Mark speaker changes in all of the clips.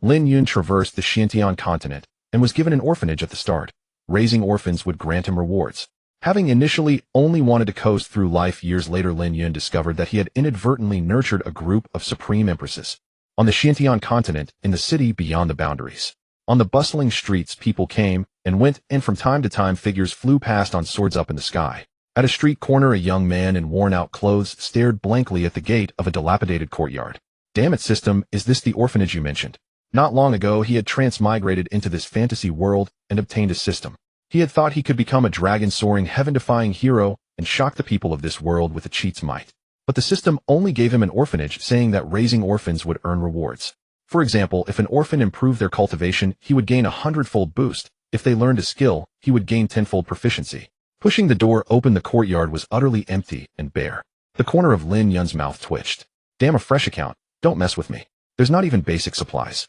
Speaker 1: Lin Yun traversed the Xuantian Continent and was given an orphanage at the start. Raising orphans would grant him rewards. Having initially only wanted to coast through life, years later Lin Yun discovered that he had inadvertently nurtured a group of supreme empresses. On the Xuantian Continent, in the city beyond the boundaries. On the bustling streets people came and went, and from time to time figures flew past on swords up in the sky. At a street corner a young man in worn-out clothes stared blankly at the gate of a dilapidated courtyard. "Damn it, system, is this the orphanage you mentioned?" Not long ago he had transmigrated into this fantasy world and obtained a system. He had thought he could become a dragon-soaring, heaven-defying hero and shock the people of this world with a cheat's might. But the system only gave him an orphanage, saying that raising orphans would earn rewards. For example, if an orphan improved their cultivation, he would gain a hundredfold boost. If they learned a skill, he would gain tenfold proficiency. Pushing the door open, the courtyard was utterly empty and bare. The corner of Lin Yun's mouth twitched. "Damn, a fresh account. Don't mess with me. There's not even basic supplies."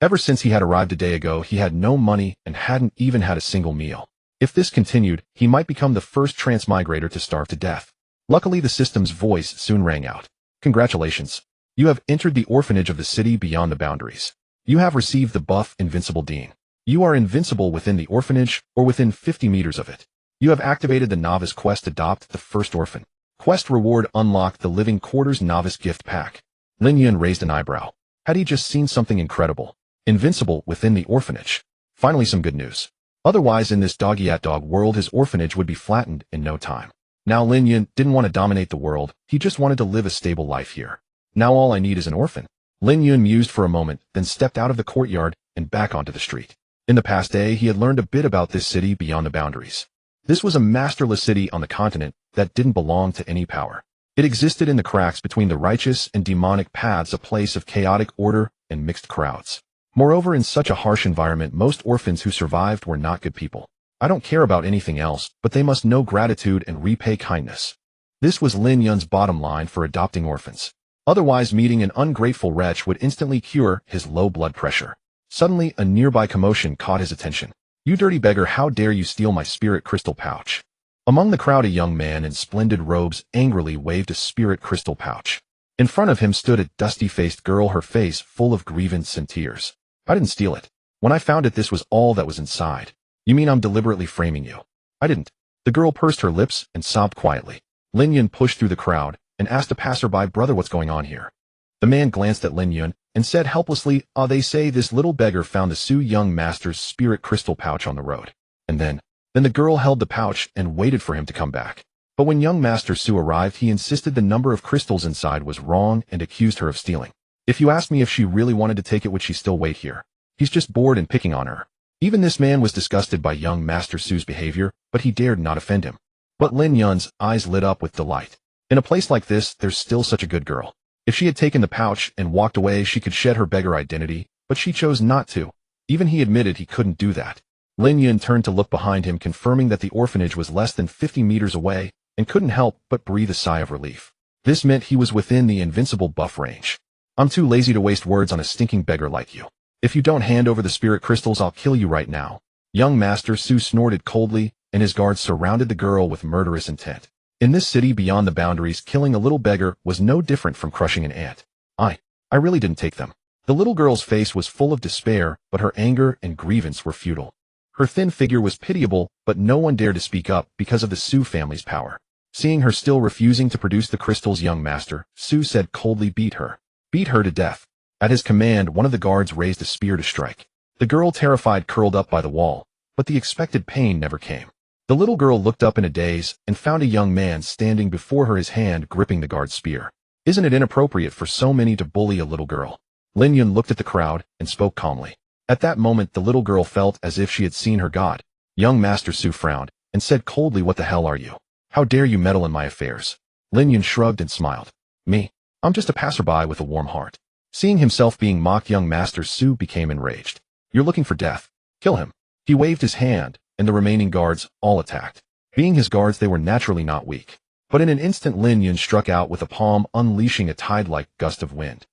Speaker 1: Ever since he had arrived a day ago, he had no money and hadn't even had a single meal. If this continued, he might become the first transmigrator to starve to death. Luckily, the system's voice soon rang out. "Congratulations. You have entered the orphanage of the city beyond the boundaries. You have received the buff Invincible Dean. You are invincible within the orphanage or within 50 meters of it. You have activated the novice quest. Adopt the first orphan. Quest reward unlocked the Living Quarters Novice Gift Pack." Lin Yun raised an eyebrow. Had he just seen something incredible? Invincible within the orphanage. Finally some good news. Otherwise, in this dog-eat-dog world, his orphanage would be flattened in no time. Now Lin Yun didn't want to dominate the world, he just wanted to live a stable life here. "Now all I need is an orphan." Lin Yun mused for a moment, then stepped out of the courtyard and back onto the street. In the past day, he had learned a bit about this city beyond the boundaries. This was a masterless city on the continent that didn't belong to any power. It existed in the cracks between the righteous and demonic paths, a place of chaotic order and mixed crowds. Moreover, in such a harsh environment, most orphans who survived were not good people. "I don't care about anything else, but they must know gratitude and repay kindness." This was Lin Yun's bottom line for adopting orphans. Otherwise, meeting an ungrateful wretch would instantly cure his low blood pressure. Suddenly, a nearby commotion caught his attention. "You dirty beggar, how dare you steal my spirit crystal pouch?" Among the crowd, a young man in splendid robes angrily waved a spirit crystal pouch. In front of him stood a dusty-faced girl, her face full of grievance and tears. "I didn't steal it. When I found it, this was all that was inside." "You mean I'm deliberately framing you?" "I didn't." The girl pursed her lips and sobbed quietly. Lin Yun pushed through the crowd and asked a passerby, "Brother, what's going on here?" The man glanced at Lin Yun and said helplessly, They say this little beggar found the Su young master's spirit crystal pouch on the road." And then the girl held the pouch and waited for him to come back. But when young Master Su arrived, he insisted the number of crystals inside was wrong and accused her of stealing. "If you ask me if she really wanted to take it, would she still wait here? He's just bored and picking on her." Even this man was disgusted by young Master Su's behavior, but he dared not offend him. But Lin Yun's eyes lit up with delight. In a place like this, there's still such a good girl. If she had taken the pouch and walked away, she could shed her beggar identity, but she chose not to. Even he admitted he couldn't do that. Lin Yun turned to look behind him, confirming that the orphanage was less than 50 meters away, and couldn't help but breathe a sigh of relief. This meant he was within the invincible buff range. "I'm too lazy to waste words on a stinking beggar like you. If you don't hand over the spirit crystals, I'll kill you right now." Young Master Su snorted coldly, and his guards surrounded the girl with murderous intent. In this city beyond the boundaries, killing a little beggar was no different from crushing an ant. I really didn't take them." The little girl's face was full of despair, but her anger and grievance were futile. Her thin figure was pitiable, but no one dared to speak up because of the Su family's power. Seeing her still refusing to produce the crystals, young Master Su said coldly, "Beat her. Beat her to death." At his command, one of the guards raised a spear to strike. The girl, terrified, curled up by the wall, but the expected pain never came. The little girl looked up in a daze and found a young man standing before her, his hand gripping the guard's spear. "Isn't it inappropriate for so many to bully a little girl?" Lin Yun looked at the crowd and spoke calmly. At that moment, the little girl felt as if she had seen her god. Young Master Su frowned and said coldly, "What the hell are you? How dare you meddle in my affairs?" Lin Yun shrugged and smiled. "Me? I'm just a passerby with a warm heart." Seeing himself being mocked, young Master Su became enraged. "You're looking for death. Kill him." He waved his hand, and the remaining guards all attacked. Being his guards, they were naturally not weak. But in an instant, Lin Yun struck out with a palm, unleashing a tide-like gust of wind.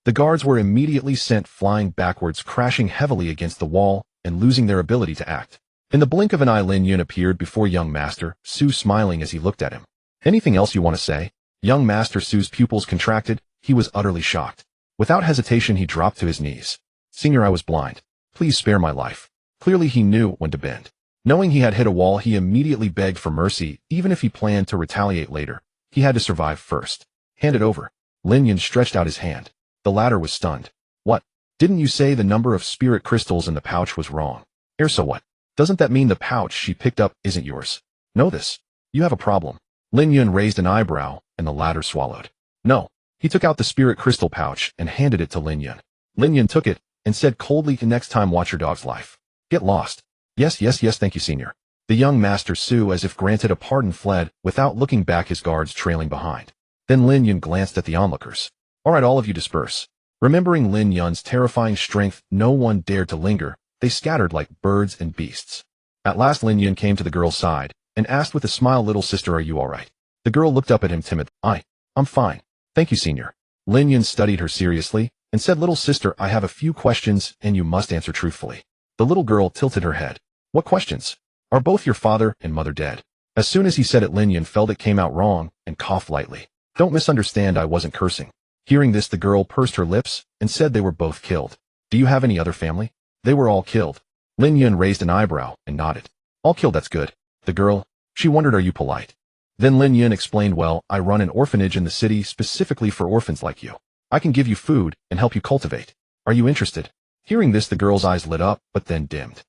Speaker 1: The guards were immediately sent flying backwards, crashing heavily against the wall and losing their ability to act. In the blink of an eye, Lin Yun appeared before young Master Su, smiling as he looked at him. "Anything else you want to say?" Young Master Su's pupils contracted. He was utterly shocked. Without hesitation, he dropped to his knees. Senior, I was blind. Please spare my life. Clearly he knew when to bend. Knowing he had hit a wall, he immediately begged for mercy, even if he planned to retaliate later. He had to survive first. Hand it over. Lin Yun stretched out his hand. The latter was stunned. What? Didn't you say the number of spirit crystals in the pouch was wrong? So what? Doesn't that mean the pouch she picked up isn't yours? Know this. You have a problem. Lin Yun raised an eyebrow, and the latter swallowed. No. He took out the spirit crystal pouch and handed it to Lin Yun. Lin Yun took it and said coldly, next time watch your dog's life. Get lost. Yes, thank you, Senior. The young Master Su, as if granted a pardon, fled, without looking back, his guards trailing behind. Then Lin Yun glanced at the onlookers. All right, all of you disperse. Remembering Lin Yun's terrifying strength, no one dared to linger. They scattered like birds and beasts. At last Lin Yun came to the girl's side and asked with a smile, little sister, are you all right? The girl looked up at him timidly. I'm fine. Thank you, Senior. Lin Yun studied her seriously and said, little sister, I have a few questions and you must answer truthfully. The little girl tilted her head. What questions? Are both your father and mother dead? As soon as he said it, Lin Yun felt it came out wrong and coughed lightly. Don't misunderstand, I wasn't cursing. Hearing this, the girl pursed her lips and said they were both killed. Do you have any other family? They were all killed. Lin Yun raised an eyebrow and nodded. All killed, that's good. The girl, she wondered, are you polite? Then Lin Yun explained, well, I run an orphanage in the city specifically for orphans like you. I can give you food and help you cultivate. Are you interested? Hearing this, the girl's eyes lit up, but then dimmed.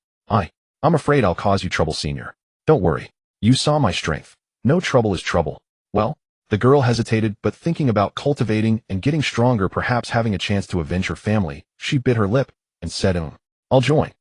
Speaker 1: I'm afraid I'll cause you trouble, Senior. Don't worry. You saw my strength. No trouble is trouble. Well, the girl hesitated, but thinking about cultivating and getting stronger, perhaps having a chance to avenge her family, she bit her lip and said, I'll join.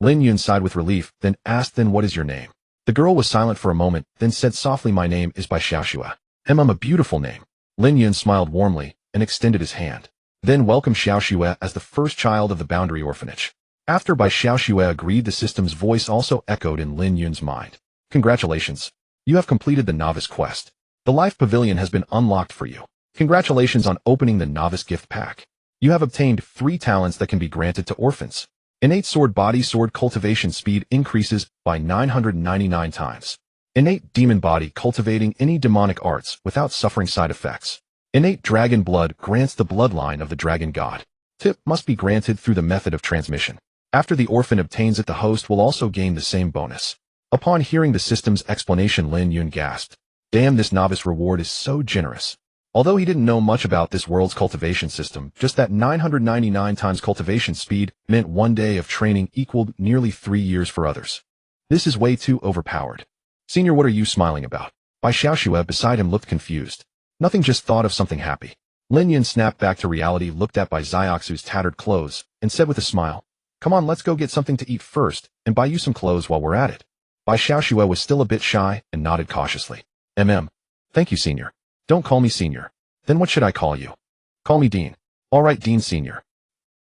Speaker 1: Lin Yun sighed with relief, then asked, then what is your name? The girl was silent for a moment, then said softly, my name is Bai Xiaoxue. A beautiful name. Lin Yun smiled warmly and extended his hand. Then welcomed Xiaoxue as the first child of the Boundary Orphanage. After Bai Xiaoxue agreed, the system's voice also echoed in Lin Yun's mind. Congratulations. You have completed the novice quest. The Life Pavilion has been unlocked for you. Congratulations on opening the novice gift pack. You have obtained 3 talents that can be granted to orphans. Innate sword body sword cultivation speed increases by 999 times. Innate demon body cultivating any demonic arts without suffering side effects. Innate dragon blood grants the bloodline of the dragon god. Tip must be granted through the method of transmission. After the orphan obtains it, the host will also gain the same bonus. Upon hearing the system's explanation, Lin Yun gasped. Damn, this novice reward is so generous. Although he didn't know much about this world's cultivation system, just that 999 times cultivation speed meant 1 day of training equaled nearly 3 years for others. This is way too overpowered. Senior, what are you smiling about? Bai Xiaoxue beside him looked confused. Nothing, just thought of something happy. Lin Yun snapped back to reality, looked at Bai Xiaoxue's tattered clothes, and said with a smile, come on, let's go get something to eat first, and buy you some clothes while we're at it. Bai Xiaoxue was still a bit shy and nodded cautiously. Thank you, Senior. Don't call me Senior. Then what should I call you? Call me Dean. All right, Dean Senior.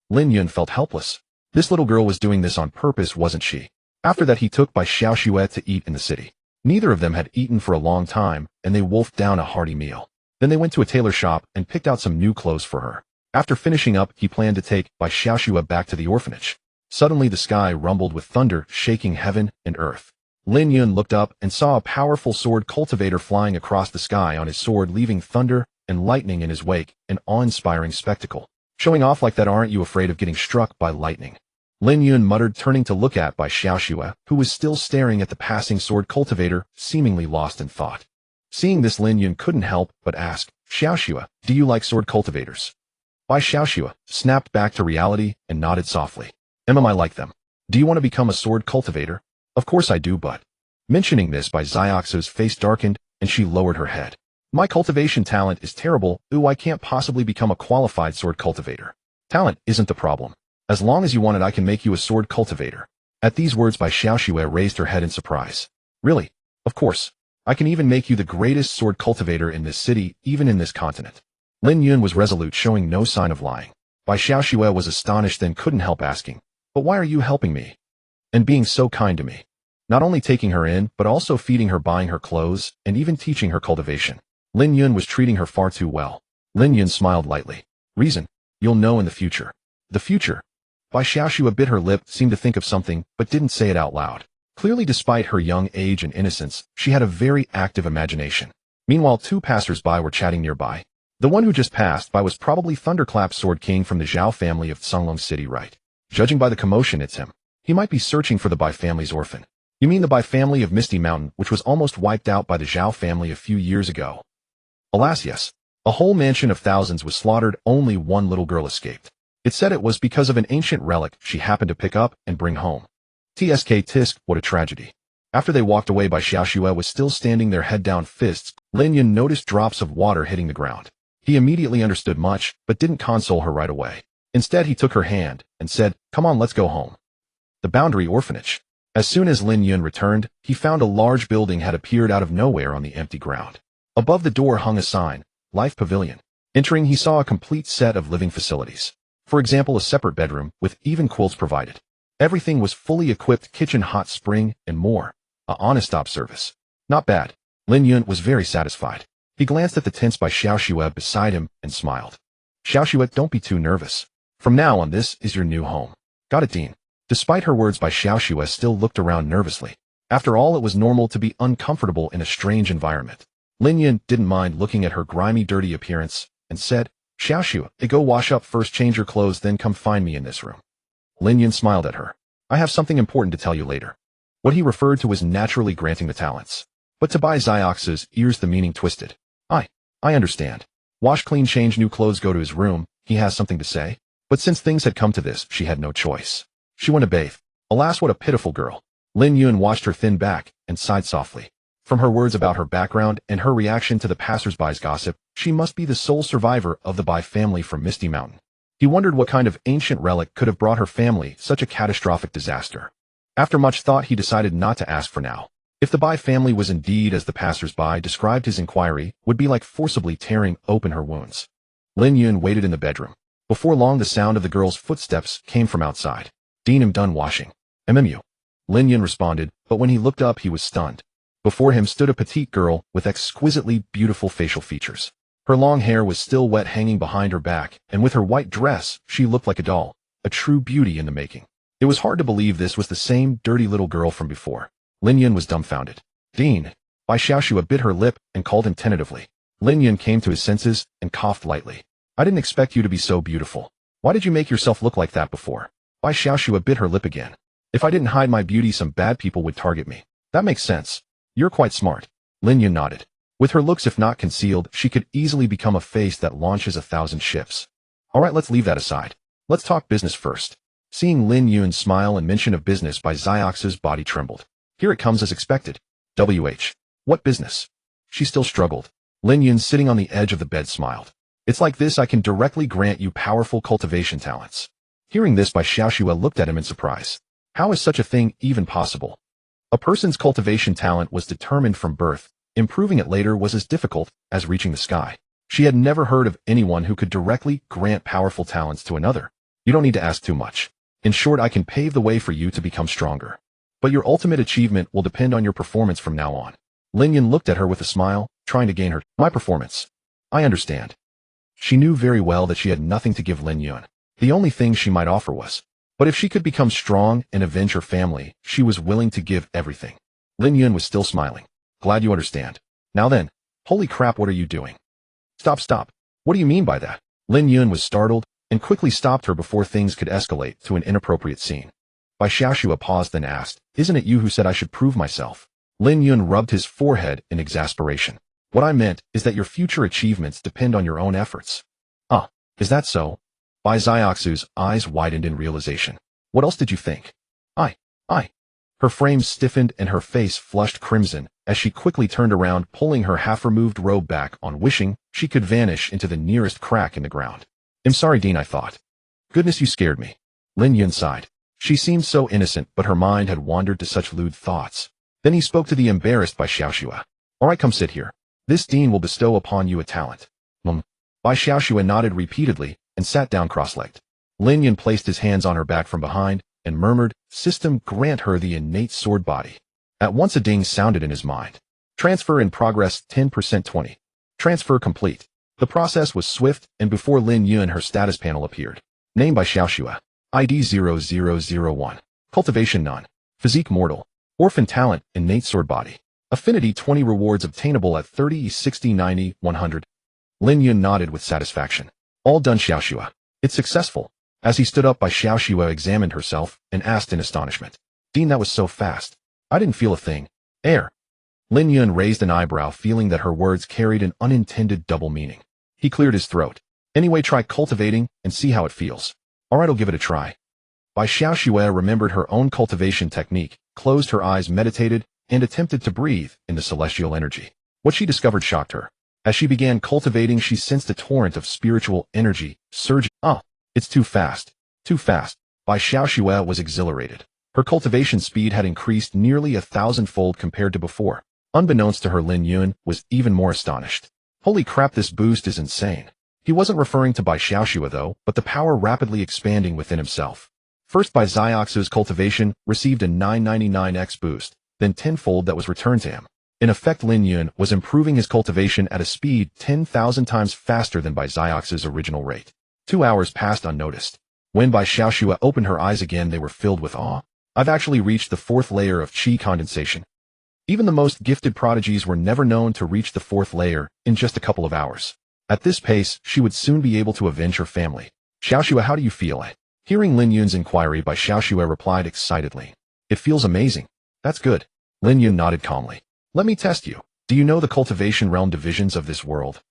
Speaker 1: Lin Yun felt helpless. This little girl was doing this on purpose, wasn't she? After that, he took Bai Xiaoxue to eat in the city. Neither of them had eaten for a long time, and they wolfed down a hearty meal. Then they went to a tailor shop and picked out some new clothes for her. After finishing up, he planned to take Bai Xiaoxue back to the orphanage. Suddenly the sky rumbled with thunder, shaking heaven and earth. Lin Yun looked up and saw a powerful sword cultivator flying across the sky on his sword, leaving thunder and lightning in his wake, an awe-inspiring spectacle. Showing off like that, aren't you afraid of getting struck by lightning? Lin Yun muttered, turning to look at Bai Xiaoxue, who was still staring at the passing sword cultivator, seemingly lost in thought. Seeing this, Lin Yun couldn't help but ask, Xiaoxue, do you like sword cultivators? Bai Xiaoxue snapped back to reality and nodded softly. I like them. Do you want to become a sword cultivator? Of course I do, but... Mentioning this, Bai Xiaoxue's face darkened, and she lowered her head. My cultivation talent is terrible. I can't possibly become a qualified sword cultivator. Talent isn't the problem. As long as you want it, I can make you a sword cultivator. At these words, Bai Xiaoxue raised her head in surprise. Really? Of course. I can even make you the greatest sword cultivator in this city, even in this continent. Lin Yun was resolute, showing no sign of lying. Bai Xiaoxue was astonished, then couldn't help asking, but why are you helping me? And being so kind to me? Not only taking her in, but also feeding her, buying her clothes, and even teaching her cultivation. Lin Yun was treating her far too well. Lin Yun smiled lightly. Reason? You'll know in the future. The future? Bai Xiaoxue bit her lip, seemed to think of something, but didn't say it out loud. Clearly, despite her young age and innocence, she had a very active imagination. Meanwhile, 2 passers-by were chatting nearby. The one who just passed by was probably Thunderclap Sword King from the Zhao family of Songlong City, right? Judging by the commotion, it's him. He might be searching for the Bai family's orphan. You mean the Bai family of Misty Mountain, which was almost wiped out by the Zhao family a few years ago? Alas, yes. A whole mansion of thousands was slaughtered, only one little girl escaped. It said it was because of an ancient relic she happened to pick up and bring home. Tisk, what a tragedy. After they walked away, Bai Xiaoxue was still standing there, head down, fists. Lin Yun noticed drops of water hitting the ground. He immediately understood much, but didn't console her right away. Instead, he took her hand and said, "Come on, let's go home." The Boundary Orphanage. As soon as Lin Yun returned, he found a large building had appeared out of nowhere on the empty ground. Above the door hung a sign, Life Pavilion. Entering, he saw a complete set of living facilities. For example, a separate bedroom, with even quilts provided. Everything was fully equipped, kitchen, hot spring, and more. A honest stop service. Not bad. Lin Yun was very satisfied. He glanced at the tense Bai Xiaoxue beside him and smiled. "Xiaoxue, don't be too nervous. From now on, this is your new home." "Got it, Dean." Despite her words, Bai Xiaoxue still looked around nervously. After all, it was normal to be uncomfortable in a strange environment. Lin Yun didn't mind looking at her grimy, dirty appearance and said, "Xiaoxue, go wash up first, change your clothes, then come find me in this room." Lin Yun smiled at her. "I have something important to tell you later." What he referred to was naturally granting the talents. But to Bai Xiaoxue's ears the meaning twisted. I understand. Wash, clean, change new clothes, go to his room. He has something to say. But since things had come to this, she had no choice. She went to bathe. Alas, what a pitiful girl. Lin Yun watched her thin back and sighed softly. From her words about her background and her reaction to the passers-by's gossip, she must be the sole survivor of the Bai family from Misty Mountain. He wondered what kind of ancient relic could have brought her family such a catastrophic disaster. After much thought, he decided not to ask for now. If the Bai family was indeed as the passers-by described, his inquiry would be like forcibly tearing open her wounds. Lin Yun waited in the bedroom. Before long, the sound of the girl's footsteps came from outside. "Dean, I'm done washing." "MMU." Lin Yun responded, but when he looked up, he was stunned. Before him stood a petite girl with exquisitely beautiful facial features. Her long hair was still wet, hanging behind her back, and with her white dress, she looked like a doll, a true beauty in the making. It was hard to believe this was the same dirty little girl from before. Lin Yun was dumbfounded. "Dean." Bai Xiaoxue bit her lip and called him tentatively. Lin Yun came to his senses and coughed lightly. "I didn't expect you to be so beautiful. Why did you make yourself look like that before?" Bai Xiaoxue bit her lip again. "If I didn't hide my beauty, some bad people would target me." "That makes sense. You're quite smart." Lin Yun nodded. With her looks, if not concealed, she could easily become a face that launches 1,000 ships. "All right, let's leave that aside. Let's talk business first." Seeing Lin Yun smile and mention of business, Bai Xiaoxue's body trembled. "Here it comes as expected." What business?" She still struggled. Lin Yun, sitting on the edge of the bed, smiled. "It's like this, I can directly grant you powerful cultivation talents." Hearing this, Bai Xiaoxue looked at him in surprise. How is such a thing even possible? A person's cultivation talent was determined from birth. Improving it later was as difficult as reaching the sky. She had never heard of anyone who could directly grant powerful talents to another. "You don't need to ask too much. In short, I can pave the way for you to become stronger. But your ultimate achievement will depend on your performance from now on." Lin Yun looked at her with a smile, trying to gain her. "My performance. I understand." She knew very well that she had nothing to give Lin Yun. The only thing she might offer was. But if she could become strong and avenge her family, she was willing to give everything. Lin Yun was still smiling. "Glad you understand. Now then, holy crap, what are you doing?" Stop. What do you mean by that?" Lin Yun was startled and quickly stopped her before things could escalate to an inappropriate scene. Bai Xiaoxue paused, then asked, "Isn't it you who said I should prove myself?" Lin Yun rubbed his forehead in exasperation. "What I meant is that your future achievements depend on your own efforts." "Ah, is that so?" Bai Xiaoxue's eyes widened in realization. "What else did you think?" I. Her frame stiffened and her face flushed crimson as she quickly turned around, pulling her half-removed robe back on, wishing she could vanish into the nearest crack in the ground. "I'm sorry, Dean, I thought." "Goodness, you scared me." Lin Yun sighed. She seemed so innocent, but her mind had wandered to such lewd thoughts. Then he spoke to the embarrassed Bai Xiaoxue. "All right, come sit here. This Dean will bestow upon you a talent." Bai Xiaoxue nodded repeatedly and sat down cross-legged. Lin Yun placed his hands on her back from behind and murmured, "System, grant her the innate sword body." At once a ding sounded in his mind. "Transfer in progress, 10% 20. Transfer complete." The process was swift, and before Lin Yun, her status panel appeared. Name Bai Xiaoxue. ID 0001. Cultivation none. Physique mortal. Orphan talent, innate sword body. Affinity 20. Rewards obtainable at 30, 60, 90, 100. Lin Yun nodded with satisfaction. "All done, Xiaoxue. It's successful." As he stood up, Bai Xiaoxue examined herself and asked in astonishment. Dean, that was so fast. I didn't feel a thing. Air. Lin Yun raised an eyebrow, feeling that her words carried an unintended double meaning. He cleared his throat. Anyway, try cultivating and see how it feels. Alright, I'll give it a try. Bai Xiaoxue remembered her own cultivation technique, closed her eyes, meditated, and attempted to breathe in the celestial energy. What she discovered shocked her. As she began cultivating, she sensed a torrent of spiritual energy surging. It's too fast. Too fast. Bai Xiaoxue was exhilarated. Her cultivation speed had increased nearly 1,000-fold compared to before. Unbeknownst to her, Lin Yun was even more astonished. Holy crap, this boost is insane. He wasn't referring to Bai Xiaoxue though, but the power rapidly expanding within himself. First, Bai Xiaoxue's cultivation received a 999x boost, then tenfold that was returned to him. In effect, Lin Yun was improving his cultivation at a speed 10,000 times faster than Bai Xiaoxue's original rate. 2 hours passed unnoticed. When Bai Xiaoxue opened her eyes again, they were filled with awe. I've actually reached the 4th layer of qi condensation. Even the most gifted prodigies were never known to reach the 4th layer in just a couple of hours. At this pace, she would soon be able to avenge her family. Xiaoxue, how do you feel? Hearing Lin Yun's inquiry, Bai Xiaoxue replied excitedly. It feels amazing. That's good. Lin Yun nodded calmly. Let me test you. Do you know the cultivation realm divisions of this world?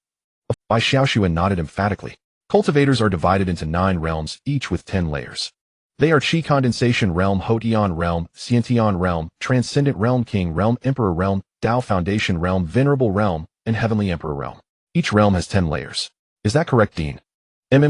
Speaker 1: Bai Xiaoxue nodded emphatically. Cultivators are divided into 9 realms, each with 10 layers. They are Qi Condensation Realm, Hotian Realm, Xuantian Realm, Transcendent Realm, King Realm, Emperor Realm, Tao Foundation Realm, Venerable Realm, and Heavenly Emperor Realm. Each realm has 10 layers. Is that correct, Dean?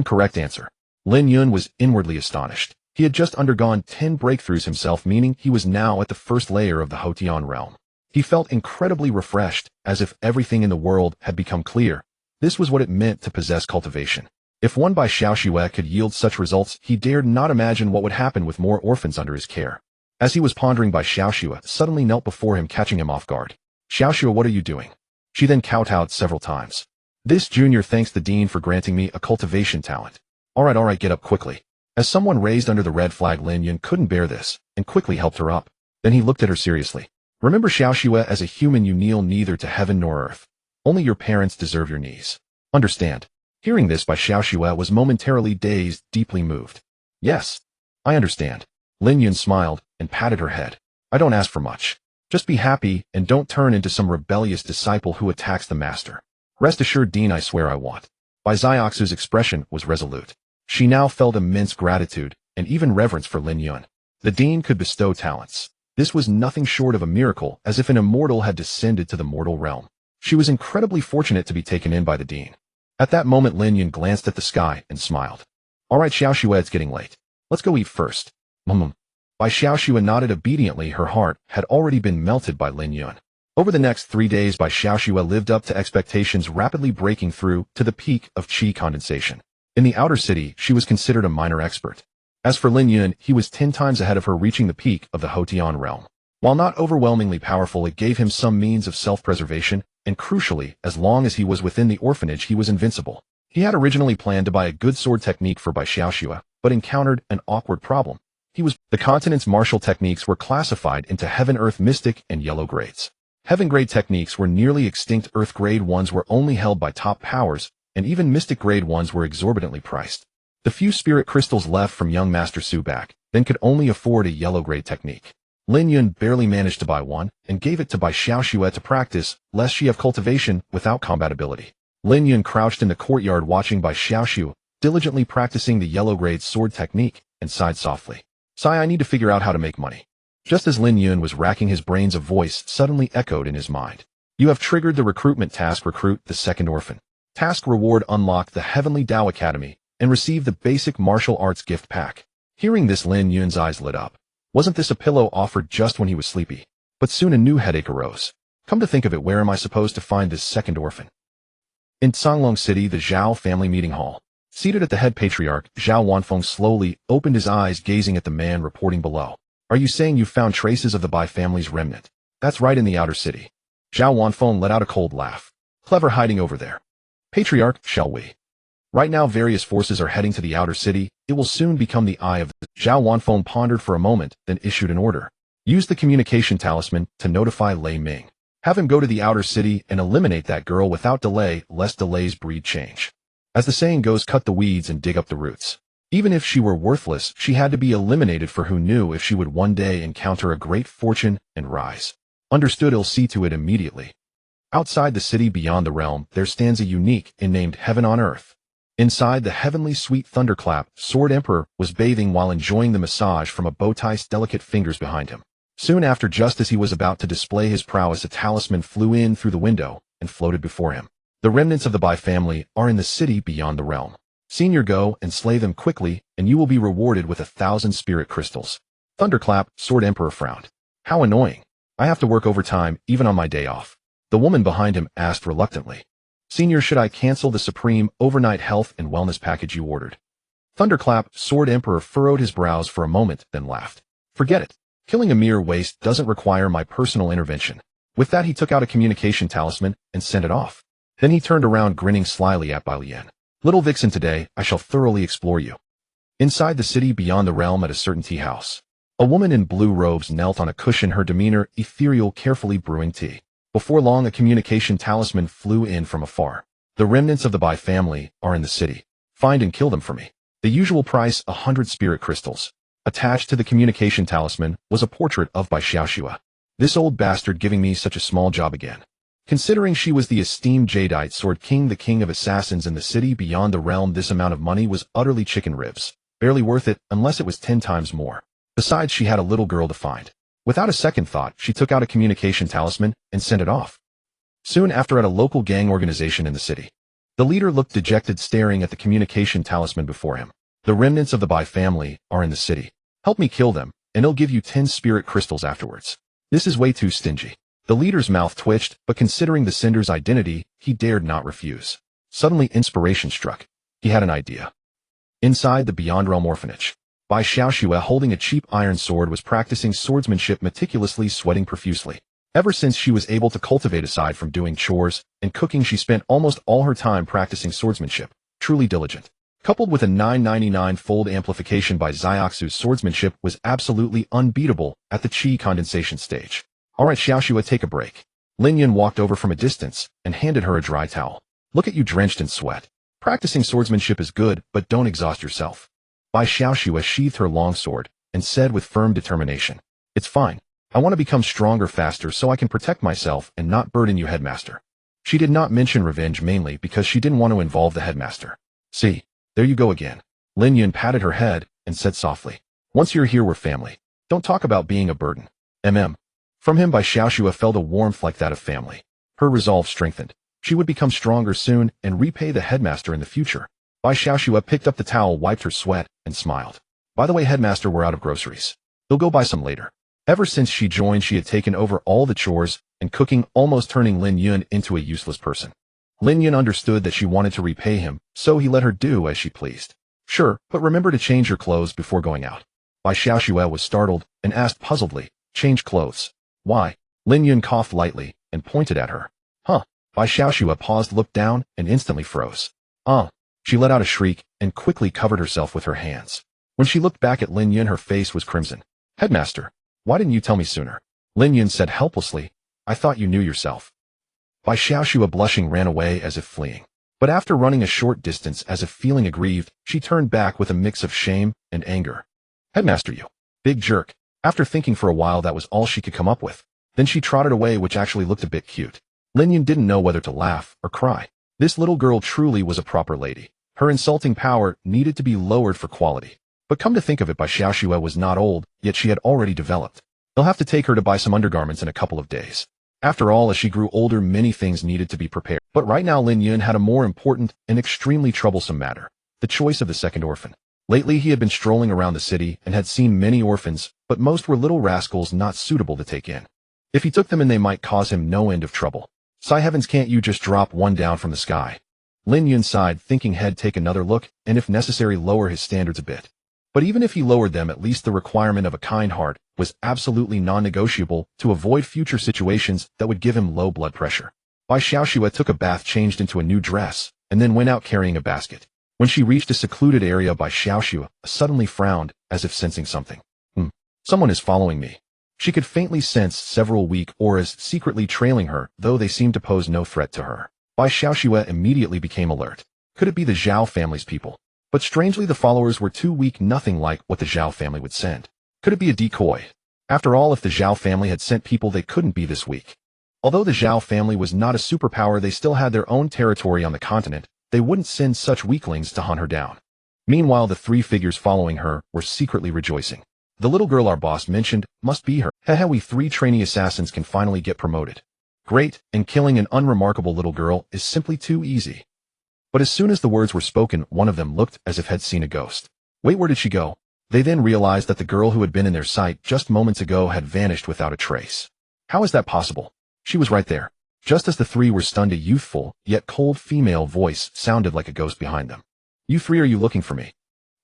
Speaker 1: Correct answer. Lin Yun was inwardly astonished. He had just undergone 10 breakthroughs himself, meaning he was now at the 1st layer of the Hotian realm. He felt incredibly refreshed, as if everything in the world had become clear. This was what it meant to possess cultivation. If one Bai Xiaoxue could yield such results, he dared not imagine what would happen with more orphans under his care. As he was pondering, Bai Xiaoxue suddenly knelt before him, catching him off guard. Xiaoxue, what are you doing? She then kowtowed several times. This junior thanks the dean for granting me a cultivation talent. Alright, get up quickly. As someone raised under the red flag, Lin Yun couldn't bear this, and quickly helped her up. Then he looked at her seriously. Remember, Xiaoxue, as a human you kneel neither to heaven nor earth. Only your parents deserve your knees. Understand? Hearing this, Bai Xiaoxue was momentarily dazed, deeply moved. Yes, I understand. Lin Yun smiled and patted her head. I don't ask for much. Just be happy and don't turn into some rebellious disciple who attacks the master. Rest assured, Dean, I swear I won't. Bai Xiaoxue's expression was resolute. She now felt immense gratitude and even reverence for Lin Yun. The dean could bestow talents. This was nothing short of a miracle, as if an immortal had descended to the mortal realm. She was incredibly fortunate to be taken in by the dean. At that moment, Lin Yun glanced at the sky and smiled. Alright, Xiaoxue, it's getting late. Let's go eat first. Bai Xiaoxue nodded obediently. Her heart had already been melted by Lin Yun. Over the next 3 days, Bai Xiaoxue lived up to expectations, rapidly breaking through to the peak of qi condensation. In the outer city, she was considered a minor expert. As for Lin Yun, he was 10 times ahead of her, reaching the peak of the Hotian realm. While not overwhelmingly powerful, it gave him some means of self-preservation, and crucially, as long as he was within the orphanage, he was invincible. He had originally planned to buy a good sword technique for Bai Xiaoxue, but encountered an awkward problem. The continent's martial techniques were classified into Heaven, Earth, Mystic, and Yellow grades. Heaven grade techniques were nearly extinct, Earth grade ones were only held by top powers, and even Mystic grade ones were exorbitantly priced. The few spirit crystals left from young Master Subak then could only afford a yellow grade technique. Lin Yun barely managed to buy one, and gave it to Bai Xiaoxue to practice, lest she have cultivation without combatability. Lin Yun crouched in the courtyard watching Bai Xiaoxue diligently practicing the yellow grade sword technique, and sighed softly. Sigh, I need to figure out how to make money. Just as Lin Yun was racking his brains, a voice suddenly echoed in his mind. You have triggered the recruitment task. Recruit the second orphan. Task reward: unlock the Heavenly Tao Academy and receive the basic martial arts gift pack. Hearing this, Lin Yun's eyes lit up. Wasn't this a pillow offered just when he was sleepy? But soon a new headache arose. Come to think of it, where am I supposed to find this second orphan? In Canglong City, the Zhao family meeting hall. Seated at the head, patriarch Zhao Wanfeng slowly opened his eyes, gazing at the man reporting below. Are you saying you found traces of the Bai family's remnant? That's right, in the outer city. Zhao Wanfeng let out a cold laugh. Clever hiding over there. Patriarch, shall we? Right now, various forces are heading to the outer city. It will soon become the eye of the... Zhao Wanfeng pondered for a moment, then issued an order. Use the communication talisman to notify Lei Ming. Have him go to the outer city and eliminate that girl without delay, lest delays breed change. As the saying goes, cut the weeds and dig up the roots. Even if she were worthless, she had to be eliminated, for who knew if she would one day encounter a great fortune and rise. Understood, I'll see to it immediately. Outside the city beyond the realm, there stands a unique and named Heaven on Earth. Inside the heavenly sweet thunderclap, Sword Emperor was bathing while enjoying the massage from a bowtie's delicate fingers behind him. Soon after, just as he was about to display his prowess, a talisman flew in through the window and floated before him. The remnants of the Bai family are in the city beyond the realm. Senior, go and slay them quickly, and you will be rewarded with 1,000 spirit crystals. Thunderclap, Sword Emperor frowned. How annoying. I have to work overtime even on my day off. The woman behind him asked reluctantly. Senior, should I cancel the supreme overnight health and wellness package you ordered? Thunderclap, Sword Emperor furrowed his brows for a moment, then laughed. Forget it. Killing a mere waste doesn't require my personal intervention. With that, he took out a communication talisman and sent it off. Then he turned around, grinning slyly at Bai Xiaoxue. Little vixen, today I shall thoroughly explore you. Inside the city beyond the realm, at a certain tea house, a woman in blue robes knelt on a cushion, her demeanor ethereal, carefully brewing tea. Before long, a communication talisman flew in from afar. The remnants of the Bai family are in the city. Find and kill them for me. The usual price, 100 spirit crystals. Attached to the communication talisman was a portrait of Bai Xiaoxue. This old bastard giving me such a small job again. Considering she was the esteemed Jadeite Sword King, the king of assassins in the city beyond the realm, this amount of money was utterly chicken ribs. Barely worth it, unless it was 10 times more. Besides, she had a little girl to find. Without a second thought, she took out a communication talisman and sent it off. Soon after, at a local gang organization in the city, the leader looked dejected, staring at the communication talisman before him. The remnants of the Bai family are in the city. Help me kill them, and I'll give you 10 spirit crystals afterwards. This is way too stingy. The leader's mouth twitched, but considering the sender's identity, he dared not refuse. Suddenly, inspiration struck. He had an idea. Inside the Beyond Realm Orphanage, Bai Xiaoxue, holding a cheap iron sword, was practicing swordsmanship meticulously, sweating profusely. Ever since she was able to cultivate, aside from doing chores and cooking, she spent almost all her time practicing swordsmanship. Truly diligent. Coupled with a 999-fold amplification, Bai Xiaoxue's swordsmanship was absolutely unbeatable at the chi condensation stage. Alright Xiaoxue, take a break. Lin Yun walked over from a distance and handed her a dry towel. Look at you, drenched in sweat. Practicing swordsmanship is good, but don't exhaust yourself. Bai Xiaoxue sheathed her long sword and said with firm determination, It's fine. I want to become stronger faster so I can protect myself and not burden you, headmaster. She did not mention revenge, mainly because she didn't want to involve the headmaster. See, there you go again. Lin Yun patted her head and said softly, Once you're here, we're family. Don't talk about being a burden. From him, Bai Xiaoxue felt a warmth like that of family. Her resolve strengthened. She would become stronger soon and repay the headmaster in the future. Bai Xiaoxue picked up the towel, wiped her sweat, and smiled. By the way, headmaster, we're out of groceries. They'll go buy some later. Ever since she joined, she had taken over all the chores and cooking, almost turning Lin Yun into a useless person. Lin Yun understood that she wanted to repay him, so he let her do as she pleased. Sure, but remember to change your clothes before going out. Bai Xiaoxue was startled and asked puzzledly, Change clothes? Why? Lin Yun coughed lightly and pointed at her. Huh. Bai Xiaoxue paused, looked down, and instantly froze. She let out a shriek and quickly covered herself with her hands. When she looked back at Lin Yun, her face was crimson. Headmaster, why didn't you tell me sooner? Lin Yun said helplessly, I thought you knew yourself. Bai Xiaoxue, blushing, ran away as if fleeing. But after running a short distance as if feeling aggrieved, she turned back with a mix of shame and anger. Headmaster, you big jerk. After thinking for a while, that was all she could come up with. Then she trotted away, which actually looked a bit cute. Lin Yun didn't know whether to laugh or cry. This little girl truly was a proper lady. Her insulting power needed to be lowered for quality. But come to think of it, Bai Xiaoxue was not old, yet she had already developed. They'll have to take her to buy some undergarments in a couple of days. After all, as she grew older, many things needed to be prepared. But right now, Lin Yun had a more important and extremely troublesome matter: the choice of the second orphan. Lately, he had been strolling around the city and had seen many orphans, but most were little rascals not suitable to take in. If he took them in, they might cause him no end of trouble. Sigh heavens, can't you just drop one down from the sky? Lin Yun sighed, thinking he'd take another look and if necessary lower his standards a bit. But even if he lowered them, at least the requirement of a kind heart was absolutely non-negotiable to avoid future situations that would give him low blood pressure. Bai Xiaoxue took a bath, changed into a new dress, and then went out carrying a basket. When she reached a secluded area, Bai Xiaoxue suddenly frowned, as if sensing something. Someone is following me. She could faintly sense several weak auras secretly trailing her, though they seemed to pose no threat to her. Bai Xiaoxue immediately became alert. Could it be the Zhao family's people? But strangely the followers were too weak, nothing like what the Zhao family would send. Could it be a decoy? After all, if the Zhao family had sent people, they couldn't be this weak. Although the Zhao family was not a superpower, they still had their own territory on the continent. They wouldn't send such weaklings to hunt her down. Meanwhile, the three figures following her were secretly rejoicing. The little girl our boss mentioned must be her. Haha, we three trainee assassins can finally get promoted. Great, and killing an unremarkable little girl is simply too easy. But as soon as the words were spoken, one of them looked as if had seen a ghost. Wait, where did she go? They then realized that the girl who had been in their sight just moments ago had vanished without a trace. How is that possible? She was right there. Just as the three were stunned, a youthful, yet cold female voice sounded like a ghost behind them. You three, are you looking for me?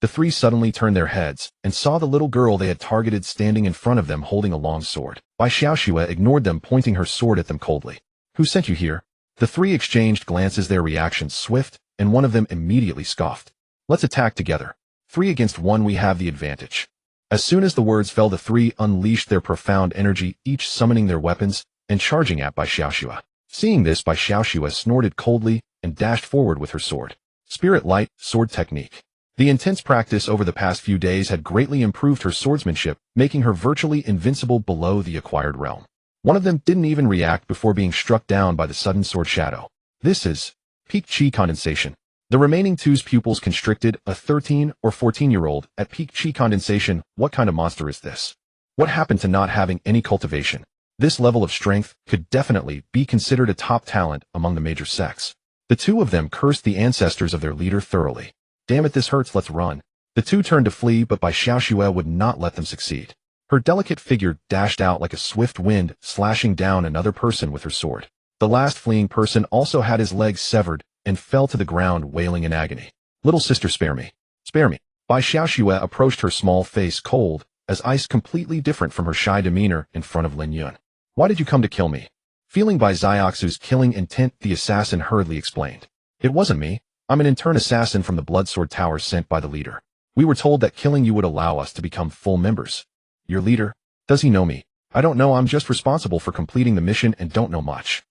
Speaker 1: The three suddenly turned their heads and saw the little girl they had targeted standing in front of them holding a long sword. Bai Xiaoxue ignored them, pointing her sword at them coldly. Who sent you here? The three exchanged glances, their reactions swift, and one of them immediately scoffed. Let's attack together. 3 against 1, we have the advantage. As soon as the words fell, the three unleashed their profound energy, each summoning their weapons and charging at Bai Xiaoxue. Seeing this, Bai Xiaoxue snorted coldly and dashed forward with her sword. Spirit Light Sword Technique. The intense practice over the past few days had greatly improved her swordsmanship, making her virtually invincible below the acquired realm. One of them didn't even react before being struck down by the sudden sword shadow. This is peak chi condensation. The remaining two's pupils constricted, a 13 or 14-year-old at peak chi condensation. What kind of monster is this? What happened to not having any cultivation? This level of strength could definitely be considered a top talent among the major sects. The two of them cursed the ancestors of their leader thoroughly. Damn it, this hurts, let's run. The two turned to flee, but Bai Xiaoxue would not let them succeed. Her delicate figure dashed out like a swift wind, slashing down another person with her sword. The last fleeing person also had his legs severed and fell to the ground, wailing in agony. Little sister, spare me. Spare me. Bai Xiaoxue approached, her small face cold as ice, completely different from her shy demeanor in front of Lin Yun. Why did you come to kill me? Feeling Bai Xiaoxue's killing intent, the assassin hurriedly explained. It wasn't me. I'm an intern assassin from the Bloodsword Tower sent by the leader. We were told that killing you would allow us to become full members. Your leader? Does he know me? I don't know, I'm just responsible for completing the mission and don't know much.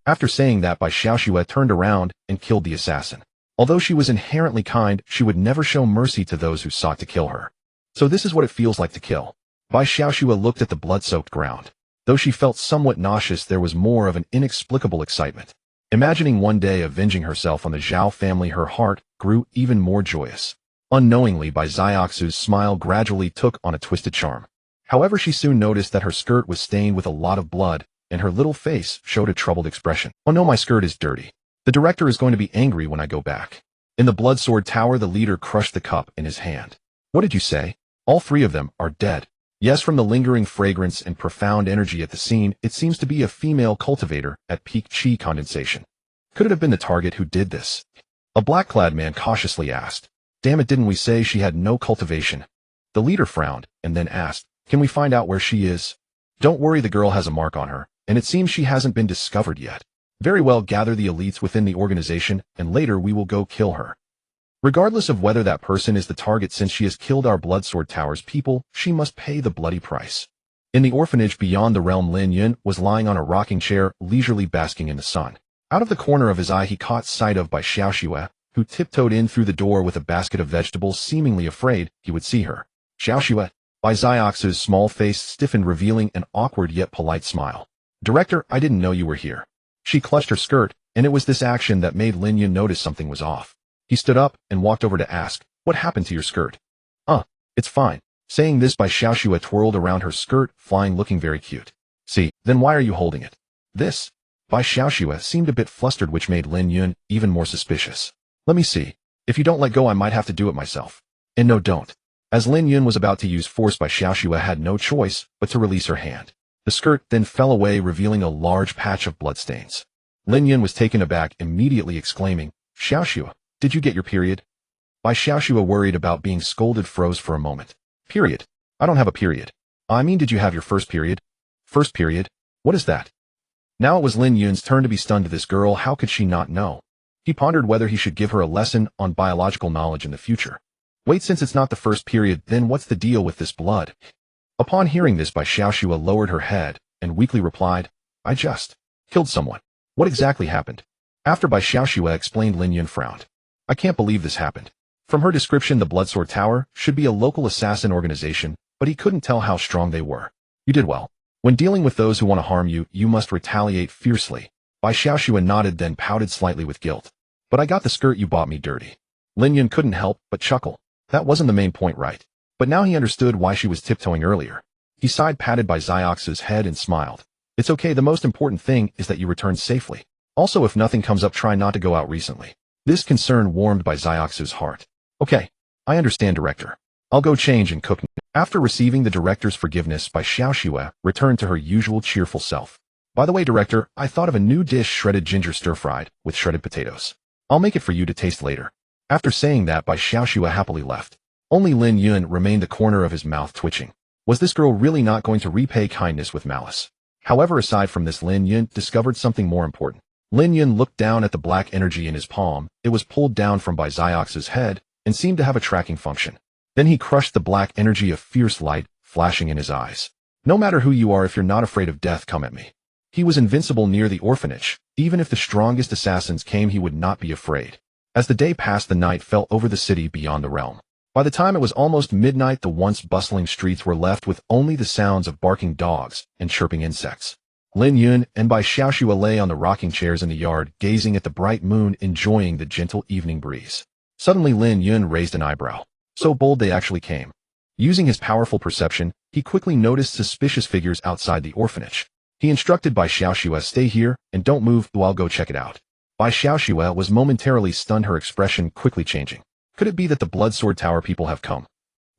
Speaker 1: After saying that, Bai Xiaoxue turned around and killed the assassin. Although she was inherently kind, she would never show mercy to those who sought to kill her. So this is what it feels like to kill. Bai Xiaoxue looked at the blood-soaked ground. Though she felt somewhat nauseous, there was more of an inexplicable excitement. Imagining one day avenging herself on the Zhao family, her heart grew even more joyous. Unknowingly, Bai Xiaoxue's smile gradually took on a twisted charm. However, she soon noticed that her skirt was stained with a lot of blood, and her little face showed a troubled expression. Oh no, my skirt is dirty. The director is going to be angry when I go back. In the Bloodsword Tower, the leader crushed the cup in his hand. What did you say? All three of them are dead. Yes, from the lingering fragrance and profound energy at the scene, it seems to be a female cultivator at peak chi condensation. Could it have been the target who did this? A black-clad man cautiously asked. Damn it, didn't we say she had no cultivation? The leader frowned and then asked, can we find out where she is? Don't worry, the girl has a mark on her, and it seems she hasn't been discovered yet. Very well, gather the elites within the organization, and later we will go kill her. Regardless of whether that person is the target, since she has killed our Bloodsword Tower's people, she must pay the bloody price. In the orphanage beyond the realm, Lin Yun was lying on a rocking chair, leisurely basking in the sun. Out of the corner of his eye, he caught sight of Bai Xiaoxue, who tiptoed in through the door with a basket of vegetables, seemingly afraid he would see her. Xiaoxue. Bai Xiaoxue's small face stiffened, revealing an awkward yet polite smile. Director, I didn't know you were here. She clutched her skirt, and it was this action that made Lin Yun notice something was off. He stood up and walked over to ask, what happened to your skirt? It's fine. Saying this, Bai Xiaoxue twirled around her skirt, flying, looking very cute. See, then why are you holding it? This? Bai Xiaoxue seemed a bit flustered, which made Lin Yun even more suspicious. Let me see. If you don't let go, I might have to do it myself. And no, don't. As Lin Yun was about to use force, Bai Xiaoxue had no choice but to release her hand. The skirt then fell away, revealing a large patch of bloodstains. Lin Yun was taken aback, immediately exclaiming, Xiaoxue, did you get your period? Bai Xiaoxue, worried about being scolded, froze for a moment. Period? I don't have a period. I mean, did you have your first period? First period? What is that? Now it was Lin Yun's turn to be stunned. This girl, how could she not know? He pondered whether he should give her a lesson on biological knowledge in the future. Wait, since it's not the first period, then what's the deal with this blood? Upon hearing this, Bai Xiaoxue lowered her head and weakly replied, I just killed someone. What exactly happened? After Bai Xiaoxue explained, Lin Yun frowned. I can't believe this happened. From her description, the Bloodsword Tower should be a local assassin organization, but he couldn't tell how strong they were. You did well. When dealing with those who want to harm you, you must retaliate fiercely. Bai Xiaoxue nodded, then pouted slightly with guilt. But I got the skirt you bought me dirty. Lin Yun couldn't help but chuckle. That wasn't the main point, right? But now he understood why she was tiptoeing earlier. He sighed, patted Bai Xiaoxue's head, and smiled. It's okay, the most important thing is that you return safely. Also, if nothing comes up, try not to go out recently. This concern warmed Bai Xiaoxue's heart. Okay, I understand, Director. I'll go change and cook. After receiving the Director's forgiveness, Bai Xiaoxue returned to her usual cheerful self. By the way, Director, I thought of a new dish, shredded ginger stir-fried with shredded potatoes. I'll make it for you to taste later. After saying that, Bai Xiaoxue happily left. Only Lin Yun remained, the corner of his mouth twitching. Was this girl really not going to repay kindness with malice? However, aside from this, Lin Yun discovered something more important. Lin Yun looked down at the black energy in his palm. It was pulled down from Bai Xiaoxue's head and seemed to have a tracking function. Then he crushed the black energy, of fierce light flashing in his eyes. No matter who you are, if you're not afraid of death, come at me. He was invincible near the orphanage. Even if the strongest assassins came, he would not be afraid. As the day passed, the night fell over the city beyond the realm. By the time it was almost midnight, the once bustling streets were left with only the sounds of barking dogs and chirping insects. Lin Yun and Bai Xiaoxue lay on the rocking chairs in the yard, gazing at the bright moon, enjoying the gentle evening breeze. Suddenly, Lin Yun raised an eyebrow. So bold they actually came. Using his powerful perception, he quickly noticed suspicious figures outside the orphanage. He instructed Bai Xiaoxue, stay here and don't move, while I'll go check it out. Bai Xiaoxue was momentarily stunned, her expression quickly changing. Could it be that the Bloodsword Tower people have come?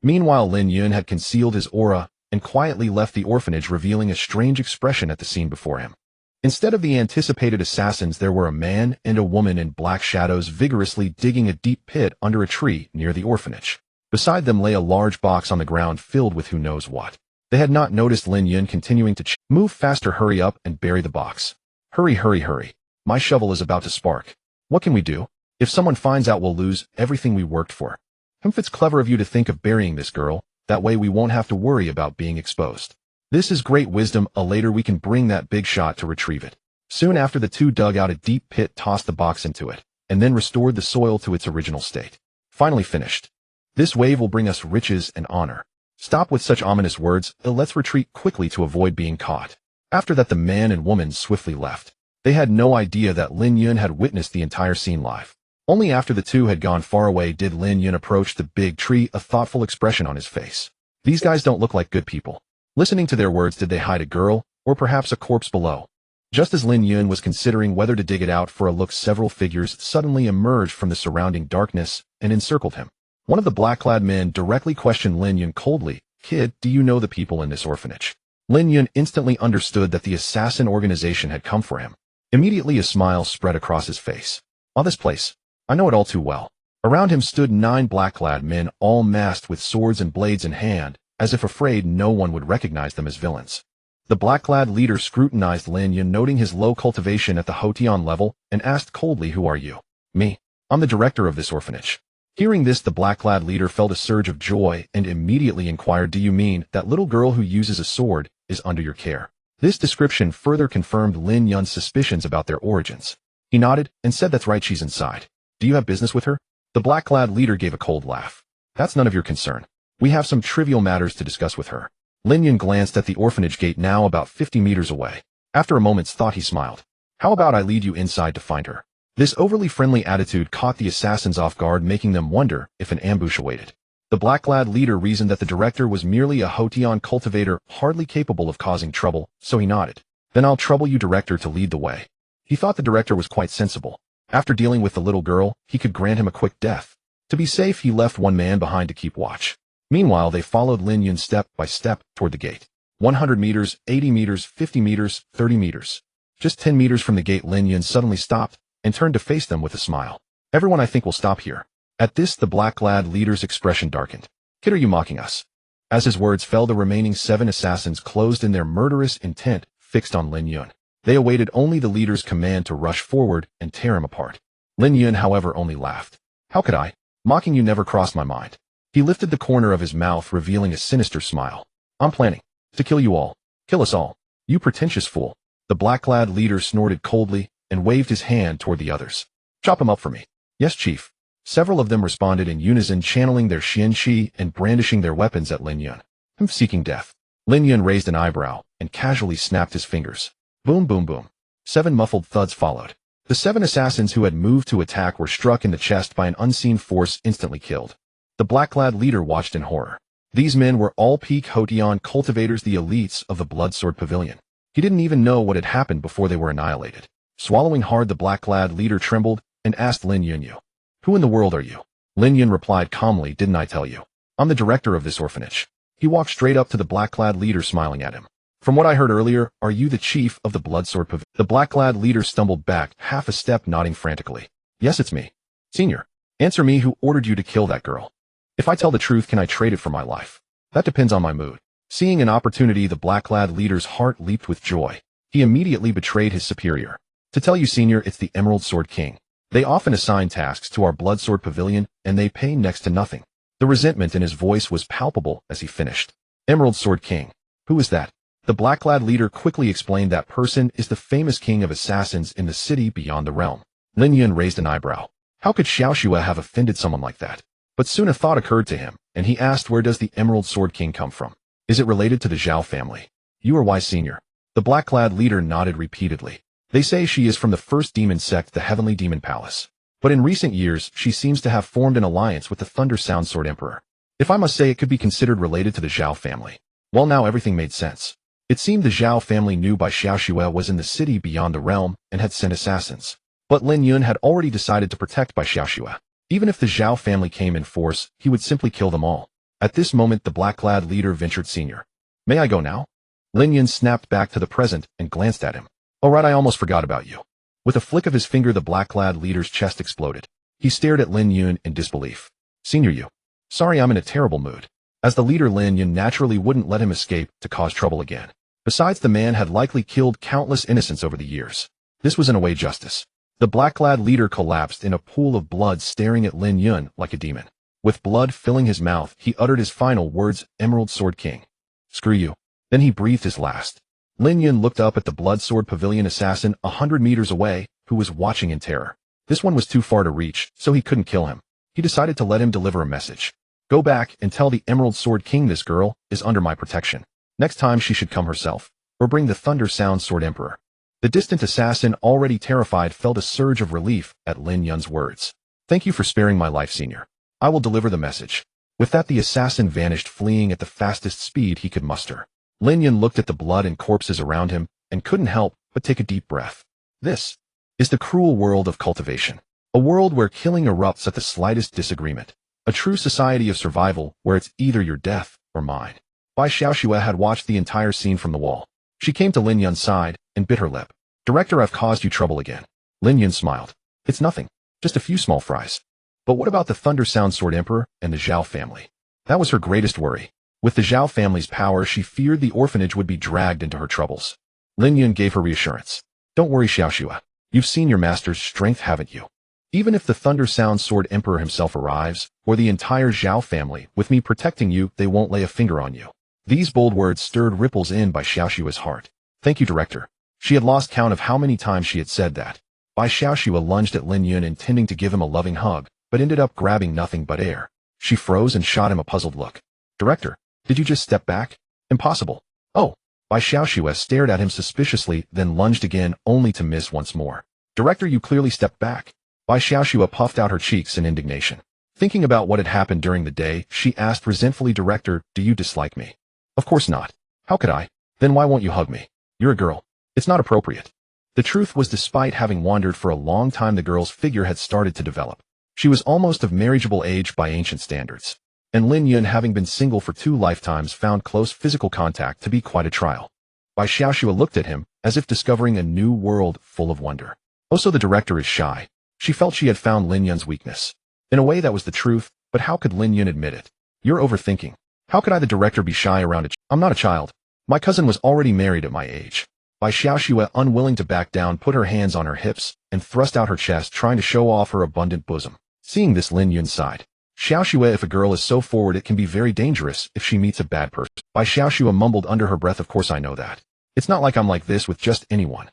Speaker 1: Meanwhile, Lin Yun had concealed his aura and quietly left the orphanage, revealing a strange expression at the scene before him. Instead of the anticipated assassins, there were a man and a woman in black shadows vigorously digging a deep pit under a tree near the orphanage. Beside them lay a large box on the ground filled with who knows what. They had not noticed Lin Yun continuing to move faster. Hurry up and bury the box. Hurry, hurry, hurry. My shovel is about to spark. What can we do? If someone finds out, we'll lose everything we worked for. It's clever of you to think of burying this girl. That way we won't have to worry about being exposed. This is great wisdom. Later we can bring that big shot to retrieve it. Soon after, the two dug out a deep pit, tossed the box into it, and then restored the soil to its original state. Finally finished. This wave will bring us riches and honor. Stop with such ominous words. Let's retreat quickly to avoid being caught. After that, the man and woman swiftly left. They had no idea that Lin Yun had witnessed the entire scene live. Only after the two had gone far away did Lin Yun approach the big tree, a thoughtful expression on his face. These guys don't look like good people. Listening to their words, did they hide a girl, or perhaps a corpse below? Just as Lin Yun was considering whether to dig it out for a look, several figures suddenly emerged from the surrounding darkness and encircled him. One of the black-clad men directly questioned Lin Yun coldly. Kid, do you know the people in this orphanage? Lin Yun instantly understood that the assassin organization had come for him. Immediately a smile spread across his face. This place. I know it all too well. Around him stood 9 black-clad men, all masked with swords and blades in hand, as if afraid no one would recognize them as villains. The black-clad leader scrutinized Lin Yun, noting his low cultivation at the Xuantian level, and asked coldly, who are you? Me. I'm the director of this orphanage. Hearing this, the black-clad leader felt a surge of joy and immediately inquired, do you mean that little girl who uses a sword is under your care? This description further confirmed Lin Yun's suspicions about their origins. He nodded and said, that's right, she's inside. Do you have business with her? The black-clad leader gave a cold laugh. That's none of your concern. We have some trivial matters to discuss with her. Lin Yun glanced at the orphanage gate, now about 50 meters away. After a moment's thought, he smiled. How about I lead you inside to find her? This overly friendly attitude caught the assassins off guard, making them wonder if an ambush awaited. The black-clad leader reasoned that the director was merely a Xuantian cultivator, hardly capable of causing trouble, so he nodded. Then I'll trouble you, director, to lead the way. He thought the director was quite sensible. After dealing with the little girl, he could grant him a quick death. To be safe, he left one man behind to keep watch. Meanwhile, they followed Lin Yun step by step toward the gate. 100 meters, 80 meters, 50 meters, 30 meters. Just 10 meters from the gate, Lin Yun suddenly stopped and turned to face them with a smile. Everyone, I think we'll stop here. At this, the black-clad leader's expression darkened. Kid, are you mocking us? As his words fell, the remaining 7 assassins closed in, their murderous intent fixed on Lin Yun. They awaited only the leader's command to rush forward and tear him apart. Lin Yun, however, only laughed. How could I? Mocking you never crossed my mind. He lifted the corner of his mouth, revealing a sinister smile. I'm planning to kill you all. Kill us all. You pretentious fool. The black-clad leader snorted coldly and waved his hand toward the others. Chop him up for me. Yes, chief. Several of them responded in unison, channeling their Xian Qi and brandishing their weapons at Lin Yun. Seeking death. Lin Yun raised an eyebrow and casually snapped his fingers. Boom, boom, boom. 7 muffled thuds followed. The 7 assassins who had moved to attack were struck in the chest by an unseen force, instantly killed. The black-clad leader watched in horror. These men were all peak Xuantian cultivators, the elites of the Bloodsword Pavilion. He didn't even know what had happened before they were annihilated. Swallowing hard, the black-clad leader trembled and asked Lin Yun, "Who in the world are you?" Lin Yun replied calmly, "Didn't I tell you? I'm the director of this orphanage." He walked straight up to the black-clad leader, smiling at him. "From what I heard earlier, are you the chief of the Bloodsword Pavilion?" The black-clad leader stumbled back half a step, nodding frantically. "Yes, it's me. Senior, answer me, who ordered you to kill that girl? If I tell the truth, can I trade it for my life? That depends on my mood." Seeing an opportunity, the black-clad leader's heart leaped with joy. He immediately betrayed his superior. "To tell you, Senior, it's the Emerald Sword King. They often assign tasks to our Bloodsword Pavilion, and they pay next to nothing." The resentment in his voice was palpable as he finished. "Emerald Sword King? Who is that?" The black-clad leader quickly explained, "That person is the famous king of assassins in the city beyond the realm." Lin Yun raised an eyebrow. How could Xiaoxue have offended someone like that? But soon a thought occurred to him, and he asked, "Where does the Emerald Sword King come from? Is it related to the Zhao family?" "You are wise, Senior." The black-clad leader nodded repeatedly. "They say she is from the first demon sect, the Heavenly Demon Palace. But in recent years, she seems to have formed an alliance with the Thunder Sound Sword Emperor. If I must say, it could be considered related to the Zhao family." Well, now everything made sense. It seemed the Zhao family knew Bai Xiaoxue was in the city beyond the realm and had sent assassins. But Lin Yun had already decided to protect Bai Xiaoxue. Even if the Zhao family came in force, he would simply kill them all. At this moment, the black-clad leader ventured, "Senior, may I go now?" Lin Yun snapped back to the present and glanced at him. "Oh right, I almost forgot about you." With a flick of his finger, the black-clad leader's chest exploded. He stared at Lin Yun in disbelief. "Senior, you. Sorry, I'm in a terrible mood." As the leader, Lin Yun naturally wouldn't let him escape to cause trouble again. Besides, the man had likely killed countless innocents over the years. This was in a way justice. The black-clad leader collapsed in a pool of blood, staring at Lin Yun like a demon. With blood filling his mouth, he uttered his final words, "Emerald Sword King. Screw you." Then he breathed his last. Lin Yun looked up at the Bloodsword Pavilion assassin 100 meters away, who was watching in terror. This one was too far to reach, so he couldn't kill him. He decided to let him deliver a message. "Go back and tell the Emerald Sword King this girl is under my protection. Next time she should come herself, or bring the Thunder Sound Sword Emperor." The distant assassin, already terrified, felt a surge of relief at Lin Yun's words. "Thank you for sparing my life, Senior. I will deliver the message." With that, the assassin vanished, fleeing at the fastest speed he could muster. Lin Yun looked at the blood and corpses around him and couldn't help but take a deep breath. This is the cruel world of cultivation. A world where killing erupts at the slightest disagreement. A true society of survival where it's either your death or mine. Bai Xiaoxue had watched the entire scene from the wall. She came to Lin Yun's side and bit her lip. "Director, I've caused you trouble again." Lin Yun smiled. "It's nothing. Just a few small fries." But what about the Thunder Sound Sword Emperor and the Zhao family? That was her greatest worry. With the Zhao family's power, she feared the orphanage would be dragged into her troubles. Lin Yun gave her reassurance. "Don't worry, Xiaoxue. You've seen your master's strength, haven't you? Even if the Thunder Sound Sword Emperor himself arrives, or the entire Zhao family, with me protecting you, they won't lay a finger on you." These bold words stirred ripples in Bai Xiaoxue's heart. "Thank you, Director." She had lost count of how many times she had said that. Bai Xiaoxue lunged at Lin Yun, intending to give him a loving hug, but ended up grabbing nothing but air. She froze and shot him a puzzled look. "Director, did you just step back? Impossible." "Oh." Bai Xiaoxue stared at him suspiciously, then lunged again, only to miss once more. "Director, you clearly stepped back." Bai Xiaoxue puffed out her cheeks in indignation. Thinking about what had happened during the day, she asked resentfully, "Director, do you dislike me?" "Of course not. How could I? Then why won't you hug me? You're a girl. It's not appropriate." The truth was, despite having wandered for a long time, the girl's figure had started to develop. She was almost of marriageable age by ancient standards. And Lin Yun, having been single for 2 lifetimes, found close physical contact to be quite a trial. Bai Xiaoxue looked at him, as if discovering a new world full of wonder. Also, the director is shy. She felt she had found Lin Yun's weakness. In a way, that was the truth, but how could Lin Yun admit it? "You're overthinking. How could I, the director, be shy around I'm not a child. My cousin was already married at my age." Bai Xiaoxue, unwilling to back down, put her hands on her hips and thrust out her chest, trying to show off her abundant bosom. Seeing this, Lin Yun sighed. "Xiaoxue, if a girl is so forward, it can be very dangerous if she meets a bad person." Bai Xiaoxue mumbled under her breath, "Of course I know that. It's not like I'm like this with just anyone."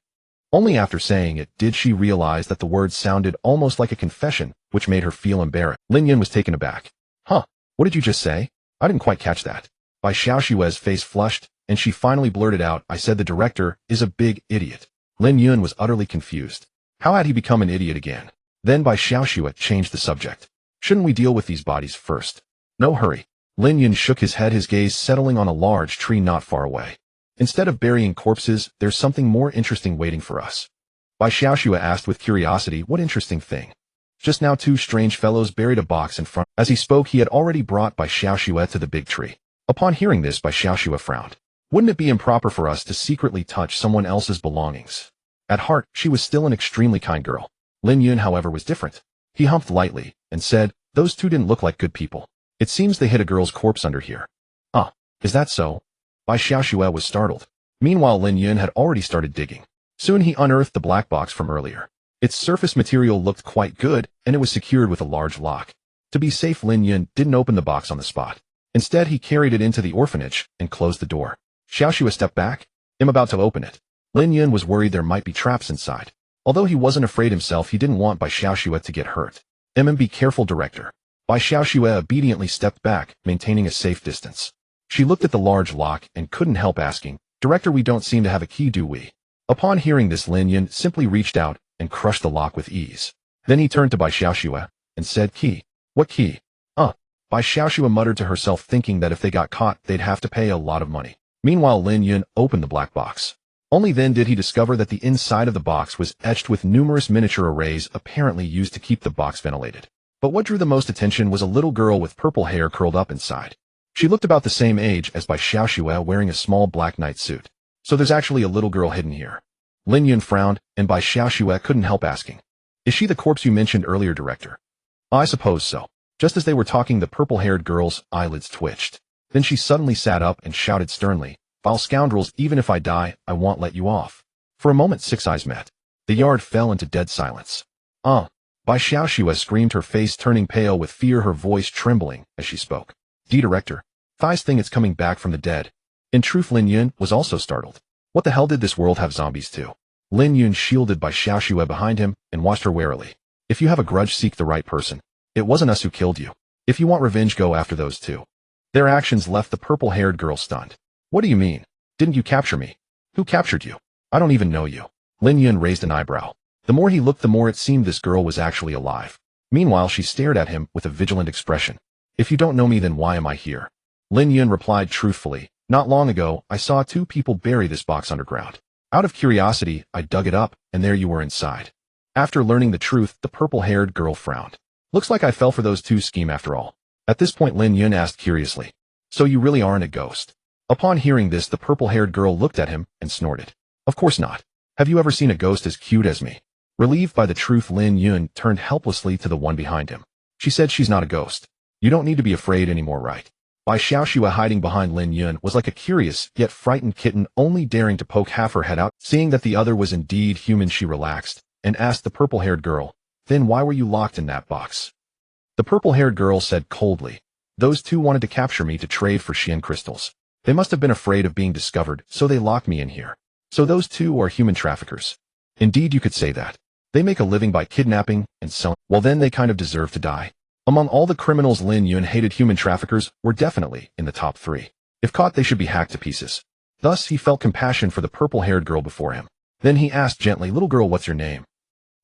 Speaker 1: Only after saying it did she realize that the words sounded almost like a confession, which made her feel embarrassed. Lin Yun was taken aback. Huh? What did you just say? I didn't quite catch that. Bai Xiaoxue's face flushed, and she finally blurted out, I said the director is a big idiot. Lin Yun was utterly confused. How had he become an idiot again? Then Bai Xiaoxue changed the subject. Shouldn't we deal with these bodies first? No hurry. Lin Yun shook his head, his gaze settling on a large tree not far away. Instead of burying corpses, there's something more interesting waiting for us. Bai Xiaoxue asked with curiosity, what interesting thing? Just now 2 strange fellows buried a box in front. As he spoke, he had already brought Bai Xiaoxue to the big tree. Upon hearing this, Bai Xiaoxue frowned. Wouldn't it be improper for us to secretly touch someone else's belongings? At heart, she was still an extremely kind girl. Lin Yun, however, was different. He humped lightly and said, those 2 didn't look like good people. It seems they hid a girl's corpse under here. Ah, is that so? Bai Xiaoxue was startled. Meanwhile, Lin Yun had already started digging. Soon he unearthed the black box from earlier. Its surface material looked quite good, and it was secured with a large lock. To be safe, Lin Yun didn't open the box on the spot. Instead, he carried it into the orphanage and closed the door. Xiaoxue stepped back. I'm about to open it. Lin Yun was worried there might be traps inside. Although he wasn't afraid himself, he didn't want Bai Xiaoxue to get hurt. Be careful, director. Bai Xiaoxue obediently stepped back, maintaining a safe distance. She looked at the large lock and couldn't help asking, Director, we don't seem to have a key, do we? Upon hearing this, Lin Yun simply reached out and crushed the lock with ease. Then he turned to Bai Xiaoxue and said, Key? What key? Bai Xiaoxue muttered to herself, thinking that if they got caught, they'd have to pay a lot of money. Meanwhile, Lin Yun opened the black box. Only then did he discover that the inside of the box was etched with numerous miniature arrays apparently used to keep the box ventilated. But what drew the most attention was a little girl with purple hair curled up inside. She looked about the same age as Bai Xiaoxue, wearing a small black night suit. So there's actually a little girl hidden here. Lin Yun frowned, and Bai Xiaoxue couldn't help asking, Is she the corpse you mentioned earlier, director? I suppose so. Just as they were talking, the purple-haired girl's eyelids twitched. Then she suddenly sat up and shouted sternly, Foul scoundrels, even if I die, I won't let you off. For a moment, 6 eyes met. The yard fell into dead silence. Bai Xiaoxue screamed, her face turning pale with fear, her voice trembling as she spoke. Director, Thigh's thing, it's coming back from the dead. In truth, Lin Yun was also startled. What the hell did this world have zombies too? Lin Yun shielded Bai Xiaoxue behind him and watched her warily. If you have a grudge, seek the right person. It wasn't us who killed you. If you want revenge, go after those 2. Their actions left the purple-haired girl stunned. What do you mean? Didn't you capture me? Who captured you? I don't even know you. Lin Yun raised an eyebrow. The more he looked, the more it seemed this girl was actually alive. Meanwhile, she stared at him with a vigilant expression. If you don't know me, then why am I here? Lin Yun replied truthfully. Not long ago, I saw 2 people bury this box underground. Out of curiosity, I dug it up, and there you were inside. After learning the truth, the purple-haired girl frowned. Looks like I fell for those 2's scheme after all. At this point, Lin Yun asked curiously, So you really aren't a ghost? Upon hearing this, the purple-haired girl looked at him and snorted. Of course not. Have you ever seen a ghost as cute as me? Relieved by the truth, Lin Yun turned helplessly to the one behind him. She said, She's not a ghost. You don't need to be afraid anymore, right? Bai Xiaoxue, hiding behind Lin Yun, was like a curious yet frightened kitten, only daring to poke half her head out. Seeing that the other was indeed human, she relaxed and asked the purple-haired girl, Then why were you locked in that box? The purple-haired girl said coldly, Those 2 wanted to capture me to trade for Xian crystals. They must have been afraid of being discovered, so they locked me in here. So those 2 are human traffickers. Indeed, you could say that. They make a living by kidnapping and selling. Well, then they kind of deserve to die. Among all the criminals Lin Yun hated, human traffickers were definitely in the top 3. If caught, they should be hacked to pieces. Thus, he felt compassion for the purple-haired girl before him. Then he asked gently, Little girl, what's your name?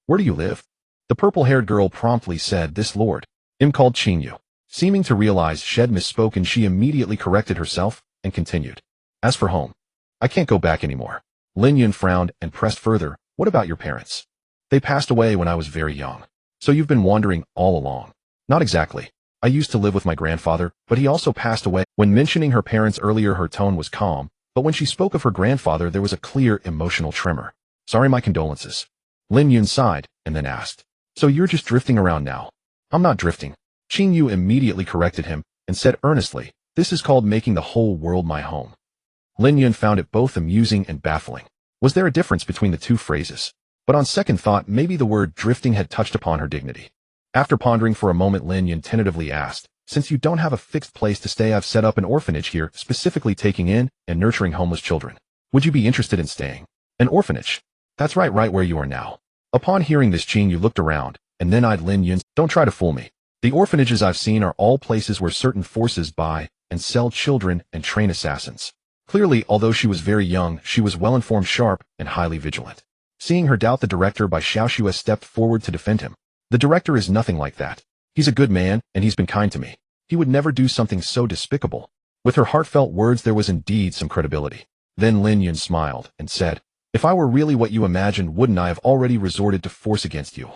Speaker 1: Where do you live? The purple-haired girl promptly said, This lord. I'm called Qin Yu. Seeming to realize she'd misspoken, she immediately corrected herself and continued. As for home, I can't go back anymore. Lin Yun frowned and pressed further, What about your parents? They passed away when I was very young. So you've been wandering all along. Not exactly. I used to live with my grandfather, but he also passed away. When mentioning her parents earlier, her tone was calm, but when she spoke of her grandfather, there was a clear emotional tremor. Sorry, my condolences. Lin Yun sighed and then asked, So you're just drifting around now? I'm not drifting. Qin Yu immediately corrected him and said earnestly, This is called making the whole world my home. Lin Yun found it both amusing and baffling. Was there a difference between the 2 phrases? But on second thought, maybe the word drifting had touched upon her dignity. After pondering for a moment, Lin Yun tentatively asked, Since you don't have a fixed place to stay, I've set up an orphanage here, specifically taking in and nurturing homeless children. Would you be interested in staying? An orphanage? That's right where you are now. Upon hearing this, Qing Yu looked around, and then eyed Lin Yun. Don't try to fool me. The orphanages I've seen are all places where certain forces buy and sell children and train assassins. Clearly, although she was very young, she was well-informed, sharp, and highly vigilant. Seeing her doubt, the director Bai Xiaoxue stepped forward to defend him. The director is nothing like that. He's a good man, and he's been kind to me. He would never do something so despicable. With her heartfelt words, there was indeed some credibility. Then Lin Yun smiled and said, if I were really what you imagined, wouldn't I have already resorted to force against you?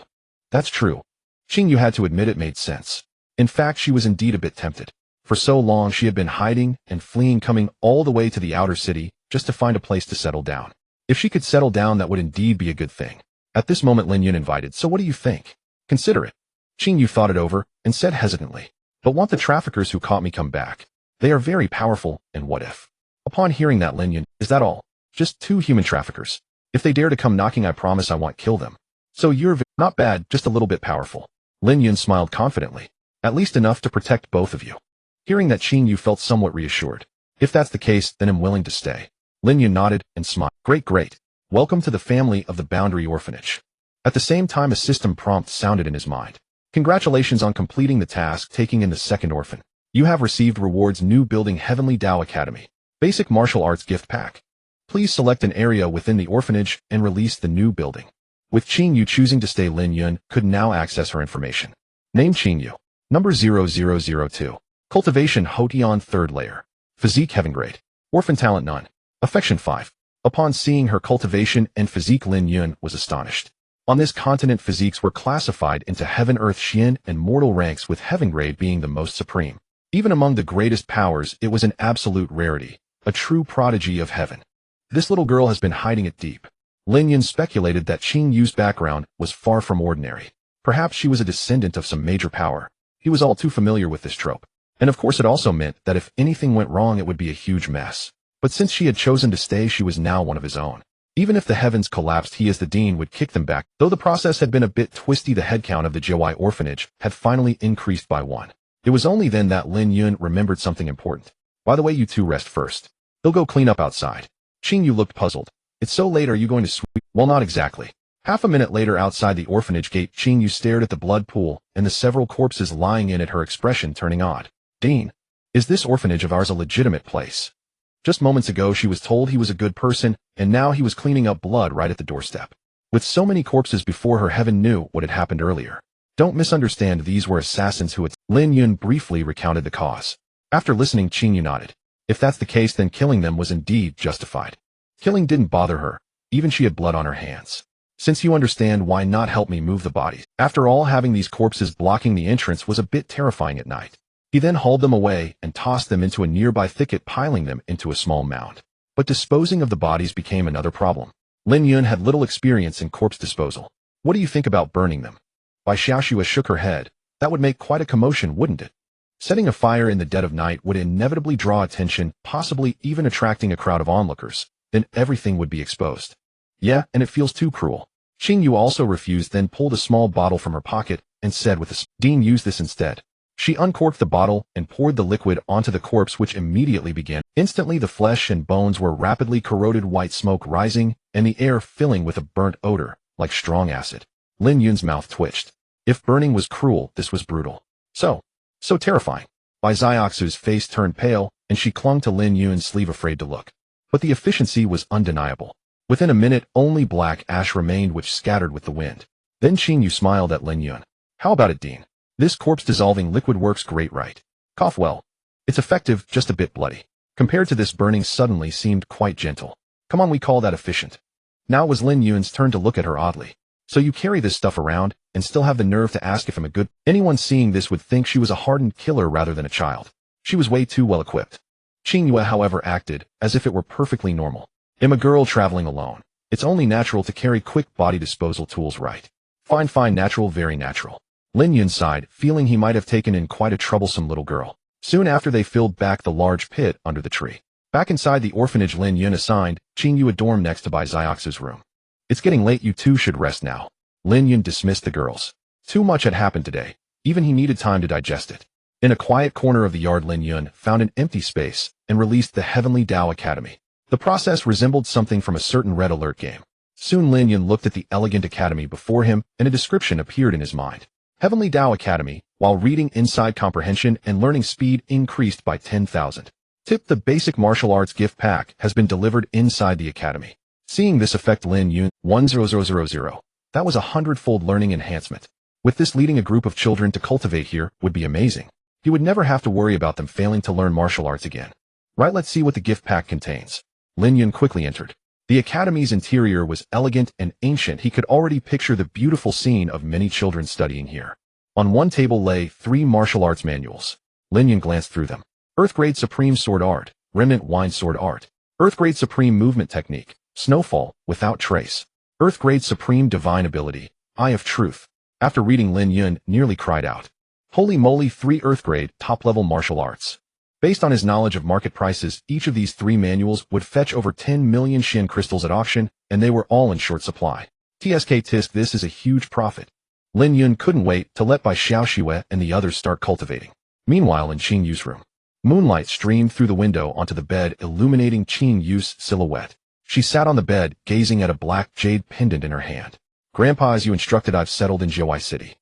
Speaker 1: That's true. Qing Yu had to admit it made sense. In fact, she was indeed a bit tempted. For so long she had been hiding and fleeing, coming all the way to the outer city just to find a place to settle down. If she could settle down, that would indeed be a good thing. At this moment Lin Yun invited, so what do you think? Consider it. Qing Yu thought it over and said hesitantly, but want the traffickers who caught me come back. They are very powerful, and what if? Upon hearing that, Lin Yun, is that all? Just 2 human traffickers. If they dare to come knocking, I promise I won't kill them. So you're not bad, just a little bit powerful. Lin Yun smiled confidently. At least enough to protect both of you. Hearing that, Qing Yu felt somewhat reassured. If that's the case, then I'm willing to stay. Lin Yun nodded and smiled. Great. Welcome to the family of the Boundary Orphanage. At the same time, a system prompt sounded in his mind. Congratulations on completing the task, taking in the second orphan. You have received rewards: new building, Heavenly Dao Academy, basic martial arts gift pack. Please select an area within the orphanage and release the new building. With Qing Yu choosing to stay, Lin Yun could now access her information. Name Qing Yu. Number 0002. Cultivation Hotian 3rd layer. Physique Heaven grade. Orphan talent none. Affection 5. Upon seeing her cultivation and physique, Lin Yun was astonished. On this continent, physiques were classified into Heaven, Earth, Xian, and Mortal ranks, with Heaven grade being the most supreme. Even among the greatest powers, it was an absolute rarity, a true prodigy of Heaven. This little girl has been hiding it deep. Lin Yun speculated that Qing Yu's background was far from ordinary. Perhaps she was a descendant of some major power. He was all too familiar with this trope. And of course it also meant that if anything went wrong, it would be a huge mess. But since she had chosen to stay, she was now one of his own. Even if the heavens collapsed, he as the dean would kick them back. Though the process had been a bit twisty, the headcount of the Jiawai orphanage had finally increased by 1. It was only then that Lin Yun remembered something important. By the way, you 2 rest first. They'll go clean up outside. Qing Yu looked puzzled. It's so late, are you going to sweep? Well, not exactly. Half a minute later, outside the orphanage gate, Qing Yu stared at the blood pool and the several corpses lying in it, her expression turning odd. Dean, is this orphanage of ours a legitimate place? Just moments ago she was told he was a good person, and now he was cleaning up blood right at the doorstep. With so many corpses before her, Heaven knew what had happened earlier. Don't misunderstand, these were assassins who had... Lin Yun briefly recounted the cause. After listening, Qing Yu nodded. If that's the case, then killing them was indeed justified. Killing didn't bother her, even she had blood on her hands. Since you understand, why not help me move the bodies? After all, having these corpses blocking the entrance was a bit terrifying at night. He then hauled them away and tossed them into a nearby thicket, piling them into a small mound. But disposing of the bodies became another problem. Lin Yun had little experience in corpse disposal. What do you think about burning them? Bai Xiaoxue shook her head. That would make quite a commotion, wouldn't it? Setting a fire in the dead of night would inevitably draw attention, possibly even attracting a crowd of onlookers. Then everything would be exposed. Yeah, and it feels too cruel. Qing Yu also refused, then pulled a small bottle from her pocket and said with a Dean, use this instead. She uncorked the bottle and poured the liquid onto the corpse, which immediately began. Instantly the flesh and bones were rapidly corroded, white smoke rising, and the air filling with a burnt odor, like strong acid. Lin Yun's mouth twitched. If burning was cruel, this was brutal. So terrifying. Bai Xiaoxue's face turned pale, and she clung to Lin Yun's sleeve, afraid to look. But the efficiency was undeniable. Within a minute, only black ash remained, which scattered with the wind. Then Qing Yu smiled at Lin Yun. How about it, Dean? This corpse-dissolving liquid works great, right? Cough well. It's effective, just a bit bloody. Compared to this, burning suddenly seemed quite gentle. Come on, we call that efficient. Now it was Lin Yun's turn to look at her oddly. So you carry this stuff around, and still have the nerve to ask if I'm a good... Anyone seeing this would think she was a hardened killer rather than a child. She was way too well equipped. Qing Yu, however, acted as if it were perfectly normal. I'm a girl traveling alone. It's only natural to carry quick body disposal tools, right? Fine, natural, very natural. Lin Yun sighed, feeling he might have taken in quite a troublesome little girl. Soon after, they filled back the large pit under the tree. Back inside the orphanage, Lin Yun assigned Qing Yu a dorm next to Bai Xiaoxue's room. It's getting late, you 2 should rest now. Lin Yun dismissed the girls. Too much had happened today. Even he needed time to digest it. In a quiet corner of the yard, Lin Yun found an empty space and released the Heavenly Dao Academy. The process resembled something from a certain Red Alert game. Soon Lin Yun looked at the elegant academy before him, and a description appeared in his mind. Heavenly Tao Academy, while reading inside comprehension and learning speed increased by 10,000. Tip: the basic martial arts gift pack has been delivered inside the academy. Seeing this effect, Lin Yun, 10000. That was a hundredfold learning enhancement. With this, leading a group of children to cultivate here would be amazing. He would never have to worry about them failing to learn martial arts again. Right, let's see what the gift pack contains. Lin Yun quickly entered. The academy's interior was elegant and ancient. He could already picture the beautiful scene of many children studying here. On one table lay 3 martial arts manuals. Lin Yun glanced through them. Earth-grade Supreme Sword Art, Remnant Wine Sword Art. Earth-grade Supreme Movement Technique, Snowfall, Without Trace. Earth-grade Supreme Divine Ability, Eye of Truth. After reading, Lin Yun nearly cried out. Holy moly, 3 Earth-grade, top-level martial arts. Based on his knowledge of market prices, each of these 3 manuals would fetch over 10 million Xian crystals at auction, and they were all in short supply. Tisk, this is a huge profit. Lin Yun couldn't wait to let Bai Xiaoxue and the others start cultivating. Meanwhile, in Qing Yu's room, moonlight streamed through the window onto the bed, illuminating Qing Yu's silhouette. She sat on the bed, gazing at a black jade pendant in her hand. Grandpa, as you instructed, I've settled in Jiuwei City.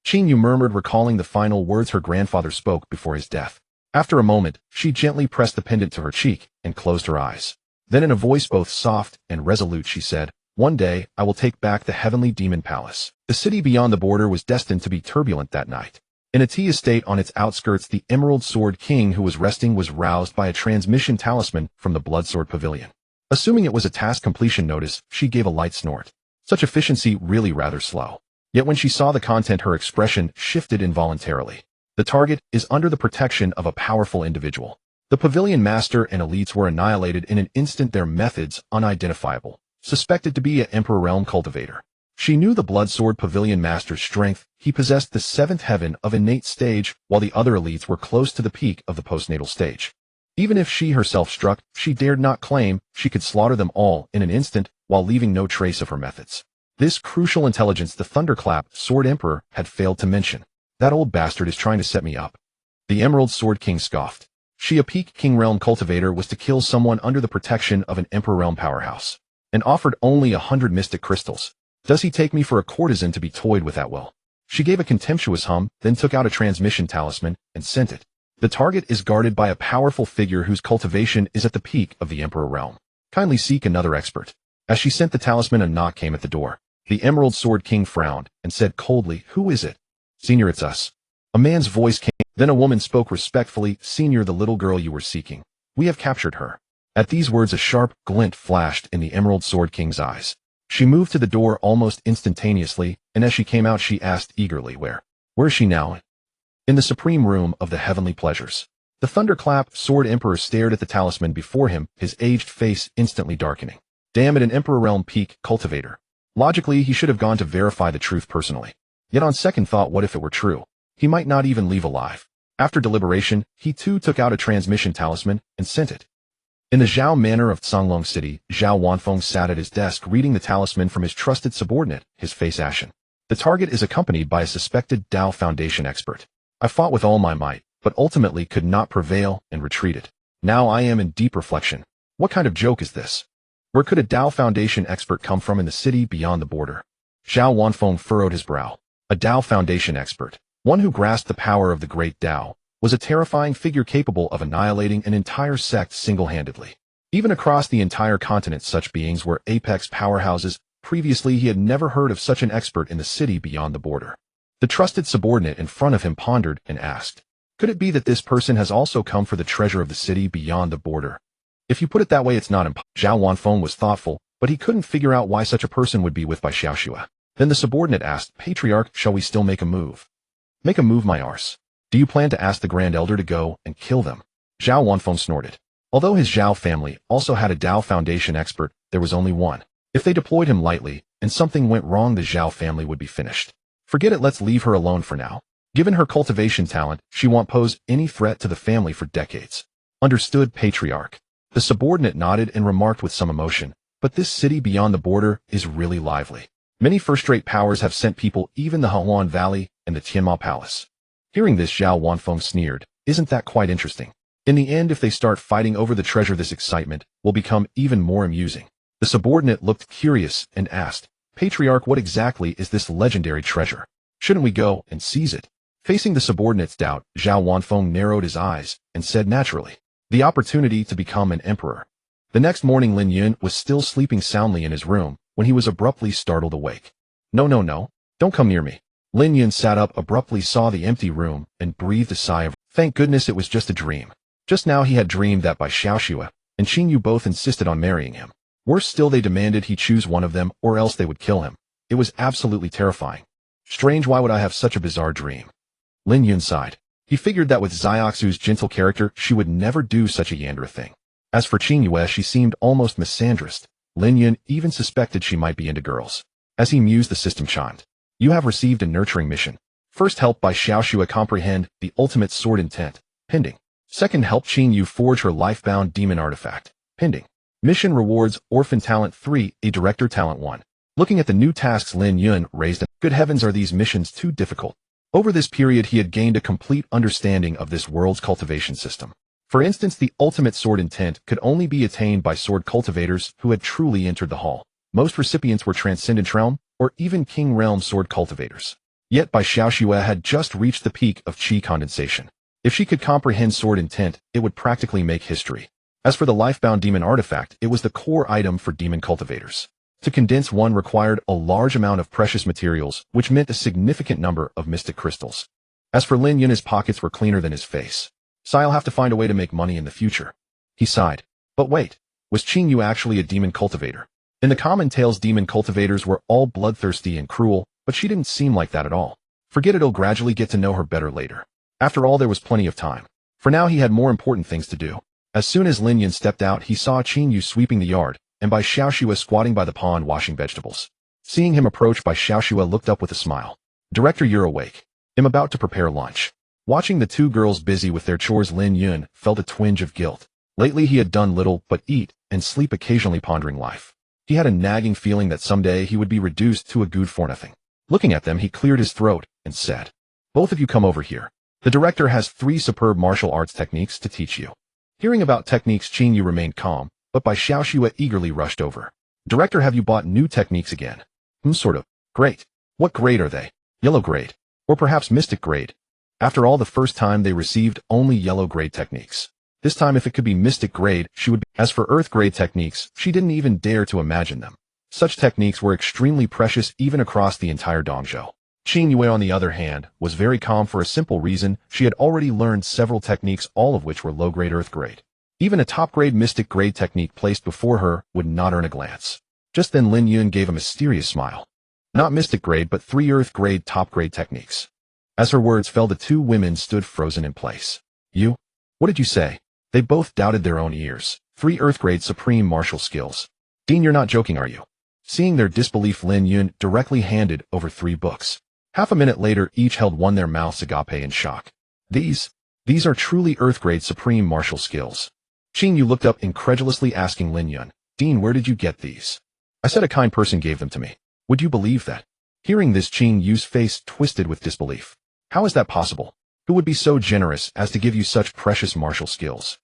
Speaker 1: Qing Yu murmured, recalling the final words her grandfather spoke before his death. After a moment, she gently pressed the pendant to her cheek and closed her eyes. Then in a voice both soft and resolute, she said, one day, I will take back the heavenly demon palace. The city beyond the border was destined to be turbulent that night. In a tea estate on its outskirts, the Emerald Sword King, who was resting, was roused by a transmission talisman from the Bloodsword Pavilion. Assuming it was a task completion notice, she gave a light snort. Such efficiency, really rather slow. Yet when she saw the content, her expression shifted involuntarily. The target is under the protection of a powerful individual. The pavilion master and elites were annihilated in an instant, their methods unidentifiable. Suspected to be an Emperor Realm cultivator. She knew the Bloodsword Pavilion master's strength. He possessed the 7th heaven of innate stage, while the other elites were close to the peak of the postnatal stage. Even if she herself struck, she dared not claim she could slaughter them all in an instant while leaving no trace of her methods. This crucial intelligence the Thunderclap Sword Emperor had failed to mention. That old bastard is trying to set me up. The Emerald Sword King scoffed. She, a peak King Realm cultivator, was to kill someone under the protection of an Emperor Realm powerhouse, and offered only 100 mystic crystals. Does he take me for a courtesan to be toyed with at will? She gave a contemptuous hum, then took out a transmission talisman and sent it. The target is guarded by a powerful figure whose cultivation is at the peak of the Emperor Realm. Kindly seek another expert. As she sent the talisman, a knock came at the door. The Emerald Sword King frowned and said coldly, "Who is it?" "Senior, it's us." A man's voice came. Then a woman spoke respectfully, "Senior, the little girl you were seeking. We have captured her." At these words, a sharp glint flashed in the Emerald Sword King's eyes. She moved to the door almost instantaneously, and as she came out, she asked eagerly, Where is she now?" "In the supreme room of the heavenly pleasures." The Thunderclap Sword Emperor stared at the talisman before him, his aged face instantly darkening. Damn it, an Emperor Realm peak cultivator. Logically, he should have gone to verify the truth personally. Yet on second thought, what if it were true? He might not even leave alive. After deliberation, he too took out a transmission talisman and sent it. In the Zhao Manor of Songlong City, Zhao Wanfeng sat at his desk reading the talisman from his trusted subordinate, his face ashen. The target is accompanied by a suspected Dao Foundation expert. I fought with all my might, but ultimately could not prevail and retreated. Now I am in deep reflection. What kind of joke is this? Where could a Dao Foundation expert come from in the city beyond the border? Zhao Wanfeng furrowed his brow. A Dao Foundation expert, one who grasped the power of the great Dao, was a terrifying figure capable of annihilating an entire sect single-handedly. Even across the entire continent, such beings were apex powerhouses. Previously, he had never heard of such an expert in the city beyond the border. The trusted subordinate in front of him pondered and asked, could it be that this person has also come for the treasure of the city beyond the border? If you put it that way, it's not impossible. Zhao Wanfeng was thoughtful, but he couldn't figure out why such a person would be with Bai Xiaoxue. Then the subordinate asked, Patriarch, shall we still make a move? Make a move, my arse. Do you plan to ask the Grand Elder to go and kill them? Zhao Wanfeng snorted. Although his Zhao family also had a Dao Foundation expert, there was only one. If they deployed him lightly, and something went wrong, the Zhao family would be finished. Forget it, let's leave her alone for now. Given her cultivation talent, she won't pose any threat to the family for decades. Understood, Patriarch. The subordinate nodded and remarked with some emotion, but this city beyond the border is really lively. Many first-rate powers have sent people, even the Heluan Valley and the Tianma Palace. Hearing this, Zhao Wanfeng sneered. Isn't that quite interesting? In the end, if they start fighting over the treasure, this excitement will become even more amusing. The subordinate looked curious and asked, "Patriarch, what exactly is this legendary treasure? Shouldn't we go and seize it?" Facing the subordinate's doubt, Zhao Wanfeng narrowed his eyes and said naturally, "The opportunity to become an emperor." The next morning Lin Yun was still sleeping soundly in his room when he was abruptly startled awake. "No, no, no, don't come near me." Lin Yun sat up abruptly, saw the empty room, and breathed a sigh of, thank goodness it was just a dream. Just now he had dreamed that Bai Xiaoxue and Qin Yu both insisted on marrying him. Worse still, they demanded he choose one of them or else they would kill him. It was absolutely terrifying. Strange, why would I have such a bizarre dream? Lin Yun sighed. He figured that with Xiaoxue's gentle character, she would never do such a Yandra thing. As for Qin Yu, she seemed almost misandrist. Lin Yun even suspected she might be into girls. As he mused, the system chimed. "You have received a nurturing mission. First, help Bai Xiaoxue comprehend the ultimate sword intent, pending. Second, help Qin Yu forge her life-bound demon artifact, pending. Mission rewards Orphan Talent 3, a Director Talent 1. Looking at the new tasks Lin Yun raised, good heavens, are these missions too difficult? Over this period he had gained a complete understanding of this world's cultivation system. For instance, the ultimate sword intent could only be attained by sword cultivators who had truly entered the hall. Most recipients were Transcendent Realm or even King Realm sword cultivators. Yet Bai Xiaoxue had just reached the peak of qi condensation. If she could comprehend sword intent, it would practically make history. As for the life-bound demon artifact, it was the core item for demon cultivators. To condense one required a large amount of precious materials, which meant a significant number of mystic crystals. As for Lin Yun, his pockets were cleaner than his face. "So I'll have to find a way to make money in the future." He sighed. But wait, was Qin Yu actually a demon cultivator? In the common tales, demon cultivators were all bloodthirsty and cruel, but she didn't seem like that at all. Forget it, he'll gradually get to know her better later. After all, there was plenty of time. For now he had more important things to do. As soon as Lin Yun stepped out, he saw Qin Yu sweeping the yard, and Bai Xiaoxue squatting by the pond washing vegetables. Seeing him approach, Bai Xiaoxue looked up with a smile. "Director, you're awake. I'm about to prepare lunch." Watching the two girls busy with their chores, Lin Yun felt a twinge of guilt. Lately he had done little but eat and sleep, occasionally pondering life. He had a nagging feeling that someday he would be reduced to a good for nothing. Looking at them, he cleared his throat and said, "Both of you come over here. The director has 3 superb martial arts techniques to teach you." Hearing about techniques, Qin Yu remained calm, but Bai Xiaoxue eagerly rushed over. "Director, have you bought new techniques again?" Sort of." "Great. What grade are they? Yellow grade? Or perhaps mystic grade?" After all, the first time they received only yellow grade techniques. This time, if it could be mystic grade, she would be. As for earth grade techniques, she didn't even dare to imagine them. Such techniques were extremely precious even across the entire Dongzhou. Qin Yu, on the other hand, was very calm for a simple reason: she had already learned several techniques, all of which were low-grade earth grade. Even a top-grade mystic grade technique placed before her would not earn a glance. Just then Lin Yun gave a mysterious smile. Not mystic grade, but 3 earth grade top-grade techniques. As her words fell, the two women stood frozen in place. "You? What did you say?" They both doubted their own ears. 3 earth grade supreme martial skills. "Dean, you're not joking, are you?" Seeing their disbelief, Lin Yun directly handed over 3 books. Half a minute later, each held one, their mouths agape in shock. These are truly earth grade supreme martial skills." Qin Yu looked up incredulously, asking Lin Yun, "Dean, where did you get these?" "I said a kind person gave them to me. Would you believe that?" Hearing this, Qin Yu's face twisted with disbelief. "How is that possible? Who would be so generous as to give you such precious martial skills?"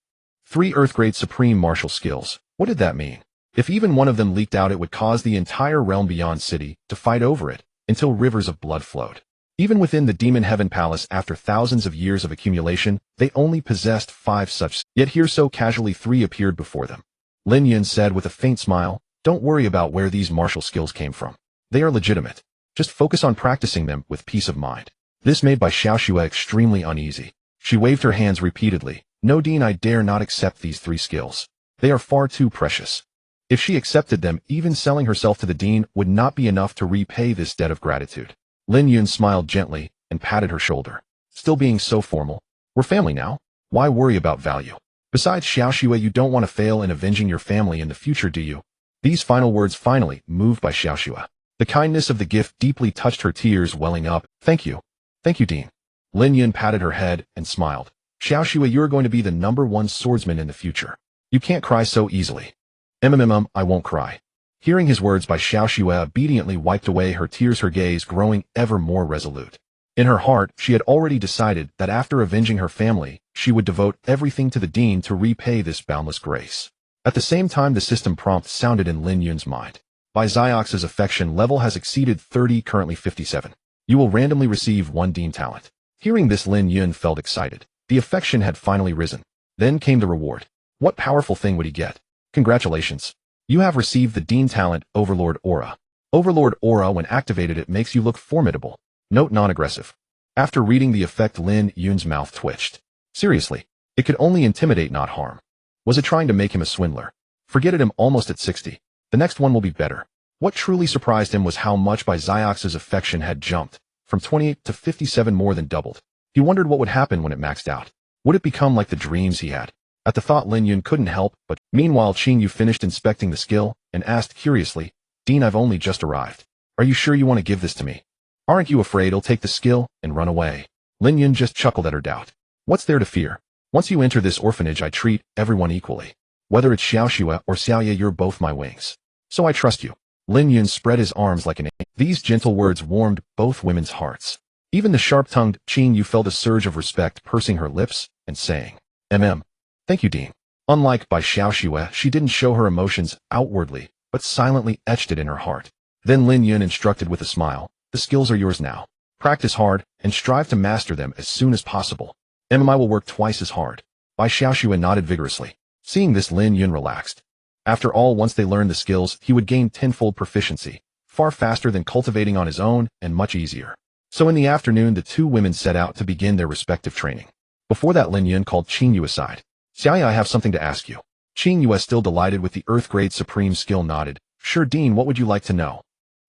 Speaker 1: 3 earth grade supreme martial skills. What did that mean? If even one of them leaked out, it would cause the entire realm beyond city to fight over it until rivers of blood flowed. Even within the Demon Heaven Palace, after thousands of years of accumulation, they only possessed 5 such, yet here so casually 3 appeared before them. Lin Yun said with a faint smile, "Don't worry about where these martial skills came from. They are legitimate. Just focus on practicing them with peace of mind." This made Bai Xiaoxue extremely uneasy. She waved her hands repeatedly. "No, Dean, I dare not accept these 3 skills. They are far too precious." If she accepted them, even selling herself to the Dean would not be enough to repay this debt of gratitude. Lin Yun smiled gently and patted her shoulder. Still being so formal. "We're family now. Why worry about value? Besides, Xiaoxue, you don't want to fail in avenging your family in the future, do you?" These final words finally moved Bai Xiaoxue. The kindness of the gift deeply touched her, tears welling up. "Thank you. Thank you, Dean." Lin Yun patted her head and smiled. "Xiaoxue, you are going to be the #1 swordsman in the future. You can't cry so easily." I won't cry." Hearing his words, Bai Xiaoxue obediently wiped away her tears, her gaze growing ever more resolute. In her heart, she had already decided that after avenging her family, she would devote everything to the Dean to repay this boundless grace. At the same time, the system prompt sounded in Lin Yun's mind. Bai Xiaoxue's affection level has exceeded 30, currently 57. You will randomly receive 1 Dean talent. Hearing this, Lin Yun felt excited. The affection had finally risen. Then came the reward. What powerful thing would he get? Congratulations. You have received the Dean talent, Overlord Aura. Overlord Aura, when activated, it makes you look formidable. Note non-aggressive. After reading the effect, Lin Yun's mouth twitched. Seriously, it could only intimidate, not harm. Was it trying to make him a swindler? Forget it, I'm almost at 60. The next one will be better. What truly surprised him was how much Bai Xiaoxue's affection had jumped. From 28 to 57, more than doubled. He wondered what would happen when it maxed out. Would it become like the dreams he had? At the thought, Lin Yun couldn't help but. Meanwhile, Qingyu finished inspecting the skill and asked curiously, Dean, I've only just arrived. Are you sure you want to give this to me? Aren't you afraid he'll take the skill and run away? Lin Yun just chuckled at her doubt. What's there to fear? Once you enter this orphanage, I treat everyone equally. Whether it's Xiaoxue or Xiaoye, you're both my wings. So I trust you. Lin Yun spread his arms like an angel. These gentle words warmed both women's hearts. Even the sharp-tongued Qingyu felt a surge of respect, pursing her lips and saying, Thank you, Dean. Unlike Bai Xiaoxue, she didn't show her emotions outwardly, but silently etched it in her heart. Then Lin Yun instructed with a smile, the skills are yours now. Practice hard and strive to master them as soon as possible. I will work twice as hard. Bai Xiaoxue nodded vigorously. Seeing this, Lin Yun relaxed. After all, once they learned the skills, he would gain tenfold proficiency, far faster than cultivating on his own and much easier. So in the afternoon, the 2 women set out to begin their respective training. Before that, Lin Yun called Qingyu aside. Xiaoye, I have something to ask you. Qingyu, still delighted with the Earth Grade Supreme skill, nodded. Sure, Dean, what would you like to know?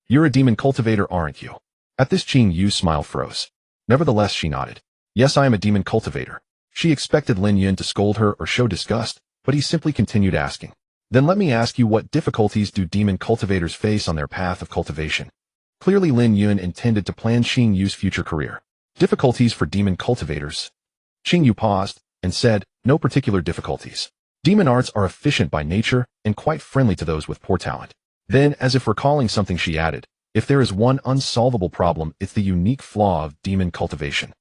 Speaker 1: You're a demon cultivator, aren't you? At this, Qingyu's smile froze. Nevertheless, she nodded. Yes, I am a demon cultivator. She expected Lin Yun to scold her or show disgust, but he simply continued asking. Then let me ask you, what difficulties do demon cultivators face on their path of cultivation? Clearly, Lin Yun intended to plan Qingyu's future career. Difficulties for demon cultivators? Qingyu paused and said, no particular difficulties. Demon arts are efficient by nature and quite friendly to those with poor talent. Then, as if recalling something, she added, if there is one unsolvable problem, it's the unique flaw of demon cultivation.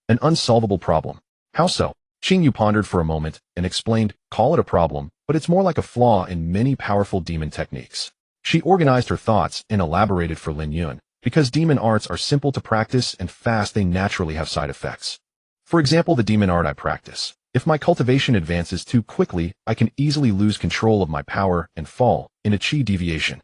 Speaker 1: An unsolvable problem? How so? Qingyu pondered for a moment and explained, call it a problem, but it's more like a flaw in many powerful demon techniques. She organized her thoughts and elaborated for Lin Yun. Because demon arts are simple to practice and fast, they naturally have side effects. For example, the demon art I practice. If my cultivation advances too quickly, I can easily lose control of my power and fall in a chi deviation.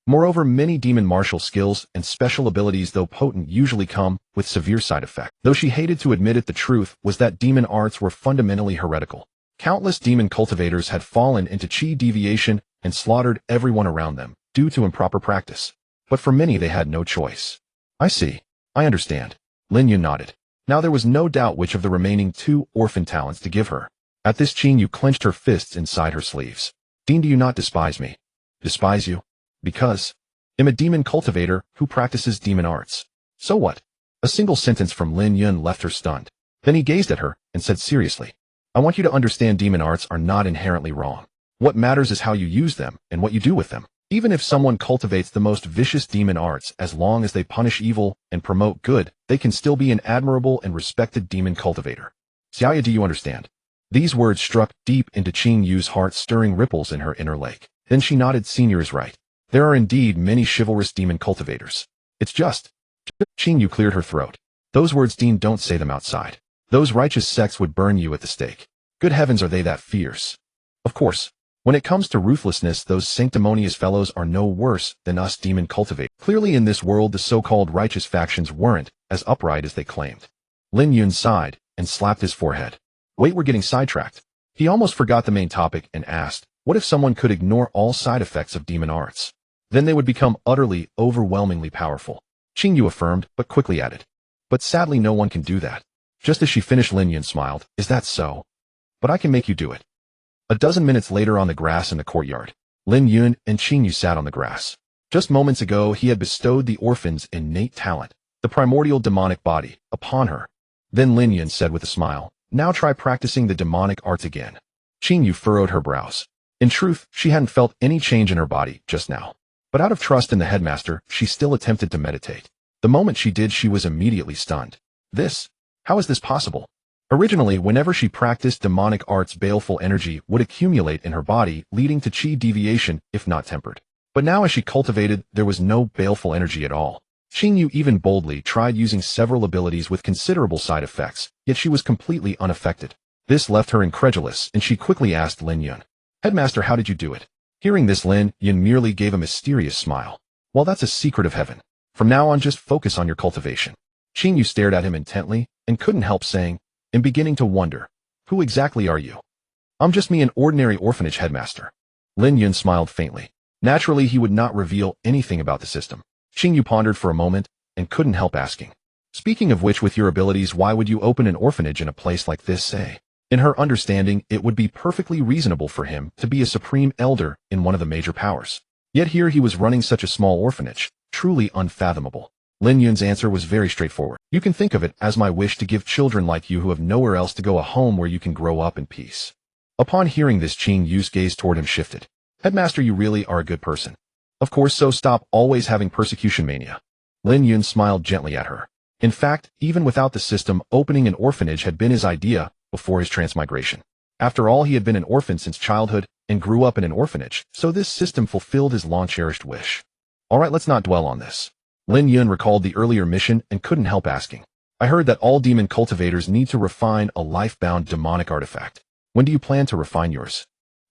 Speaker 1: Moreover, many demon martial skills and special abilities, though potent, usually come with severe side effects. Though she hated to admit it, the truth was that demon arts were fundamentally heretical. Countless demon cultivators had fallen into chi deviation and slaughtered everyone around them due to improper practice. But for many, they had no choice. I see. I understand. Lin Yun nodded. Now there was no doubt which of the remaining 2 orphan talents to give her. At this, Qingyu clenched her fists inside her sleeves. Dean, do you not despise me? Despise you? Because I'm a demon cultivator who practices demon arts. So what? A single sentence from Lin Yun left her stunned. Then he gazed at her and said seriously, I want you to understand, demon arts are not inherently wrong. What matters is how you use them and what you do with them. Even if someone cultivates the most vicious demon arts, as long as they punish evil and promote good, they can still be an admirable and respected demon cultivator. Xiaoye, do you understand? These words struck deep into Qingyu's heart, stirring ripples in her inner lake. Then she nodded. Senior is right. There are indeed many chivalrous demon cultivators. It's just. Qingyu cleared her throat. Those words, Dean, don't say them outside. Those righteous sects would burn you at the stake. Good heavens, are they that fierce? Of course. When it comes to ruthlessness, those sanctimonious fellows are no worse than us demon cultivators. Clearly in this world, the so-called righteous factions weren't as upright as they claimed. Lin Yun sighed and slapped his forehead. Wait, we're getting sidetracked. He almost forgot the main topic and asked, what if someone could ignore all side effects of demon arts? Then they would become utterly, overwhelmingly powerful. Qingyu affirmed, but quickly added. But sadly, no one can do that. Just as she finished, Lin Yun smiled. Is that so? But I can make you do it. A dozen minutes later, on the grass in the courtyard, Lin Yun and Qingyu sat on the grass. Just moments ago, he had bestowed the orphan's innate talent, the primordial demonic body, upon her. Then Lin Yun said with a smile, now try practicing the demonic arts again. Qingyu furrowed her brows. In truth, she hadn't felt any change in her body just now. But out of trust in the headmaster, she still attempted to meditate. The moment she did, she was immediately stunned. How is this possible? Originally, whenever she practiced demonic arts, baleful energy would accumulate in her body, leading to chi deviation, if not tempered. But now as she cultivated, there was no baleful energy at all. Lin Yun even boldly tried using several abilities with considerable side effects, yet she was completely unaffected. This left her incredulous, and she quickly asked Lin Yun, "Headmaster, how did you do it?" Hearing this, Lin Yun merely gave a mysterious smile. "Well, that's a secret of heaven. From now on, just focus on your cultivation." Lin Yun stared at him intently, and couldn't help saying, "I'm beginning to wonder, who exactly are you?" "I'm just an ordinary orphanage headmaster." Lin Yun smiled faintly. Naturally, he would not reveal anything about the system. Lin Yun pondered for a moment, and couldn't help asking, "Speaking of which, with your abilities, why would you open an orphanage in a place like this, say?" In her understanding, it would be perfectly reasonable for him to be a supreme elder in one of the major powers. Yet here he was running such a small orphanage, truly unfathomable. Lin Yun's answer was very straightforward. "You can think of it as my wish to give children like you who have nowhere else to go a home where you can grow up in peace." Upon hearing this, Lin Yun's gaze toward him shifted. "Headmaster, you really are a good person." "Of course, so stop always having persecution mania." Lin Yun smiled gently at her. In fact, even without the system, opening an orphanage had been his idea before his transmigration. After all, he had been an orphan since childhood and grew up in an orphanage, so this system fulfilled his long-cherished wish. Alright, let's not dwell on this. Lin Yun recalled the earlier mission and couldn't help asking, "I heard that all demon cultivators need to refine a life-bound demonic artifact. When do you plan to refine yours?"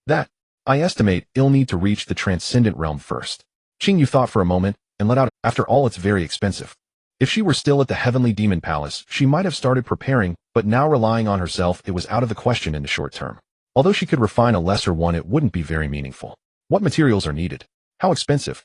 Speaker 1: "That, I estimate, you'll need to reach the transcendent realm first." Lin Yun thought for a moment and let out, "After all, it's very expensive." If she were still at the Heavenly Demon Palace, she might have started preparing, but now relying on herself, it was out of the question in the short term. Although she could refine a lesser one, it wouldn't be very meaningful. What materials are needed? How expensive?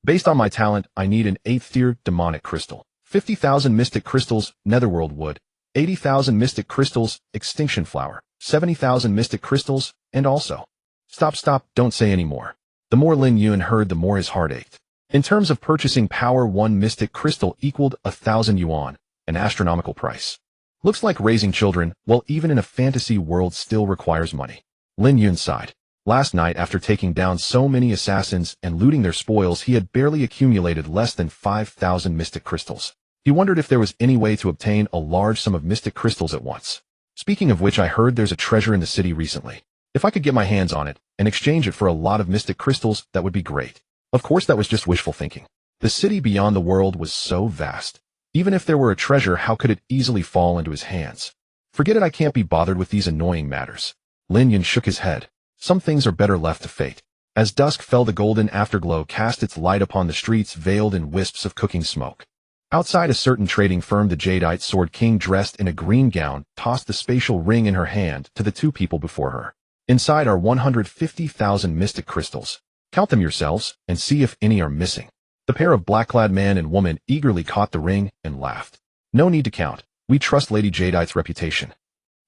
Speaker 1: Based on my talent, I need an 8th-tier demonic crystal, 50,000 mystic crystals, netherworld wood, 80,000 mystic crystals, extinction flower, 70,000 mystic crystals, and also... Stop, don't say any more. The more Lin Yun heard, the more his heart ached. In terms of purchasing power, 1 mystic crystal equaled 1,000 yuan, an astronomical price. Looks like raising children, well, even in a fantasy world, still requires money. Lin Yun sighed. Last night, after taking down so many assassins and looting their spoils, he had barely accumulated less than 5,000 mystic crystals. He wondered if there was any way to obtain a large sum of mystic crystals at once. Speaking of which, I heard there's a treasure in the city recently. If I could get my hands on it and exchange it for a lot of mystic crystals, that would be great. Of course, that was just wishful thinking. The city beyond the world was so vast. Even if there were a treasure, how could it easily fall into his hands? Forget it, I can't be bothered with these annoying matters. Lin Yun shook his head. Some things are better left to fate. As dusk fell, the golden afterglow cast its light upon the streets veiled in wisps of cooking smoke. Outside a certain trading firm, the Jadeite Sword King, dressed in a green gown, tossed the spatial ring in her hand to the two people before her. Inside are 150,000 mystic crystals. Count them yourselves and see if any are missing. The pair of black-clad man and woman eagerly caught the ring and laughed. "No need to count. We trust Lady Jadeite's reputation."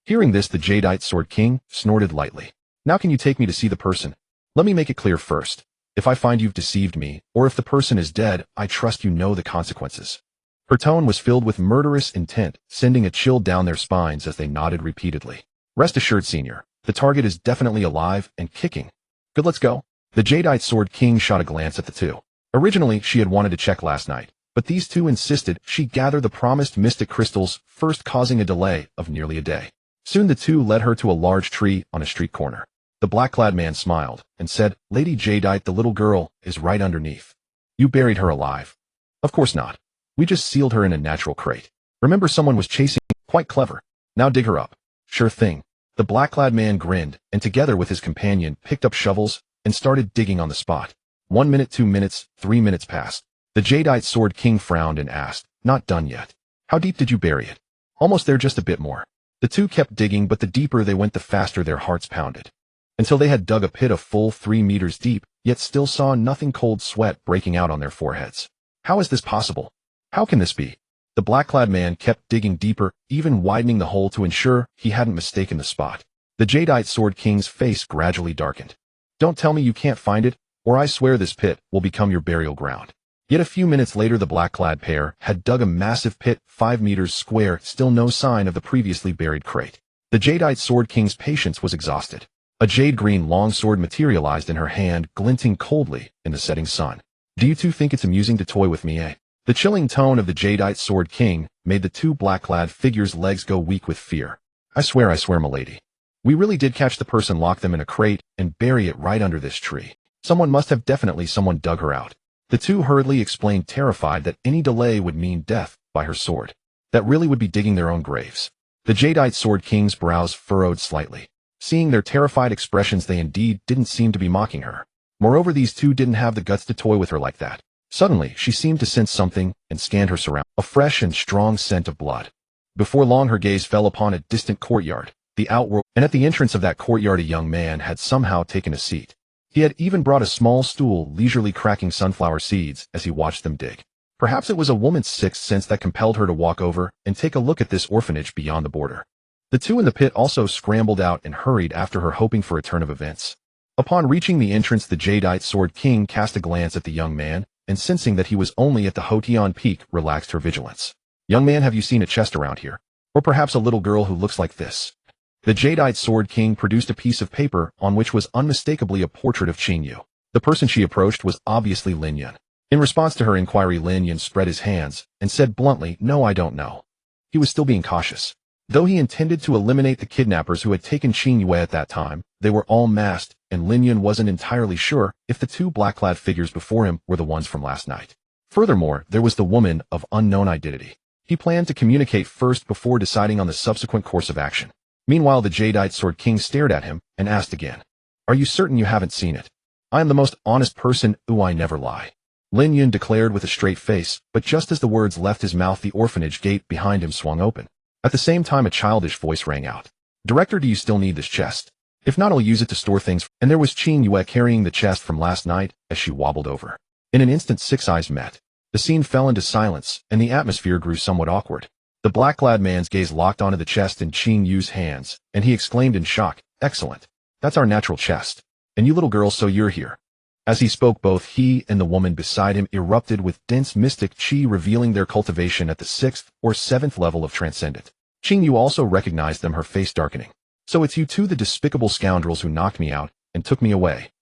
Speaker 1: Hearing this, the Jadeite Sword King snorted lightly. "Now can you take me to see the person? Let me make it clear first. If I find you've deceived me, or if the person is dead, I trust you know the consequences." Her tone was filled with murderous intent, sending a chill down their spines as they nodded repeatedly. "Rest assured, Senior, the target is definitely alive and kicking." "Good, let's go." The Jadeite Sword King shot a glance at the two. Originally, she had wanted to check last night, but these two insisted she gather the promised mystic crystals first, causing a delay of nearly a day. Soon the two led her to a large tree on a street corner. The black-clad man smiled and said, "Lady Jadeite, the little girl is right underneath." "You buried her alive?" "Of course not. We just sealed her in a natural crate. Remember, someone was chasing her. Quite clever. Now dig her up." "Sure thing." The black-clad man grinned, and together with his companion picked up shovels and started digging on the spot. 1 minute, 2 minutes, 3 minutes passed. The Jadeite Sword King frowned and asked, "Not done yet. How deep did you bury it?" "Almost there, just a bit more." The two kept digging, but the deeper they went, the faster their hearts pounded. Until they had dug a pit a full 3 meters deep, yet still saw nothing, cold sweat breaking out on their foreheads. "How is this possible? How can this be?" The black-clad man kept digging deeper, even widening the hole to ensure he hadn't mistaken the spot. The Jadeite Sword King's face gradually darkened. "Don't tell me you can't find it, or I swear this pit will become your burial ground." Yet a few minutes later, the black-clad pair had dug a massive pit 5 meters square, still no sign of the previously buried crate. The Jadeite Sword King's patience was exhausted. A jade-green longsword materialized in her hand, glinting coldly in the setting sun. "Do you two think it's amusing to toy with me, eh?" The chilling tone of the Jadeite Sword King made the two black-clad figures' legs go weak with fear. I swear, milady. We really did catch the person, lock them in a crate, and bury it right under this tree. Someone dug her out. The two hurriedly explained, terrified that any delay would mean death by her sword. That really would be digging their own graves. The Jadeite Sword King's brows furrowed slightly. Seeing their terrified expressions, they indeed didn't seem to be mocking her. Moreover, these two didn't have the guts to toy with her like that. Suddenly, she seemed to sense something and scanned her surroundings. A fresh and strong scent of blood. Before long, her gaze fell upon a distant courtyard, the outworld, and at the entrance of that courtyard a young man had somehow taken a seat. He had even brought a small stool, leisurely cracking sunflower seeds as he watched them dig. Perhaps it was a woman's sixth sense that compelled her to walk over and take a look at this orphanage beyond the border. The two in the pit also scrambled out and hurried after her, hoping for a turn of events. Upon reaching the entrance, the Jadeite Sword King cast a glance at the young man, and sensing that he was only at the Xuantian Peak, relaxed her vigilance. Young man, have you seen a chest around here? Or perhaps a little girl who looks like this? The Jadeite Sword King produced a piece of paper on which was unmistakably a portrait of Qing Yu. The person she approached was obviously Lin Yun. In response to her inquiry, Lin Yun spread his hands and said bluntly, "No, I don't know." He was still being cautious. Though he intended to eliminate the kidnappers who had taken Qing Yue at that time, they were all masked, and Lin Yun wasn't entirely sure if the two black-clad figures before him were the ones from last night. Furthermore, there was the woman of unknown identity. He planned to communicate first before deciding on the subsequent course of action. Meanwhile, the Jadeite Sword King stared at him and asked again, "Are you certain you haven't seen it?" "I am the most honest person, I never lie," Lin Yun declared with a straight face, but just as the words left his mouth, the orphanage gate behind him swung open. At the same time, a childish voice rang out. "Director, do you still need this chest? If not, I'll use it to store things." And there was Qing Yue carrying the chest from last night as she wobbled over. In an instant, six eyes met. The scene fell into silence, and the atmosphere grew somewhat awkward. The black-clad man's gaze locked onto the chest in Qing Yu's hands, and he exclaimed in shock, "Excellent. That's our natural chest. And you little girl, so you're here." As he spoke, both he and the woman beside him erupted with dense mystic qi, revealing their cultivation at the 6th or 7th level of transcendent. Qing Yu also recognized them, her face darkening. "So it's you two, the despicable scoundrels who knocked me out and took me away."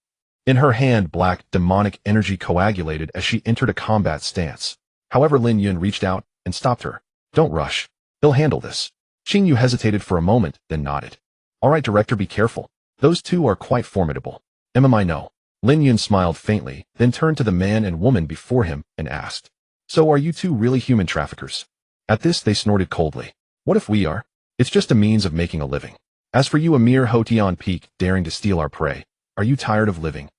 Speaker 1: In her hand, black, demonic energy coagulated as she entered a combat stance. However, Lin Yun reached out and stopped her. "Don't rush. They'll handle this." Qing Yu hesitated for a moment, then nodded. "All right, Director, be careful. Those two are quite formidable." "I know." Lin Yun smiled faintly, then turned to the man and woman before him and asked, "So are you two really human traffickers?" At this, they snorted coldly. "What if we are? It's just a means of making a living. As for you, a mere Xuantian Peak, daring to steal our prey, are you tired of living?"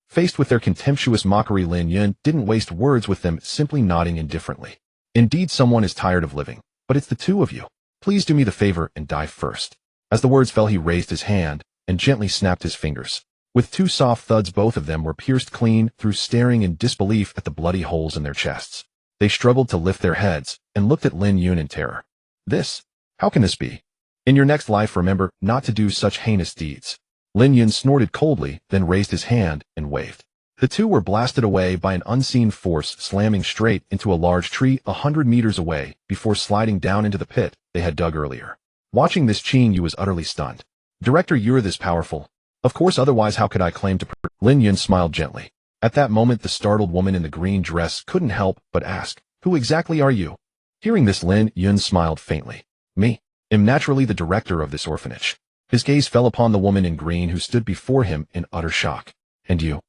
Speaker 1: Faced with their contemptuous mockery, Lin Yun didn't waste words with them, simply nodding indifferently. "Indeed, someone is tired of living, but it's the two of you. Please do me the favor and die first." As the words fell, he raised his hand and gently snapped his fingers. With two soft thuds, both of them were pierced clean through, staring in disbelief at the bloody holes in their chests. They struggled to lift their heads and looked at Lin Yun in terror. How can this be? In your next life, remember not to do such heinous deeds." Lin Yun snorted coldly, then raised his hand and waved. The two were blasted away by an unseen force, slamming straight into a large tree 100 meters away before sliding down into the pit they had dug earlier. Watching this, Qing Yu was utterly stunned. "Director, you're this powerful. Of course, otherwise how could I claim to..." Lin Yun smiled gently. At that moment, the startled woman in the green dress couldn't help but ask, "Who exactly are you?" Hearing this, Lin Yun smiled faintly. "Me. Am naturally the director of this orphanage." His gaze fell upon the woman in green who stood before him in utter shock. "And you?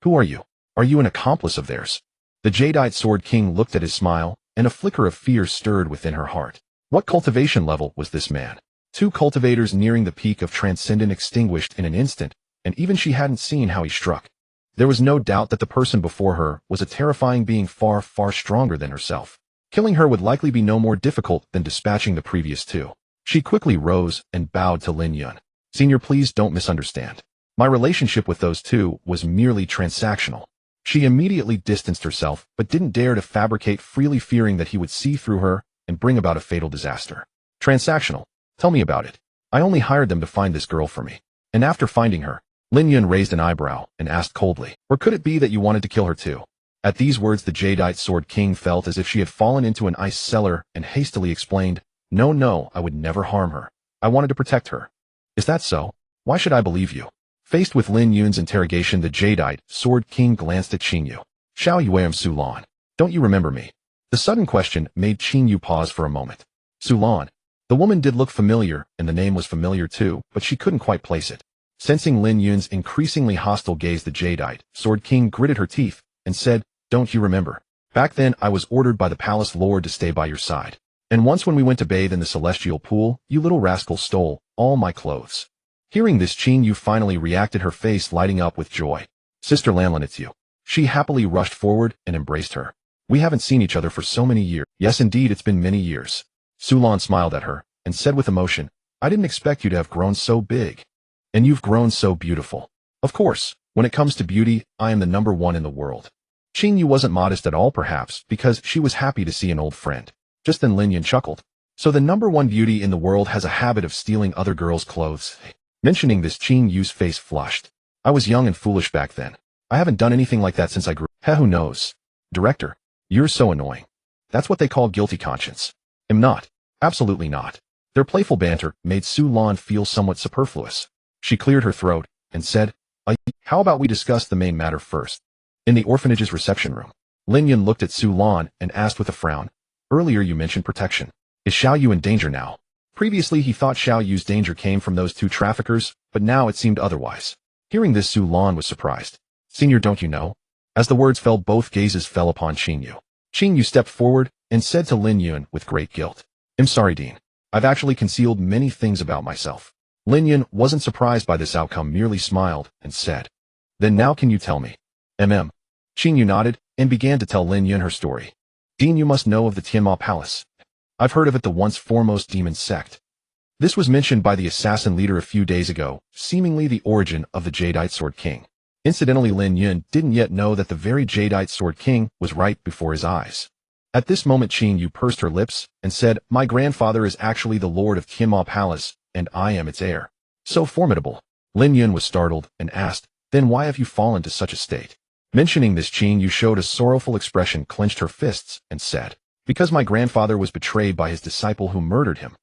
Speaker 1: Who are you? Are you an accomplice of theirs?" The Jadeite Sword King looked at his smile, and a flicker of fear stirred within her heart. What cultivation level was this man? Two cultivators nearing the peak of transcendent, extinguished in an instant, and even she hadn't seen how he struck. There was no doubt that the person before her was a terrifying being, far, far stronger than herself. Killing her would likely be no more difficult than dispatching the previous two. She quickly rose and bowed to Lin Yun. "Senior, please don't misunderstand. My relationship with those two was merely transactional." She immediately distanced herself, but didn't dare to fabricate freely, fearing that he would see through her and bring about a fatal disaster. "Transactional? Tell me about it. I only hired them to find this girl for me." And after finding her, Lin Yun raised an eyebrow and asked coldly, "Or could it be that you wanted to kill her too?" At these words, the Jadeite Sword King felt as if she had fallen into an ice cellar and hastily explained, No, I would never harm her. I wanted to protect her." "Is that so? Why should I believe you?" Faced with Lin Yun's interrogation, the Jadeite Sword King glanced at Qing Yu. "Xiao Yue of Sulan. Don't you remember me?" The sudden question made Qing Yu pause for a moment. "Sulan? The woman did look familiar, and the name was familiar too, but she couldn't quite place it. Sensing Lin Yun's increasingly hostile gaze, the Jadeite Sword King gritted her teeth and said, "Don't you remember? Back then I was ordered by the palace lord to stay by your side. And once when we went to bathe in the celestial pool, you little rascal stole all my clothes." Hearing this, Qin Yu finally reacted, her face lighting up with joy. "Sister Lanlin, it's you." She happily rushed forward and embraced her. "We haven't seen each other for so many years." "Yes, indeed, it's been many years." Xulan smiled at her and said with emotion, "I didn't expect you to have grown so big. And you've grown so beautiful. Of course, when it comes to beauty, I am the #1 in the world." Qin Yu wasn't modest at all, perhaps, because she was happy to see an old friend. Just then Lin Yun chuckled. "So the #1 beauty in the world has a habit of stealing other girls' clothes." Mentioning this, Qin Yu's face flushed. "I was young and foolish back then. I haven't done anything like that since I grew up." Who knows? Director, you're so annoying. That's what they call guilty conscience. Am not. Absolutely not. Their playful banter made Su Lan feel somewhat superfluous. She cleared her throat and said, "How about we discuss the main matter first?" In the orphanage's reception room, Lin Yun looked at Su Lan and asked with a frown, "Earlier you mentioned protection. Is Xiao Yu in danger now?" Previously he thought Xiao Yu's danger came from those 2 traffickers, but now it seemed otherwise. Hearing this, Su Lan was surprised. "Senior, don't you know?" As the words fell, both gazes fell upon Qin Yu. Qin Yu stepped forward and said to Lin Yun with great guilt, "I'm sorry, Dean. I've actually concealed many things about myself." Lin Yun wasn't surprised by this outcome, merely smiled and said, "Then now can you tell me?" Qin Yu nodded and began to tell Lin Yun her story. "Dean, you must know of the Tianma Palace. I've heard of it, the once foremost demon sect. This was mentioned by the assassin leader a few days ago, seemingly the origin of the Jadeite Sword King." Incidentally, Lin Yun didn't yet know that the very Jadeite Sword King was right before his eyes. At this moment, Qin Yu pursed her lips and said, "My grandfather is actually the lord of Tianma Palace, and I am its heir." "So formidable." Lin Yun was startled and asked, "Then why have you fallen to such a state?" Mentioning this, Qin Yu showed a sorrowful expression, clenched her fists, and said, "Because my grandfather was betrayed by his disciple who murdered him.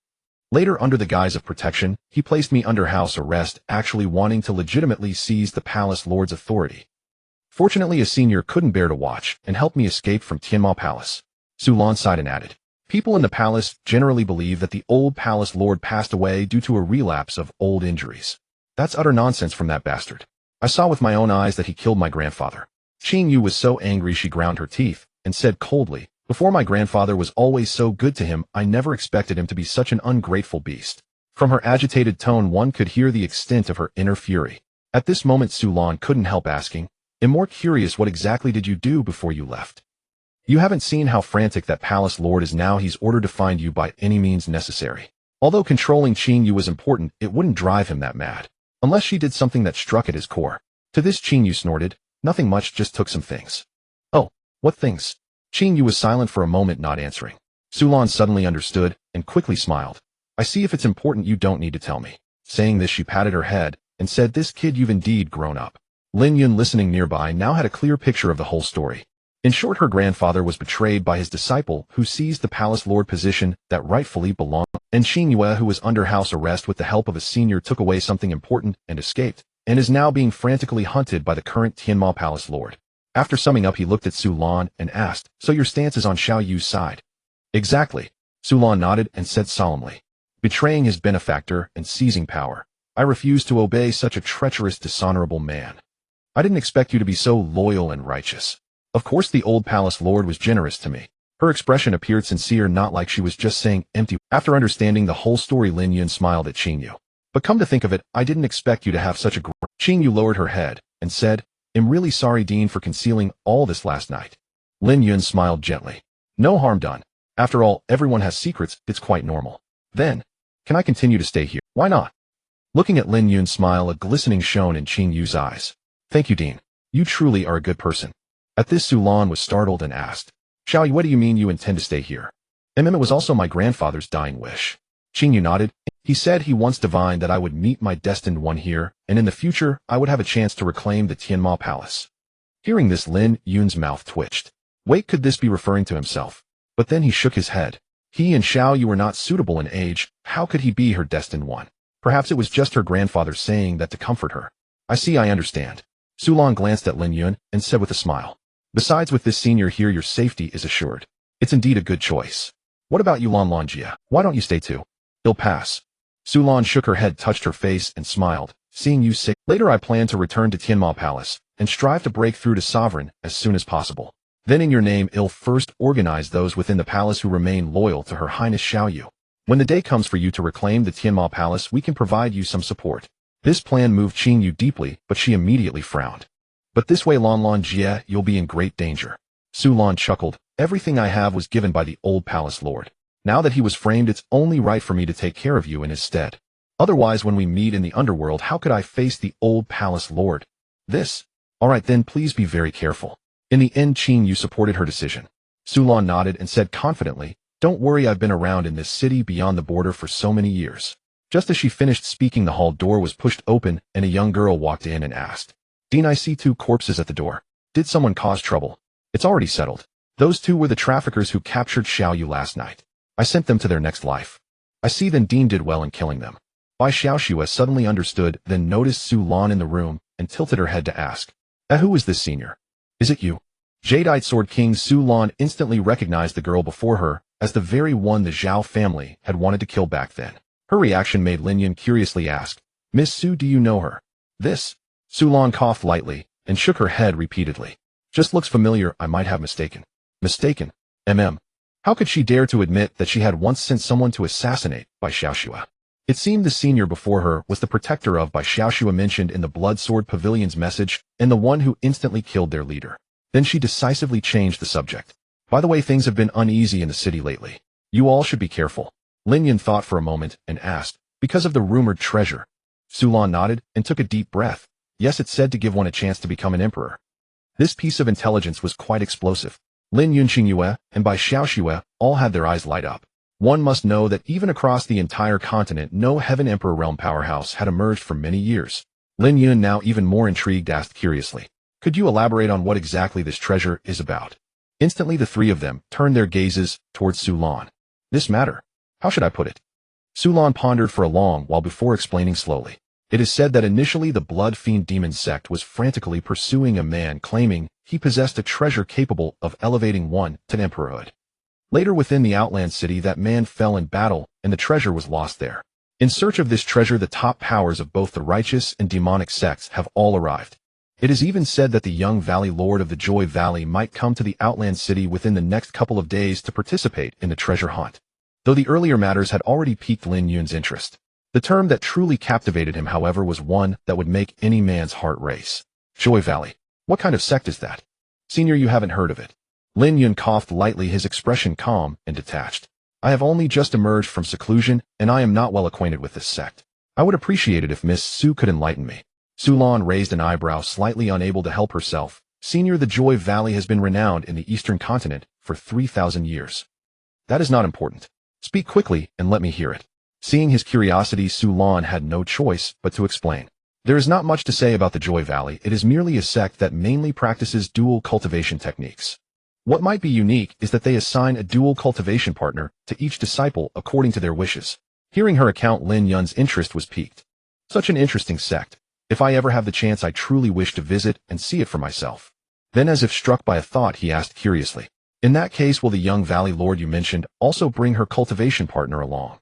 Speaker 1: Later, under the guise of protection, he placed me under house arrest, actually wanting to legitimately seize the palace lord's authority. Fortunately, a senior couldn't bear to watch and helped me escape from Tianma Palace." Su Lan sighed and added, "People in the palace generally believe that the old palace lord passed away due to a relapse of old injuries. That's utter nonsense from that bastard. I saw with my own eyes that he killed my grandfather." Qin Yu was so angry she ground her teeth and said coldly, "Before, my grandfather was always so good to him. I never expected him to be such an ungrateful beast." From her agitated tone, one could hear the extent of her inner fury. At this moment, Su Lan couldn't help asking, "I'm more curious, what exactly did you do before you left? You haven't seen how frantic that palace lord is now. He's ordered to find you by any means necessary." Although controlling Qin Yu was important, it wouldn't drive him that mad, unless she did something that struck at his core. To this, Qin Yu snorted, "Nothing much, just took some things." "Oh, what things?" Qin Yu was silent for a moment, not answering. Su Lan suddenly understood and quickly smiled. "I see. If it's important, you don't need to tell me." Saying this, she patted her head and said, "This kid, you've indeed grown up." Lin Yun, listening nearby, now had a clear picture of the whole story. In short, her grandfather was betrayed by his disciple, who seized the palace lord position that rightfully belonged, and Qin Yue, who was under house arrest with the help of a senior, took away something important and escaped, and is now being frantically hunted by the current Tianma Palace lord. After summing up, he looked at Su Lan and asked, "So your stance is on Xiao Yu's side?" "Exactly." Su Lan nodded and said solemnly, "Betraying his benefactor and seizing power, I refuse to obey such a treacherous, dishonorable man. I didn't expect you to be so loyal and righteous. Of course the old palace lord was generous to me." Her expression appeared sincere, not like she was just saying empty. After understanding the whole story, Lin Yun smiled at Qin Yu. "But come to think of it, I didn't expect you to have such a Qin Yu lowered her head and said, "I'm really sorry, Dean, for concealing all this last night." Lin Yun smiled gently. "No harm done. After all, everyone has secrets, it's quite normal." "Then, can I continue to stay here?" "Why not?" Looking at Lin Yun's smile, a glistening shone in Qin Yu's eyes. "Thank you, Dean. You truly are a good person." At this, Su Lan was startled and asked, "Xiao Yu, what do you mean you intend to stay here?" It was also my grandfather's dying wish." Qin Yu nodded. "He said he once divined that I would meet my destined one here, and in the future, I would have a chance to reclaim the Tianma Palace." Hearing this, Lin Yun's mouth twitched. Wait, could this be referring to himself? But then he shook his head. He and Xiao Yu were not suitable in age. How could he be her destined one? Perhaps it was just her grandfather saying that to comfort her. "I see, I understand." Su Lan glanced at Lin Yun and said with a smile, "Besides, with this senior here, your safety is assured. It's indeed a good choice. What about you, Lan Lanjia? Why don't you stay too?" It'll pass. Sulan shook her head, touched her face, and smiled. Seeing you sick. Later I plan to return to Tianma Palace and strive to break through to Sovereign as soon as possible. Then in your name I'll first organize those within the palace who remain loyal to Her Highness Xiaoyu. When the day comes for you to reclaim the Tianma Palace, we can provide you some support. This plan moved Qing Yu deeply, but she immediately frowned. But this way Lan Jie, you'll be in great danger. Su Lan chuckled. Everything I have was given by the old palace lord. Now that he was framed, it's only right for me to take care of you in his stead. Otherwise, when we meet in the underworld, how could I face the old palace lord? This? Alright then, please be very careful. In the end, Qing Yu supported her decision. Su Lan nodded and said confidently, don't worry, I've been around in this city beyond the border for so many years. Just as she finished speaking, the hall door was pushed open and a young girl walked in and asked, Dean, I see 2 corpses at the door. Did someone cause trouble? It's already settled. Those 2 were the traffickers who captured Xiaoyu last night. I sent them to their next life. I see then Dean did well in killing them. Bai Xiaoxue suddenly understood, then noticed Su Lan in the room and tilted her head to ask, who is this senior? Is it you? Jadeite Sword King Su Lan instantly recognized the girl before her as the very one the Zhao family had wanted to kill back then. Her reaction made Lin Yun curiously ask, Miss Su, do you know her? This? Su Lan coughed lightly and shook her head repeatedly. Just looks familiar, I might have mistaken. Mistaken? How could she dare to admit that she had once sent someone to assassinate Bai Xiaoxue? It seemed the senior before her was the protector of Bai Xiaoxue mentioned in the Blood Sword Pavilion's message and the one who instantly killed their leader. Then she decisively changed the subject. By the way, things have been uneasy in the city lately. You all should be careful. Lin Yun thought for a moment and asked, because of the rumored treasure. Su Lan nodded and took a deep breath. Yes, it's said to give one a chance to become an emperor. This piece of intelligence was quite explosive. Lin Yun, Qing Yue, and Bai Xiaoxue all had their eyes light up. One must know that even across the entire continent, no Heaven Emperor realm powerhouse had emerged for many years. Lin Yun, now even more intrigued, asked curiously, could you elaborate on what exactly this treasure is about? Instantly the 3 of them turned their gazes towards Su Lan. This matter? How should I put it? Su Lan pondered for a long while before explaining slowly. It is said that initially the Blood Fiend Demon sect was frantically pursuing a man claiming he possessed a treasure capable of elevating one to emperorhood. Later within the Outland City, that man fell in battle and the treasure was lost there. In search of this treasure, the top powers of both the righteous and demonic sects have all arrived. It is even said that the young Valley Lord of the Joy Valley might come to the Outland City within the next couple of days to participate in the treasure hunt. Though the earlier matters had already piqued Lin Yun's interest. The term that truly captivated him, however, was one that would make any man's heart race. Joy Valley. What kind of sect is that? Senior, you haven't heard of it. Lin Yun coughed lightly, his expression calm and detached. I have only just emerged from seclusion, and I am not well acquainted with this sect. I would appreciate it if Miss Su could enlighten me. Su Lan raised an eyebrow, slightly unable to help herself. Senior, the Joy Valley has been renowned in the Eastern Continent for 3,000 years. That is not important. Speak quickly and let me hear it. Seeing his curiosity, Su Lan had no choice but to explain. There is not much to say about the Joy Valley. It is merely a sect that mainly practices dual cultivation techniques. What might be unique is that they assign a dual cultivation partner to each disciple according to their wishes. Hearing her account, Lin Yun's interest was piqued. Such an interesting sect. If I ever have the chance, I truly wish to visit and see it for myself. Then, as if struck by a thought, he asked curiously, in that case, will the young Valley Lord you mentioned also bring her cultivation partner along?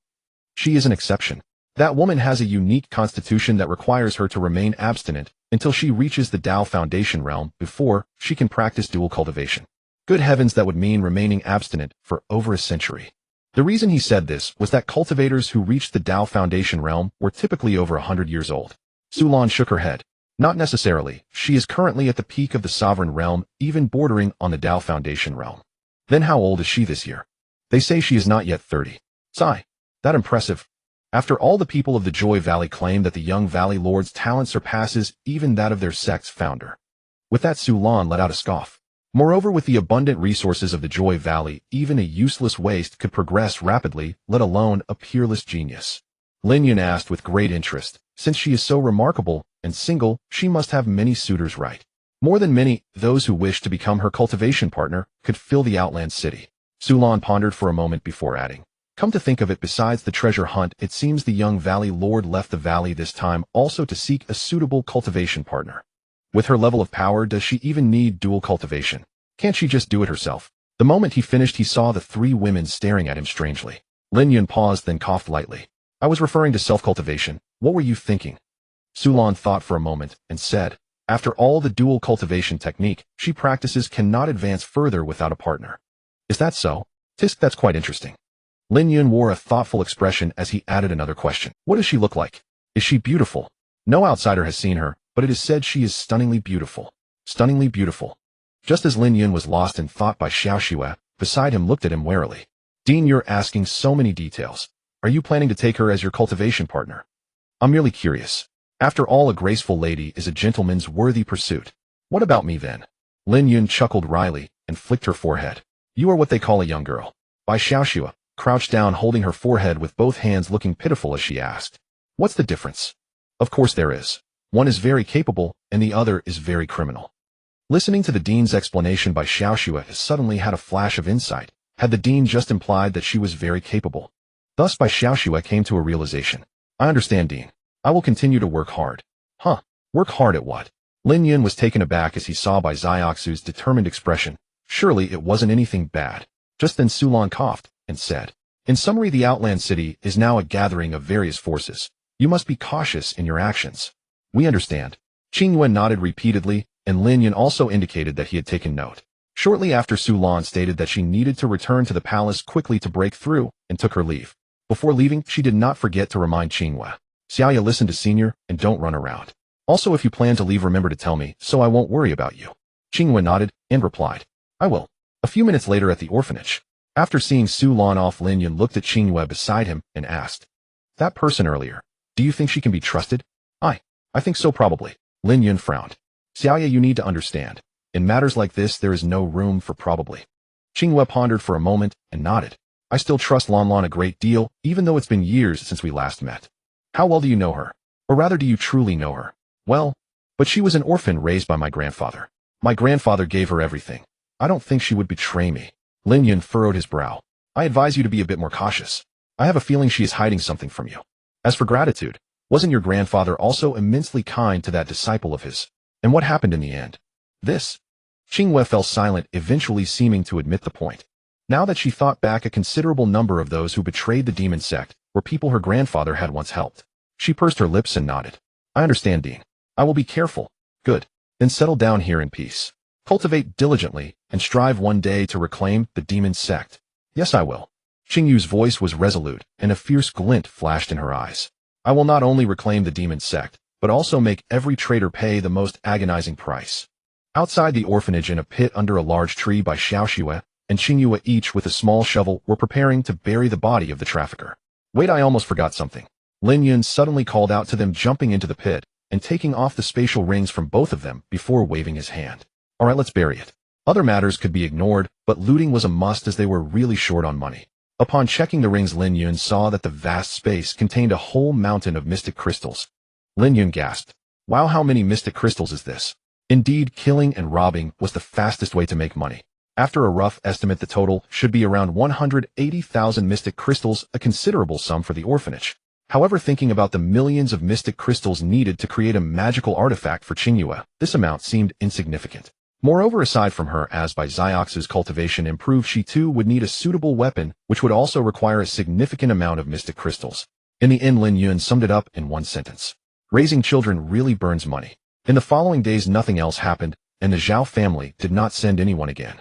Speaker 1: She is an exception. That woman has a unique constitution that requires her to remain abstinent until she reaches the Dao Foundation realm before she can practice dual cultivation. Good heavens, that would mean remaining abstinent for over a century. The reason he said this was that cultivators who reached the Dao Foundation realm were typically over 100 years old. Su Lan shook her head. Not necessarily. She is currently at the peak of the Sovereign realm, even bordering on the Dao Foundation realm. Then how old is she this year? They say she is not yet 30. Sigh. That impressive. After all, the people of the Joy Valley claim that the young Valley Lord's talent surpasses even that of their sect's founder. With that, Su Lan let out a scoff. Moreover, with the abundant resources of the Joy Valley, even a useless waste could progress rapidly, let alone a peerless genius. Lin Yun asked with great interest, since she is so remarkable and single, she must have many suitors, right? More than many, those who wish to become her cultivation partner could fill the Outland City. Su Lan pondered for a moment before adding, come to think of it, besides the treasure hunt, it seems the young Valley Lord left the valley this time also to seek a suitable cultivation partner. With her level of power, does she even need dual cultivation? Can't she just do it herself? The moment he finished, he saw the 3 women staring at him strangely. Lin Yun paused, then coughed lightly. I was referring to self-cultivation. What were you thinking? Xulan thought for a moment and said, after all the dual cultivation technique she practices cannot advance further without a partner. Is that so? Tisk, that's quite interesting. Lin Yun wore a thoughtful expression as he added another question. What does she look like? Is she beautiful? No outsider has seen her, but it is said she is stunningly beautiful. Stunningly beautiful. Just as Lin Yun was lost in thought, Bai Xiaoxue, beside him, looked at him warily. Dean, you're asking so many details. Are you planning to take her as your cultivation partner? I'm merely curious. After all, a graceful lady is a gentleman's worthy pursuit. What about me then? Lin Yun chuckled wryly and flicked her forehead. You are what they call a young girl. Bai Xiaoxue crouched down, holding her forehead with both hands, looking pitiful as she asked. What's the difference? Of course there is. One is very capable, and the other is very criminal. Listening to the dean's explanation, Bai Xiaoxue suddenly had a flash of insight. Had the dean just implied that she was very capable? Thus Bai Xiaoxue came to a realization. I understand, Dean. I will continue to work hard. Huh? Work hard at what? Lin Yun was taken aback as he saw Bai Xiaoxue's determined expression. Surely it wasn't anything bad. Just then Xulan coughed and said, in summary, the Outland City is now a gathering of various forces. You must be cautious in your actions. We understand. Qingyuan nodded repeatedly, and Lin Yun also indicated that he had taken note. Shortly after, Xulan stated that she needed to return to the palace quickly to break through, and took her leave. Before leaving, she did not forget to remind Qingyuan. Xiaoya, listen to senior, and don't run around. Also, if you plan to leave, remember to tell me, so I won't worry about you. Qingyuan nodded, and replied, I will. A few minutes later at the orphanage. After seeing Xulan off, Lin Yun looked at Qingyuan beside him, and asked, that person earlier, do you think she can be trusted? I think so, probably. Lin Yun frowned. Xiaoya, you need to understand. In matters like this, there is no room for probably. Qingyuan pondered for a moment, and nodded. I still trust Lan Lan a great deal, even though it's been years since we last met. How well do you know her? Or rather, do you truly know her? Well, but she was an orphan raised by my grandfather. My grandfather gave her everything. I don't think she would betray me. Lin Yun furrowed his brow. I advise you to be a bit more cautious. I have a feeling she is hiding something from you. As for gratitude, wasn't your grandfather also immensely kind to that disciple of his? And what happened in the end? This. Qingyuan fell silent, eventually seeming to admit the point. Now that she thought back, a considerable number of those who betrayed the demon sect were people her grandfather had once helped. She pursed her lips and nodded. I understand, Dean. I will be careful. Good. Then settle down here in peace. Cultivate diligently, and strive one day to reclaim the demon sect. Yes, I will. Qingyu's voice was resolute, and a fierce glint flashed in her eyes. I will not only reclaim the demon sect, but also make every traitor pay the most agonizing price. Outside the orphanage, in a pit under a large tree, Bai Xiaoxue and Qingyuan, each with a small shovel, were preparing to bury the body of the trafficker. Wait, I almost forgot something. Lin Yun suddenly called out to them, jumping into the pit and taking off the spatial rings from both of them before waving his hand. All right, let's bury it. Other matters could be ignored, but looting was a must as they were really short on money. Upon checking the rings, Lin Yun saw that the vast space contained a whole mountain of mystic crystals. Lin Yun gasped. Wow, how many mystic crystals is this? Indeed, killing and robbing was the fastest way to make money. After a rough estimate, the total should be around 180,000 mystic crystals, a considerable sum for the orphanage. However, thinking about the millions of mystic crystals needed to create a magical artifact for Qingyuan, this amount seemed insignificant. Moreover, aside from her, as Bai Xiaoxue's cultivation improved, she too would need a suitable weapon, which would also require a significant amount of mystic crystals. In the end, Lin Yun summed it up in one sentence. Raising children really burns money. In the following days, nothing else happened, and the Zhao family did not send anyone again.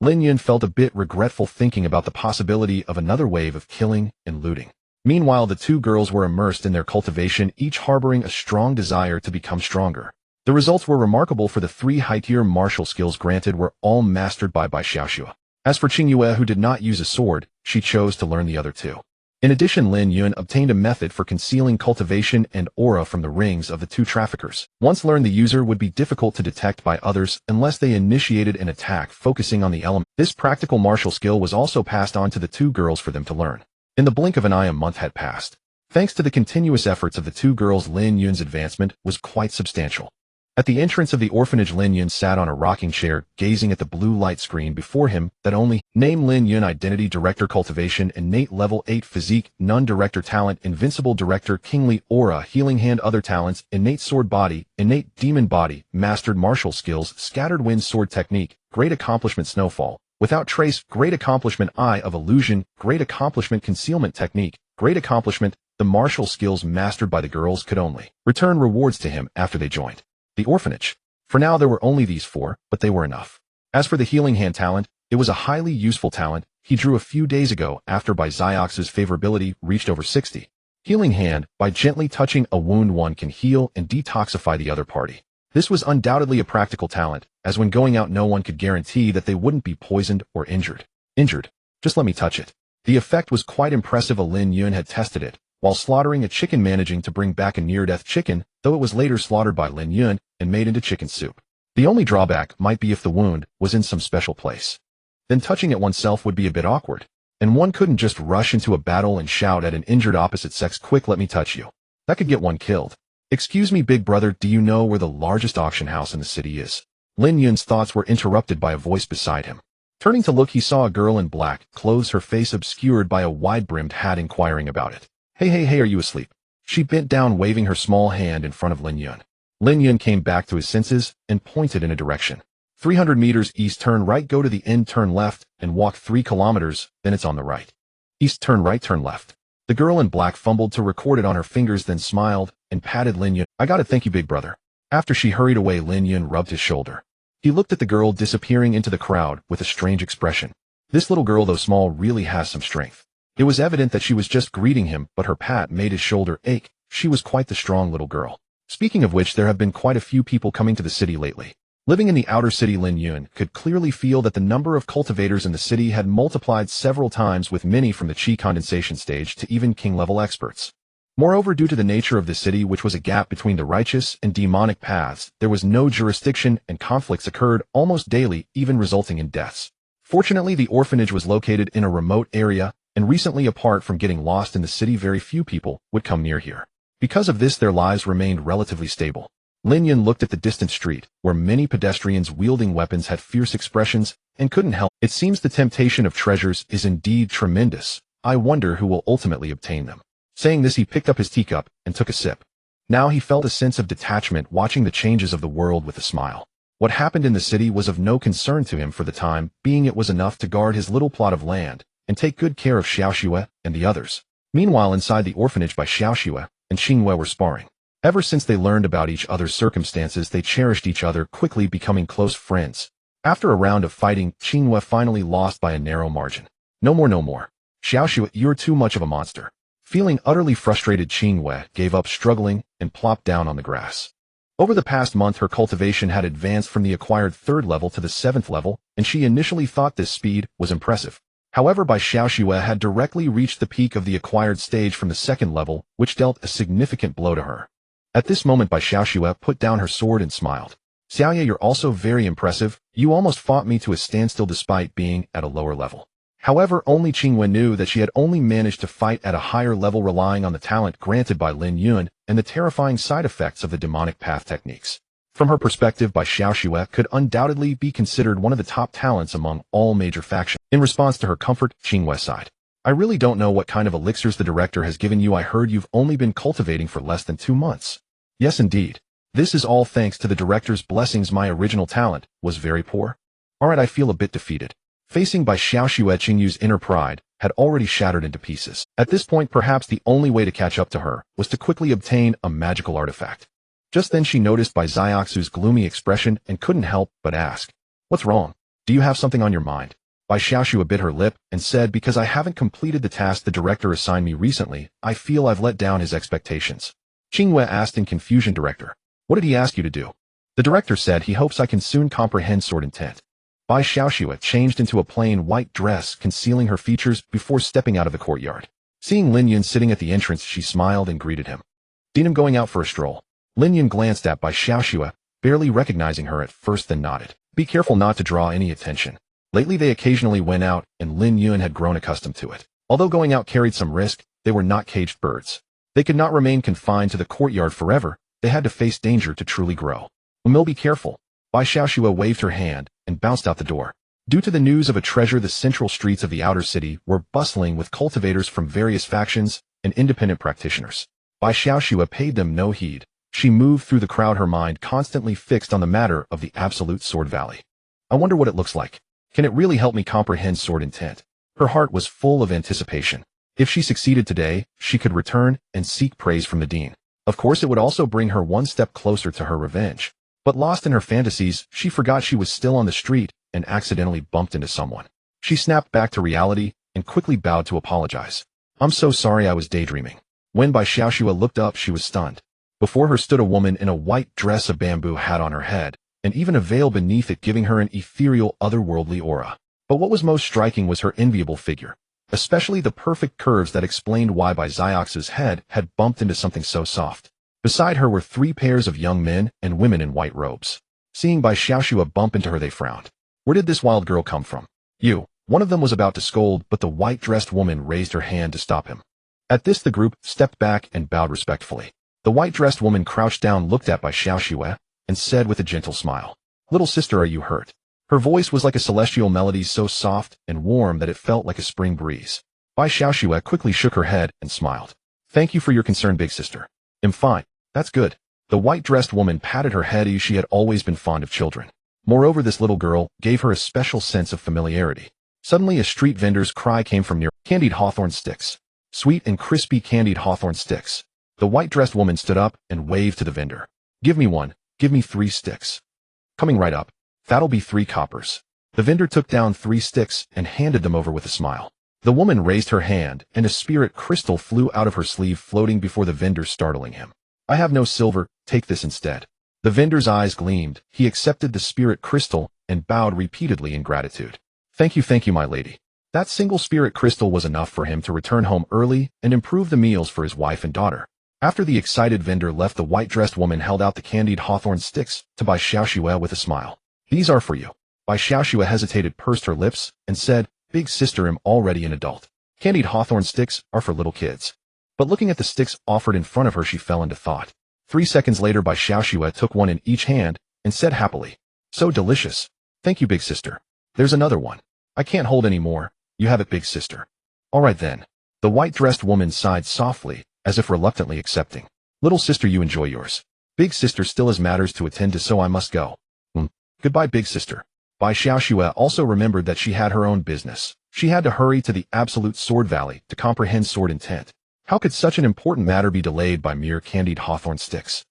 Speaker 1: Lin Yun felt a bit regretful thinking about the possibility of another wave of killing and looting. Meanwhile, the two girls were immersed in their cultivation, each harboring a strong desire to become stronger. The results were remarkable, for the 3 high-tier martial skills granted were all mastered by Bai Xiaoxue. As for Qingyuan, who did not use a sword, she chose to learn the other 2. In addition, Lin Yun obtained a method for concealing cultivation and aura from the rings of the 2 traffickers. Once learned, the user would be difficult to detect by others unless they initiated an attack focusing on the element. This practical martial skill was also passed on to the 2 girls for them to learn. In the blink of an eye, a month had passed. Thanks to the continuous efforts of the 2 girls, Lin Yun's advancement was quite substantial. At the entrance of the orphanage, Lin Yun sat on a rocking chair, gazing at the blue light screen before him that only name: Lin Yun, Identity Director, Cultivation, Innate Level 8, Physique, None Director, Talent, Invincible Director, Kingly Aura, Healing Hand, Other Talents, Innate Sword Body, Innate Demon Body, Mastered Martial Skills, Scattered Wind Sword Technique, Great Accomplishment, Snowfall, Without trace, great accomplishment, eye of illusion, great accomplishment, concealment technique, great accomplishment. The martial skills mastered by the girls could only return rewards to him after they joined the orphanage. For now there were only these 4, but they were enough. As for the healing hand talent, it was a highly useful talent he drew a few days ago after Bai Xiaoxue's favorability reached over 60. Healing hand, by gently touching a wound one can heal and detoxify the other party. This was undoubtedly a practical talent, as when going out no one could guarantee that they wouldn't be poisoned or injured. Just let me touch it. The effect was quite impressive. Lin Yun had tested it while slaughtering a chicken, managing to bring back a near-death chicken, though it was later slaughtered by Lin Yun and made into chicken soup. The only drawback might be if the wound was in some special place. Then touching it oneself would be a bit awkward, and one couldn't just rush into a battle and shout at an injured opposite sex, "Quick, let me touch you." That could get one killed. "Excuse me, big brother, do you know where the largest auction house in the city is?" Lin Yun's thoughts were interrupted by a voice beside him. Turning to look, he saw a girl in black clothes, her face obscured by a wide-brimmed hat, inquiring about it. Hey, are you asleep?" She bent down, waving her small hand in front of Lin Yun. Lin Yun came back to his senses and pointed in a direction. 300 meters east, turn right, go to the end, turn left, and walk 3 kilometers, then it's on the right. East, turn right, turn left. The girl in black fumbled to record it on her fingers, then smiled and patted Lin Yun. "I gotta thank you, big brother." After she hurried away, Lin Yun rubbed his shoulder. He looked at the girl disappearing into the crowd with a strange expression. This little girl, though small, really has some strength. It was evident that she was just greeting him, but her pat made his shoulder ache. She was quite the strong little girl. Speaking of which, there have been quite a few people coming to the city lately. Living in the outer city, Lin Yun could clearly feel that the number of cultivators in the city had multiplied several times, with many from the chi condensation stage to even king-level experts. Moreover, due to the nature of the city, which was a gap between the righteous and demonic paths, there was no jurisdiction, and conflicts occurred almost daily, even resulting in deaths. Fortunately, the orphanage was located in a remote area, and recently, apart from getting lost in the city, very few people would come near here. Because of this, their lives remained relatively stable. Lin Yun looked at the distant street, where many pedestrians wielding weapons had fierce expressions, and couldn't help. It seems the temptation of treasures is indeed tremendous. I wonder who will ultimately obtain them. Saying this, he picked up his teacup and took a sip. Now he felt a sense of detachment, watching the changes of the world with a smile. What happened in the city was of no concern to him for the time being. It was enough to guard his little plot of land and take good care of Xiaoxue and the others. Meanwhile, inside the orphanage, Bai Xiaoxue and Xingwei were sparring. Ever since they learned about each other's circumstances, they cherished each other, quickly becoming close friends. After a round of fighting, Xingwei finally lost by a narrow margin. No more. Xiaoxue, you're too much of a monster." Feeling utterly frustrated, Xingwei gave up struggling and plopped down on the grass. Over the past month, her cultivation had advanced from the acquired 3rd level to the 7th level, and she initially thought this speed was impressive. However, Bai Xiaoxue had directly reached the peak of the acquired stage from the 2nd level, which dealt a significant blow to her. At this moment, Bai Xiaoxue put down her sword and smiled. "Xiaoye, you're also very impressive. You almost fought me to a standstill despite being at a lower level." However, only Xingwei knew that she had only managed to fight at a higher level, relying on the talent granted by Lin Yun and the terrifying side effects of the demonic path techniques. From her perspective, Bai Xiaoxue could undoubtedly be considered one of the top talents among all major factions. In response to her comfort, Xingwei sighed. "I really don't know what kind of elixirs the director has given you. I heard you've only been cultivating for less than 2 months. "Yes, indeed. This is all thanks to the director's blessings. My original talent was very poor. Alright, I feel a bit defeated." Facing Bai Xiaoxue, Qingyu's inner pride had already shattered into pieces. At this point, perhaps the only way to catch up to her was to quickly obtain a magical artifact. Just then she noticed Bai Xiaoxue's gloomy expression and couldn't help but ask, "What's wrong? Do you have something on your mind?" Bai Xiaoxue bit her lip and said, "Because I haven't completed the task the director assigned me recently, I feel I've let down his expectations." Xingwei asked in confusion, "Director, what did he ask you to do?" The director said he hopes I can soon comprehend sword intent. Bai Xiaoxue changed into a plain white dress, concealing her features before stepping out of the courtyard. Seeing Lin Yun sitting at the entrance, she smiled and greeted him. "Seen him going out for a stroll." Lin Yun glanced at Bai Xiaoxue, barely recognizing her at first, then nodded. "Be careful not to draw any attention." Lately they occasionally went out, and Lin Yun had grown accustomed to it. Although going out carried some risk, they were not caged birds. They could not remain confined to the courtyard forever. They had to face danger to truly grow. "Emil, be careful." Bai Xiaoxue waved her hand and bounced out the door. Due to the news of a treasure, the central streets of the outer city were bustling with cultivators from various factions and independent practitioners. Bai Xiaoxue paid them no heed. She moved through the crowd, her mind constantly fixed on the matter of the Absolute Sword Valley. "I wonder what it looks like." Can it really help me comprehend sword intent? Her heart was full of anticipation. If she succeeded today, she could return and seek praise from the dean. Of course, it would also bring her one step closer to her revenge. But lost in her fantasies, she forgot she was still on the street and accidentally bumped into someone. She snapped back to reality and quickly bowed to apologize. I'm so sorry, I was daydreaming. When Bai Xiaoxue looked up, she was stunned. Before her stood a woman in a white dress, a bamboo hat on her head, and even a veil beneath it giving her an ethereal, otherworldly aura. But what was most striking was her enviable figure, especially the perfect curves that explained why Bai Xiaoxue's head had bumped into something so soft. Beside her were 3 pairs of young men and women in white robes. Seeing Bai Xiaoxue bump into her, they frowned. Where did this wild girl come from? You. One of them was about to scold, but the white-dressed woman raised her hand to stop him. At this, the group stepped back and bowed respectfully. The white-dressed woman crouched down, looked at Bai Xiaoxue, and said with a gentle smile, "Little sister, are you hurt?" Her voice was like a celestial melody, so soft and warm that it felt like a spring breeze. Bai Xiaoxue quickly shook her head and smiled. "Thank you for your concern, big sister. I'm fine. That's good." The white-dressed woman patted her head. She had always been fond of children. Moreover, this little girl gave her a special sense of familiarity. Suddenly, a street vendor's cry came from near. "Candied hawthorn sticks. Sweet and crispy candied hawthorn sticks." The white-dressed woman stood up and waved to the vendor. "Give me one. Give me 3 sticks. Coming right up. That'll be 3 coppers." The vendor took down 3 sticks and handed them over with a smile. The woman raised her hand, and a spirit crystal flew out of her sleeve, floating before the vendor, startling him. "I have no silver, take this instead." The vendor's eyes gleamed. He accepted the spirit crystal and bowed repeatedly in gratitude. Thank you, my lady." That single spirit crystal was enough for him to return home early and improve the meals for his wife and daughter. After the excited vendor left, the white-dressed woman held out the candied hawthorn sticks to Bai Xiaoxue with a smile. "These are for you." Bai Xiaoxue hesitated, pursed her lips, and said, "Big sister, I'm already an adult. Candied hawthorn sticks are for little kids." But looking at the sticks offered in front of her, she fell into thought. 3 seconds later, Bai Xiaoxue took one in each hand and said happily, "So delicious. Thank you, big sister. There's another one. I can't hold any more. You have it, big sister." "All right then." The white-dressed woman sighed softly, as if reluctantly accepting. "Little sister, you enjoy yours. Big sister still has matters to attend to, so I must go." Goodbye, big sister." Bai Xiaoxue also remembered that she had her own business. She had to hurry to the Absolute Sword Valley to comprehend sword intent. How could such an important matter be delayed by mere candied hawthorn sticks?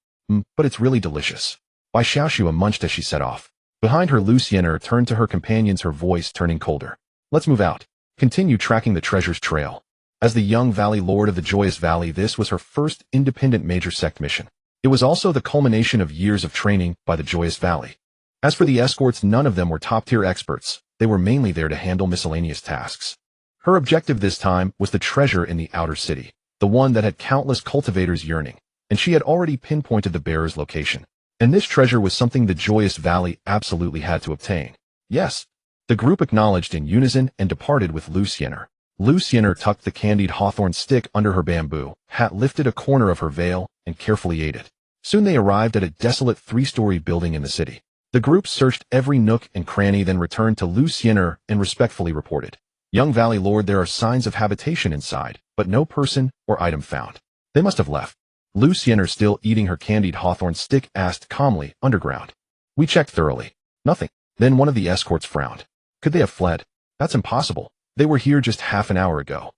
Speaker 1: But it's really delicious." Bai Xiaoxue munched as she set off. Behind her, Lin Yun turned to her companions, her voice turning colder. "Let's move out. Continue tracking the treasure's trail." As the young Valley Lord of the Joyous Valley, this was her first independent major sect mission. It was also the culmination of years of training by the Joyous Valley. As for the escorts, none of them were top-tier experts. They were mainly there to handle miscellaneous tasks. Her objective this time was the treasure in the outer city, the one that had countless cultivators yearning, and she had already pinpointed the bearer's location. And this treasure was something the Joyous Valley absolutely had to obtain. Yes. The group acknowledged in unison and departed with Lin Yun. Lin Yun tucked the candied hawthorn stick under her bamboo hat, lifted a corner of her veil, and carefully ate it. Soon they arrived at a desolate 3-story building in the city. The group searched every nook and cranny, then returned to Lin Yun and respectfully reported, "Young Valley Lord, there are signs of habitation inside, but no person or item found. They must have left." Lin Yun, still eating her candied hawthorn stick, asked calmly, "Underground?" "We checked thoroughly. Nothing." Then one of the escorts frowned. "Could they have fled?" "That's impossible. They were here just half an hour ago."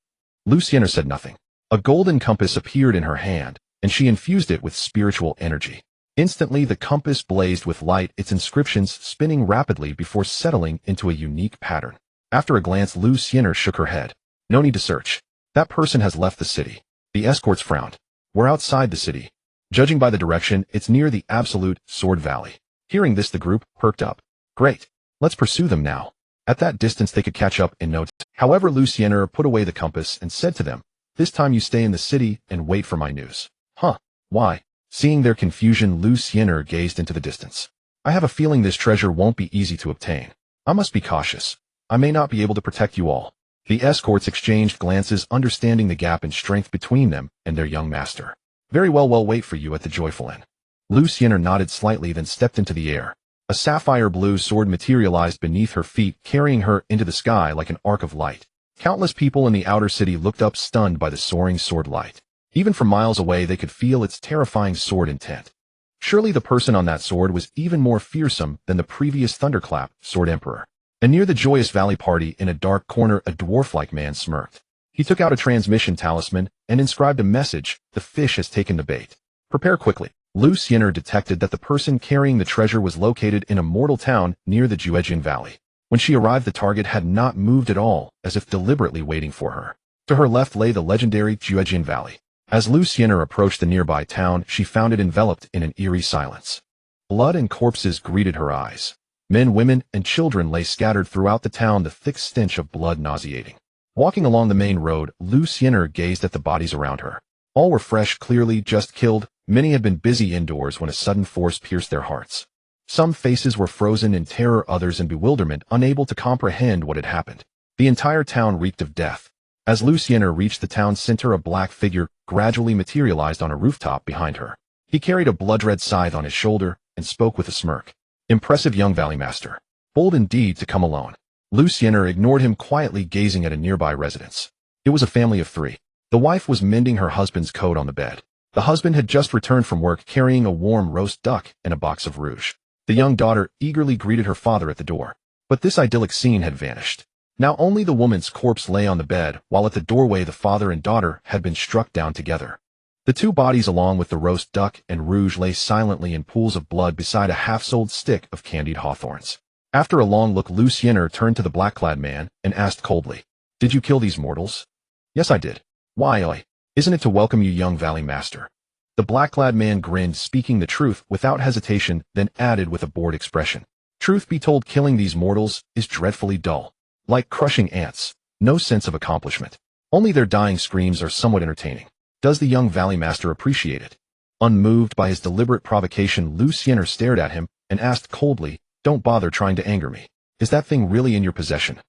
Speaker 1: Lin Yun said nothing. A golden compass appeared in her hand, and she infused it with spiritual energy. Instantly, the compass blazed with light, its inscriptions spinning rapidly before settling into a unique pattern. After a glance, Lin Yun shook her head. "No need to search. That person has left the city." The escorts frowned. "We're outside the city. Judging by the direction, it's near the Absolute Sword Valley." Hearing this, the group perked up. "Great. Let's pursue them now." At that distance, they could catch up in no time. However, Lin Yun put away the compass and said to them, "This time you stay in the city and wait for my news." "Huh? Why?" Seeing their confusion, Lin Yun gazed into the distance. "I have a feeling this treasure won't be easy to obtain. I must be cautious. I may not be able to protect you all." The escorts exchanged glances, understanding the gap in strength between them and their young master. "Very well, we'll wait for you at the Joyful Inn." Lin Yun nodded slightly, then stepped into the air. A sapphire blue sword materialized beneath her feet, carrying her into the sky like an arc of light. Countless people in the outer city looked up, stunned by the soaring sword light. Even from miles away, they could feel its terrifying sword intent. Surely the person on that sword was even more fearsome than the previous thunderclap sword emperor. And near the joyous valley party in a dark corner a dwarf-like man smirked. He took out a transmission talisman and inscribed a message: "The fish has taken the bait. Prepare quickly." Xuantian detected that the person carrying the treasure was located in a mortal town near the Xuantian Valley. When she arrived, the target had not moved at all, as if deliberately waiting for her. To her left lay the legendary Xuantian Valley. As Xuantian approached the nearby town, she found it enveloped in an eerie silence. Blood and corpses greeted her eyes. Men, women, and children lay scattered throughout the town, the thick stench of blood nauseating. Walking along the main road, Xuantian gazed at the bodies around her. All were fresh, clearly just killed. Many had been busy indoors when a sudden force pierced their hearts. Some faces were frozen in terror, others in bewilderment, unable to comprehend what had happened. The entire town reeked of death. As Xuantian reached the town center, a black figure gradually materialized on a rooftop behind her. He carried a blood-red scythe on his shoulder and spoke with a smirk. "Impressive young Valley Master. Bold indeed to come alone." Xuantian ignored him, quietly gazing at a nearby residence. It was a family of three. The wife was mending her husband's coat on the bed. The husband had just returned from work, carrying a warm roast duck and a box of rouge. The young daughter eagerly greeted her father at the door. But this idyllic scene had vanished. Now only the woman's corpse lay on the bed, while at the doorway the father and daughter had been struck down together. The two bodies, along with the roast duck and rouge, lay silently in pools of blood beside a half-sold stick of candied hawthorns. After a long look, Xuantian turned to the black-clad man and asked coldly, "Did you kill these mortals?" "Yes, I did." "Why, oi? Isn't it to welcome you, young Valley Master?" The black-clad man grinned, speaking the truth without hesitation, then added with a bored expression, "Truth be told, killing these mortals is dreadfully dull. Like crushing ants, no sense of accomplishment. Only their dying screams are somewhat entertaining." Does the young Valley Master appreciate it? Unmoved by his deliberate provocation, Xuantian stared at him and asked coldly, "Don't bother trying to anger me. Is that thing really in your possession?"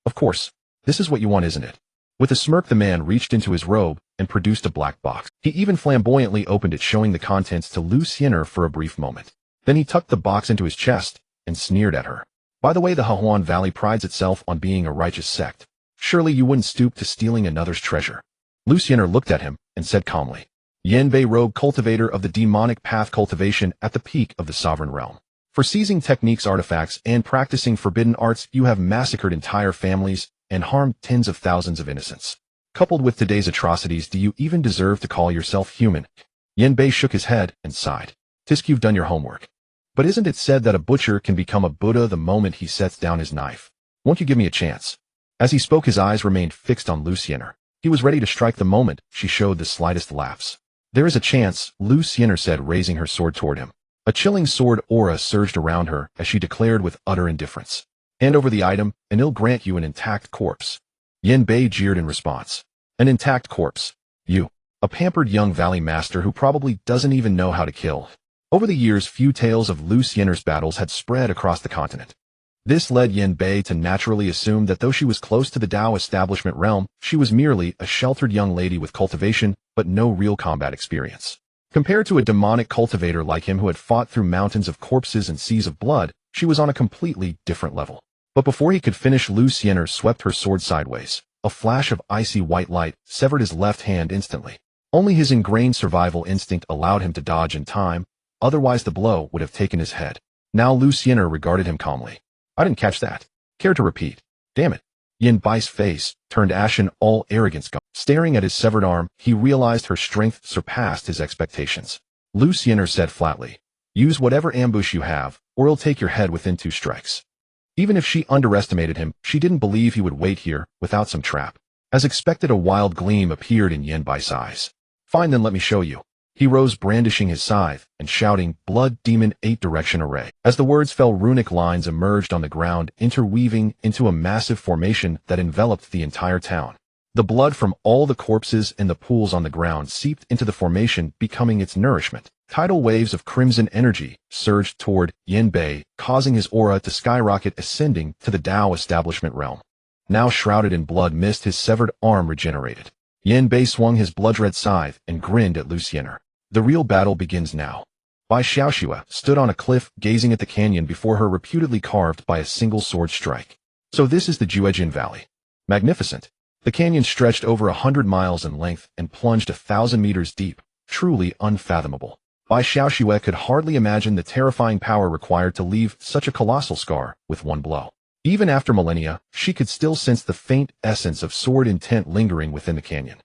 Speaker 1: "Of course. This is what you want, isn't it?" With a smirk, the man reached into his robe and produced a black box. He even flamboyantly opened it, showing the contents to Xuantian for a brief moment. Then he tucked the box into his chest and sneered at her. "By the way, the Huan Valley prides itself on being a righteous sect. Surely you wouldn't stoop to stealing another's treasure." Xuantian looked at him and said calmly, "Yanbei, rogue cultivator of the demonic path cultivation at the peak of the sovereign realm. For seizing techniques, artifacts, and practicing forbidden arts, you have massacred entire families and harmed tens of thousands of innocents. Coupled with today's atrocities, do you even deserve to call yourself human?" Yanbei shook his head and sighed. "Tisk, you've done your homework. But isn't it said that a butcher can become a Buddha the moment he sets down his knife? Won't you give me a chance?" As he spoke, his eyes remained fixed on Xuantian. He was ready to strike the moment she showed the slightest lapse. "There is a chance," Xuantian said, raising her sword toward him. A chilling sword aura surged around her as she declared with utter indifference, "Hand over the item, and it'll grant you an intact corpse." Yanbei jeered in response. "An intact corpse? You, a pampered young Valley Master who probably doesn't even know how to kill." Over the years, few tales of Xuantian's battles had spread across the continent. This led Yanbei to naturally assume that though she was close to the Dao establishment realm, she was merely a sheltered young lady with cultivation, but no real combat experience. Compared to a demonic cultivator like him who had fought through mountains of corpses and seas of blood, she was on a completely different level. But before he could finish, Xuantian swept her sword sideways. A flash of icy white light severed his left hand instantly. Only his ingrained survival instinct allowed him to dodge in time, otherwise the blow would have taken his head. Now Xuantian regarded him calmly. "I didn't catch that. Care to repeat?" "Damn it." Yanbei's face turned ashen, all arrogance gone. Staring at his severed arm, he realized her strength surpassed his expectations. Xuantian said flatly, "Use whatever ambush you have, or it'll take your head within 2 strikes." Even if she underestimated him, she didn't believe he would wait here without some trap. As expected, a wild gleam appeared in Yanbei's eyes. "Fine, then let me show you." He rose, brandishing his scythe and shouting, "Blood Demon 8-direction array." As the words fell, runic lines emerged on the ground, interweaving into a massive formation that enveloped the entire town. The blood from all the corpses in the pools on the ground seeped into the formation, becoming its nourishment. Tidal waves of crimson energy surged toward Yanbei, causing his aura to skyrocket, ascending to the Dao establishment realm. Now shrouded in blood mist, his severed arm regenerated. Yanbei swung his blood-red scythe and grinned at Xuantian. "The real battle begins now." Bai Xiaoxue stood on a cliff, gazing at the canyon before her, reputedly carved by a single sword strike. "So this is the Xuantian Valley. Magnificent." The canyon stretched over 100 miles in length and plunged 1,000 meters deep, truly unfathomable. Bai Xiaoxue could hardly imagine the terrifying power required to leave such a colossal scar with one blow. Even after millennia, she could still sense the faint essence of sword intent lingering within the canyon.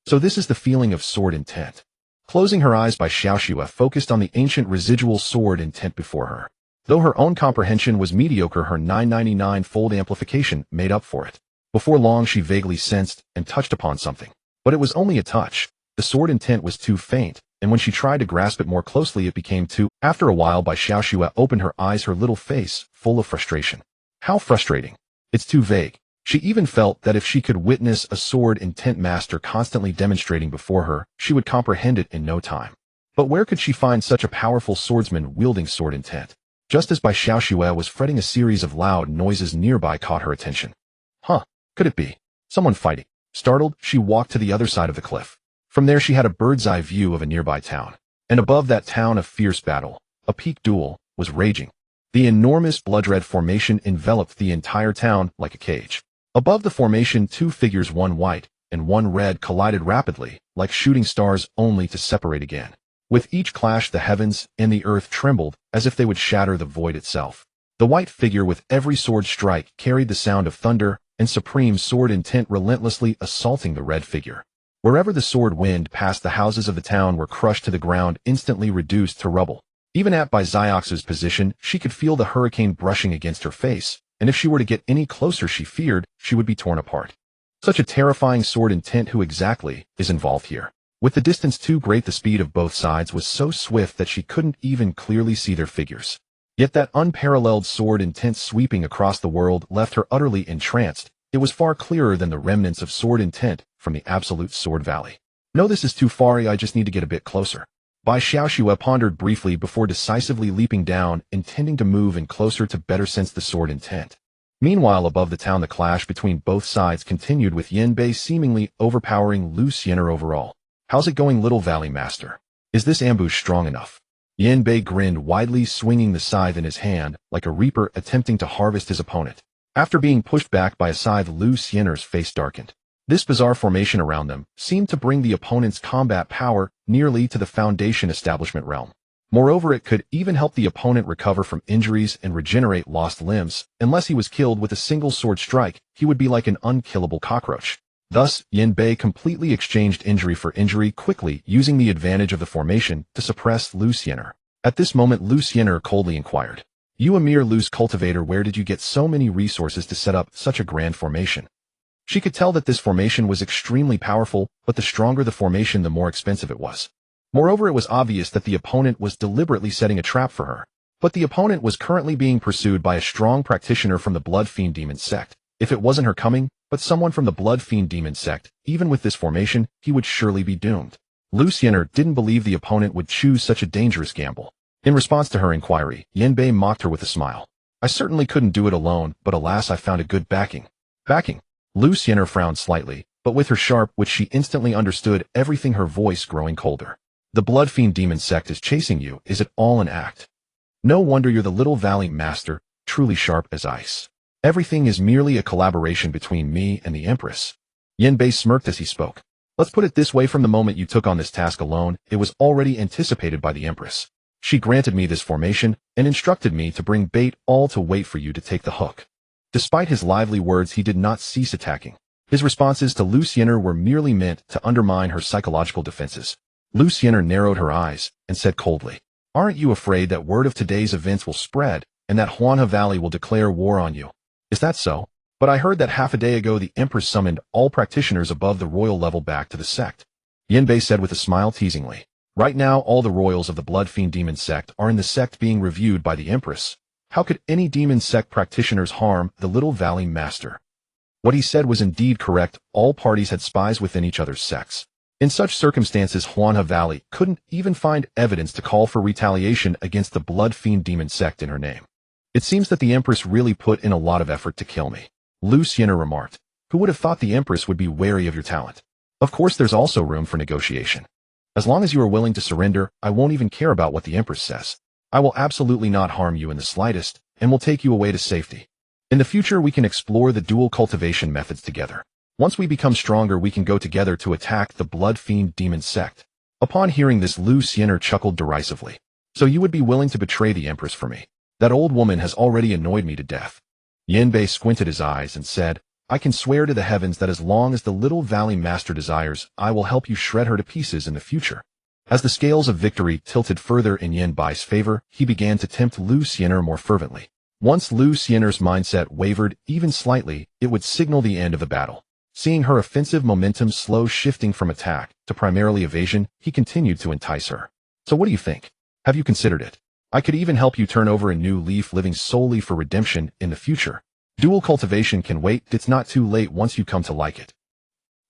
Speaker 1: So this is the feeling of sword intent. Closing her eyes, Bai Xiaoxue focused on the ancient residual sword intent before her. Though her own comprehension was mediocre, her 999-fold amplification made up for it. Before long, she vaguely sensed and touched upon something. But it was only a touch. The sword intent was too faint, and when she tried to grasp it more closely, it became too. After a while, Bai Xiaoxue opened her eyes, her little face full of frustration. How frustrating. It's too vague. She even felt that if she could witness a sword intent master constantly demonstrating before her, she would comprehend it in no time. But where could she find such a powerful swordsman wielding sword intent? Just as Bai Xiaoxue was fretting, a series of loud noises nearby caught her attention. Could it be someone fighting? Startled, she walked to the other side of the cliff. From there she had a bird's-eye view of a nearby town. And above that town, a fierce battle, a peak duel, was raging. The enormous blood-red formation enveloped the entire town like a cage. Above the formation, two figures, one white and one red, collided rapidly, like shooting stars, only to separate again. With each clash, the heavens and the earth trembled as if they would shatter the void itself. The white figure, with every sword strike, carried the sound of thunder and supreme sword intent, relentlessly assaulting the red figure. Wherever the sword wind passed, the houses of the town were crushed to the ground, instantly reduced to rubble. Even at Bai Xiaoxue's position, she could feel the hurricane brushing against her face, and if she were to get any closer, she feared she would be torn apart. Such a terrifying sword intent. Who exactly is involved here? With the distance too great, the speed of both sides was so swift that she couldn't even clearly see their figures. Yet that unparalleled sword intent sweeping across the world left her utterly entranced. It was far clearer than the remnants of sword intent from the absolute Sword Valley. No, this is too far. I just need to get a bit closer. Bai Xiaoxue pondered briefly before decisively leaping down, intending to move in closer to better sense the sword intent. Meanwhile, above the town, the clash between both sides continued, with Yin Bei seemingly overpowering Lu Xiener overall. How's it going, little Valley Master? Is this ambush strong enough? Yin Bei grinned widely, swinging the scythe in his hand like a reaper attempting to harvest his opponent. After being pushed back by a scythe, Lu Xiener's face darkened. This bizarre formation around them seemed to bring the opponent's combat power nearly to the Foundation establishment realm. Moreover, it could even help the opponent recover from injuries and regenerate lost limbs. Unless he was killed with a single sword strike, he would be like an unkillable cockroach. Thus, Yin Bei completely exchanged injury for injury, quickly using the advantage of the formation to suppress Lu Xiener. At this moment, Lu Xiener coldly inquired, "You, a mere loose cultivator, where did you get so many resources to set up such a grand formation?" She could tell that this formation was extremely powerful, but the stronger the formation, the more expensive it was. Moreover, it was obvious that the opponent was deliberately setting a trap for her. But the opponent was currently being pursued by a strong practitioner from the Blood Fiend Demon sect. If it wasn't her coming, but someone from the Blood Fiend Demon sect, even with this formation, he would surely be doomed. Lu Xiener didn't believe the opponent would choose such a dangerous gamble. In response to her inquiry, Yin Bei mocked her with a smile. "I certainly couldn't do it alone, but alas, I found a good backing." Backing? Lu Xiener frowned slightly, but with her sharp wit she instantly understood everything, her voice growing colder. "The Blood Fiend Demon sect is chasing you. Is it all an act? No wonder you're the little Valley Master, truly sharp as ice. Everything is merely a collaboration between me and the Empress." Yin Bei smirked as he spoke. "Let's put it this way, from the moment you took on this task alone, it was already anticipated by the Empress. She granted me this formation and instructed me to bring bait, all to wait for you to take the hook." Despite his lively words, he did not cease attacking. His responses to Lu Xiener were merely meant to undermine her psychological defenses. Lu Xiener narrowed her eyes and said coldly, "Aren't you afraid that word of today's events will spread and that Huanhe Valley will declare war on you?" "Is that so? But I heard that half a day ago the Empress summoned all practitioners above the royal level back to the sect." Yin Bei said with a smile teasingly. "Right now, all the royals of the Blood Fiend Demon sect are in the sect being reviewed by the Empress. How could any demon sect practitioners harm the little Valley Master?" What he said was indeed correct. All parties had spies within each other's sects. In such circumstances, Huanhe Valley couldn't even find evidence to call for retaliation against the Blood Fiend Demon sect in her name. "It seems that the Empress really put in a lot of effort to kill me," Lu Xiener remarked. "Who would have thought the Empress would be wary of your talent? Of course, there's also room for negotiation. As long as you are willing to surrender, I won't even care about what the Empress says. I will absolutely not harm you in the slightest, and will take you away to safety. In the future, we can explore the dual cultivation methods together. Once we become stronger, we can go together to attack the Blood Fiend Demon sect." Upon hearing this, Lu Xiener chuckled derisively. "So you would be willing to betray the Empress for me? That old woman has already annoyed me to death." Yin Bei squinted his eyes and said, I can swear to the heavens that as long as the little valley master desires, I will help you shred her to pieces in the future. As the scales of victory tilted further in Yin Bai's favor, he began to tempt Lu Xiener more fervently. Once Lu Xiener's mindset wavered even slightly, it would signal the end of the battle. Seeing her offensive momentum slow shifting from attack to primarily evasion, he continued to entice her. So what do you think? Have you considered it? I could even help you turn over a new leaf living solely for redemption in the future. Dual cultivation can wait, it's not too late once you come to like it.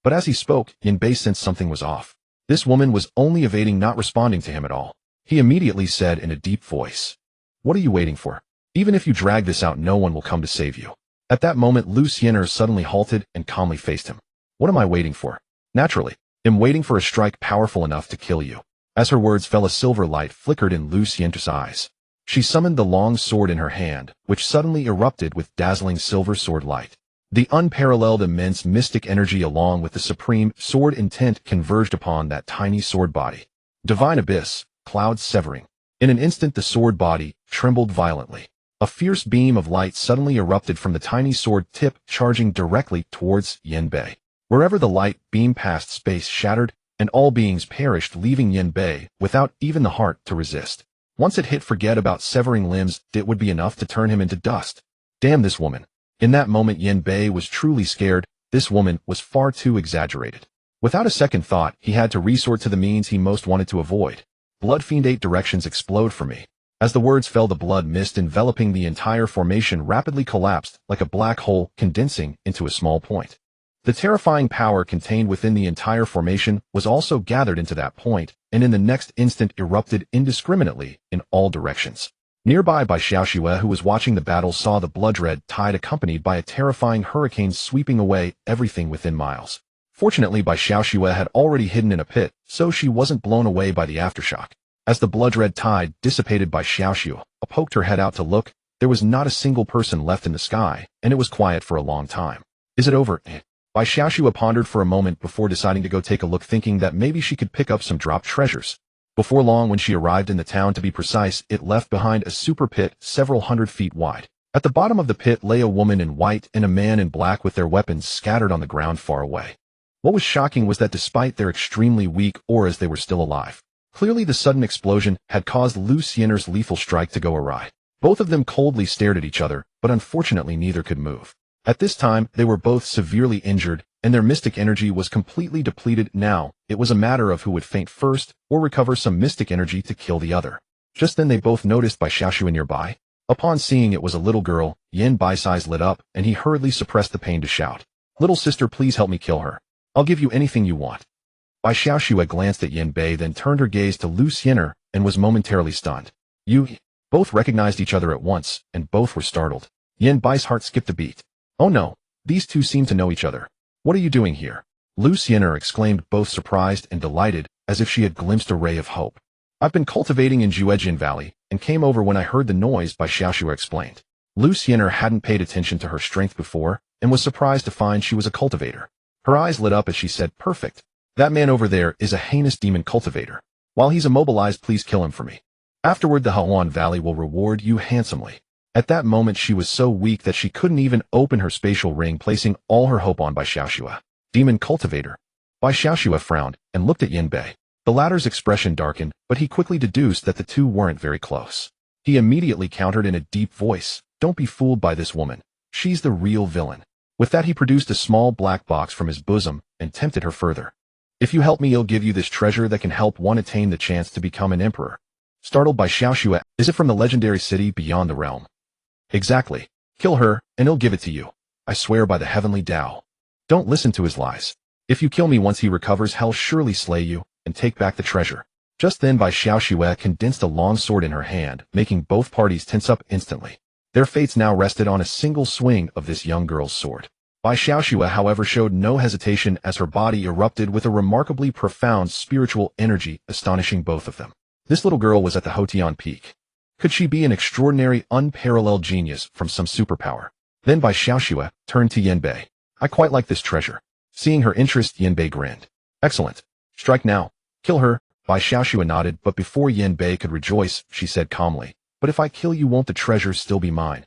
Speaker 1: But as he spoke, Yin Bei sensed something was off. This woman was only evading, not responding to him at all. He immediately said in a deep voice, What are you waiting for? Even if you drag this out, no one will come to save you. At that moment, Lu Xiener suddenly halted and calmly faced him. What am I waiting for? Naturally, I'm waiting for a strike powerful enough to kill you. As her words fell, a silver light flickered in Lu Xiener's eyes. She summoned the long sword in her hand, which suddenly erupted with dazzling silver sword light. The unparalleled immense mystic energy along with the supreme sword intent converged upon that tiny sword body. Divine abyss, clouds severing. In an instant the sword body trembled violently. A fierce beam of light suddenly erupted from the tiny sword tip, charging directly towards Yin Bei. Wherever the light beam passed, space shattered, and all beings perished, leaving Yin Bei without even the heart to resist. Once it hit, forget about severing limbs, it would be enough to turn him into dust. Damn this woman. In that moment Yin Bei was truly scared. This woman was far too exaggerated. Without a second thought, he had to resort to the means he most wanted to avoid. Blood fiend, 8 directions explode for me. As the words fell, the blood mist enveloping the entire formation rapidly collapsed like a black hole, condensing into a small point. The terrifying power contained within the entire formation was also gathered into that point, and in the next instant erupted indiscriminately in all directions. Nearby, Bai Xiaoxue, who was watching the battle, saw the blood-red tide accompanied by a terrifying hurricane sweeping away everything within miles. Fortunately, Bai Xiaoxue had already hidden in a pit, so she wasn't blown away by the aftershock. As the blood-red tide dissipated, Bai Xiaoxue poked her head out to look. There was not a single person left in the sky, and it was quiet for a long time. Is it over? Bai Xiaoxue pondered for a moment before deciding to go take a look, thinking that maybe she could pick up some dropped treasures. Before long, when she arrived in the town, to be precise, it left behind a super pit several 100 feet wide. At the bottom of the pit lay a woman in white and a man in black with their weapons scattered on the ground far away. What was shocking was that despite their extremely weak auras, they were still alive. Clearly the sudden explosion had caused Lu Xiener's lethal strike to go awry. Both of them coldly stared at each other, but unfortunately neither could move. At this time, they were both severely injured, and their mystic energy was completely depleted. Now, it was a matter of who would faint first, or recover some mystic energy to kill the other. Just then they both noticed Bai Xiaoxue nearby. Upon seeing it was a little girl, Yin Bai's eyes lit up, and he hurriedly suppressed the pain to shout, "Little sister, please help me kill her. I'll give you anything you want." Bai Xiaoxue glanced at Yin Bei, then turned her gaze to Lu Xiener, and was momentarily stunned. You both recognized each other at once, and both were startled. Yin Bai's heart skipped a beat. Oh no, these two seem to know each other. What are you doing here? Lu Xiener exclaimed, both surprised and delighted, as if she had glimpsed a ray of hope. I've been cultivating in Xuantian Valley, and came over when I heard the noise, Bai Xiaoxue explained. Lu Xiener hadn't paid attention to her strength before, and was surprised to find she was a cultivator. Her eyes lit up as she said, "Perfect. That man over there is a heinous demon cultivator. While he's immobilized, please kill him for me. Afterward, the Huan Valley will reward you handsomely." At that moment she was so weak that she couldn't even open her spatial ring, placing all her hope on Bai Xiaoxue. Demon cultivator. Bai Xiaoxue frowned and looked at Yin Bei. The latter's expression darkened, but he quickly deduced that the two weren't very close. He immediately countered in a deep voice, "Don't be fooled by this woman. She's the real villain." With that he produced a small black box from his bosom and tempted her further. "If you help me, I'll give you this treasure that can help one attain the chance to become an emperor." Startled by Xiaoxue, "Is it from the legendary city beyond the realm?" "Exactly. Kill her, and he'll give it to you. I swear by the heavenly Tao." "Don't listen to his lies. If you kill me once he recovers, he'll surely slay you and take back the treasure." Just then Bai Xiaoxue condensed a long sword in her hand, making both parties tense up instantly. Their fates now rested on a single swing of this young girl's sword. Bai Xiaoxue, however, showed no hesitation as her body erupted with a remarkably profound spiritual energy, astonishing both of them. This little girl was at the Hotian Peak. Could she be an extraordinary, unparalleled genius from some superpower? Then Bai Xiaoxue turned to Yin Bei. "I quite like this treasure." Seeing her interest, Yin Bei grinned. "Excellent. Strike now. Kill her." Bai Xiaoxue nodded, but before Yin Bei could rejoice, she said calmly, "But if I kill you, won't the treasure still be mine?"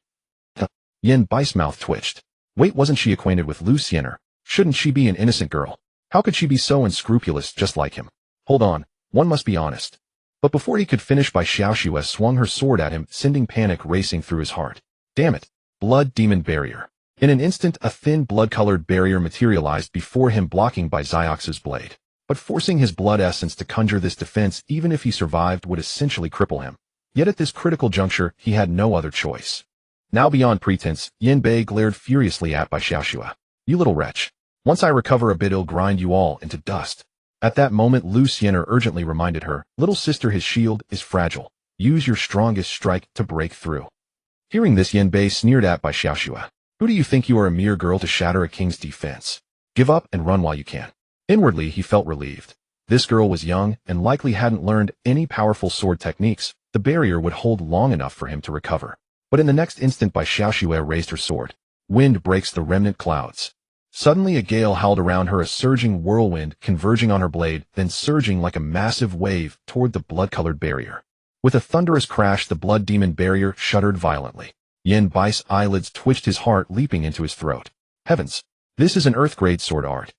Speaker 1: Yin Bai's mouth twitched. Wait, wasn't she acquainted with Lu Xiener? Shouldn't she be an innocent girl? How could she be so unscrupulous just like him? Hold on, one must be honest. But before he could finish, Bai Xiaoxue swung her sword at him, sending panic racing through his heart. Damn it! Blood Demon Barrier. In an instant, a thin blood-colored barrier materialized before him, blocking Bai Xiaoxue's blade. But forcing his blood essence to conjure this defense, even if he survived, would essentially cripple him. Yet at this critical juncture, he had no other choice. Now beyond pretense, Yin Bei glared furiously at Bai Xiaoxue. You little wretch. Once I recover a bit, I'll grind you all into dust. At that moment, Lu Xiener urgently reminded her, little sister, his shield is fragile. Use your strongest strike to break through. Hearing this, Yin Bei sneered at Bai Xiaoxue. Who do you think you are, a mere girl to shatter a king's defense? Give up and run while you can. Inwardly, he felt relieved. This girl was young and likely hadn't learned any powerful sword techniques. The barrier would hold long enough for him to recover. But in the next instant, Bai Xiaoxue raised her sword. Wind breaks the remnant clouds. Suddenly a gale howled around her, a surging whirlwind converging on her blade, then surging like a massive wave toward the blood-colored barrier. With a thunderous crash, the blood demon barrier shuddered violently. Yin Bai's eyelids twitched, his heart leaping into his throat. Heavens! This is an earth-grade sword art.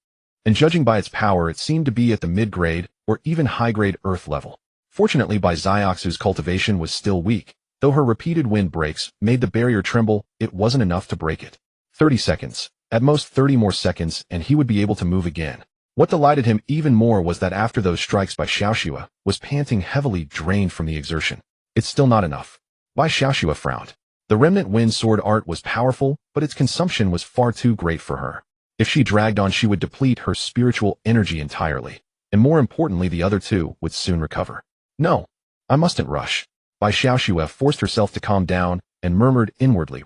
Speaker 1: And judging by its power, it seemed to be at the mid-grade or even high-grade earth level. Fortunately, Bai Xiaoxue's cultivation was still weak. Though her repeated wind breaks made the barrier tremble, it wasn't enough to break it. 30 seconds. At most 30 more seconds, and he would be able to move again. What delighted him even more was that after those strikes, Bai Xiaoxue was panting heavily, drained from the exertion. It's still not enough. Bai Xiaoxue frowned. The remnant wind sword art was powerful, but its consumption was far too great for her. If she dragged on, she would deplete her spiritual energy entirely. And more importantly, the other two would soon recover. No, I mustn't rush. Bai Xiaoxue forced herself to calm down and murmured inwardly,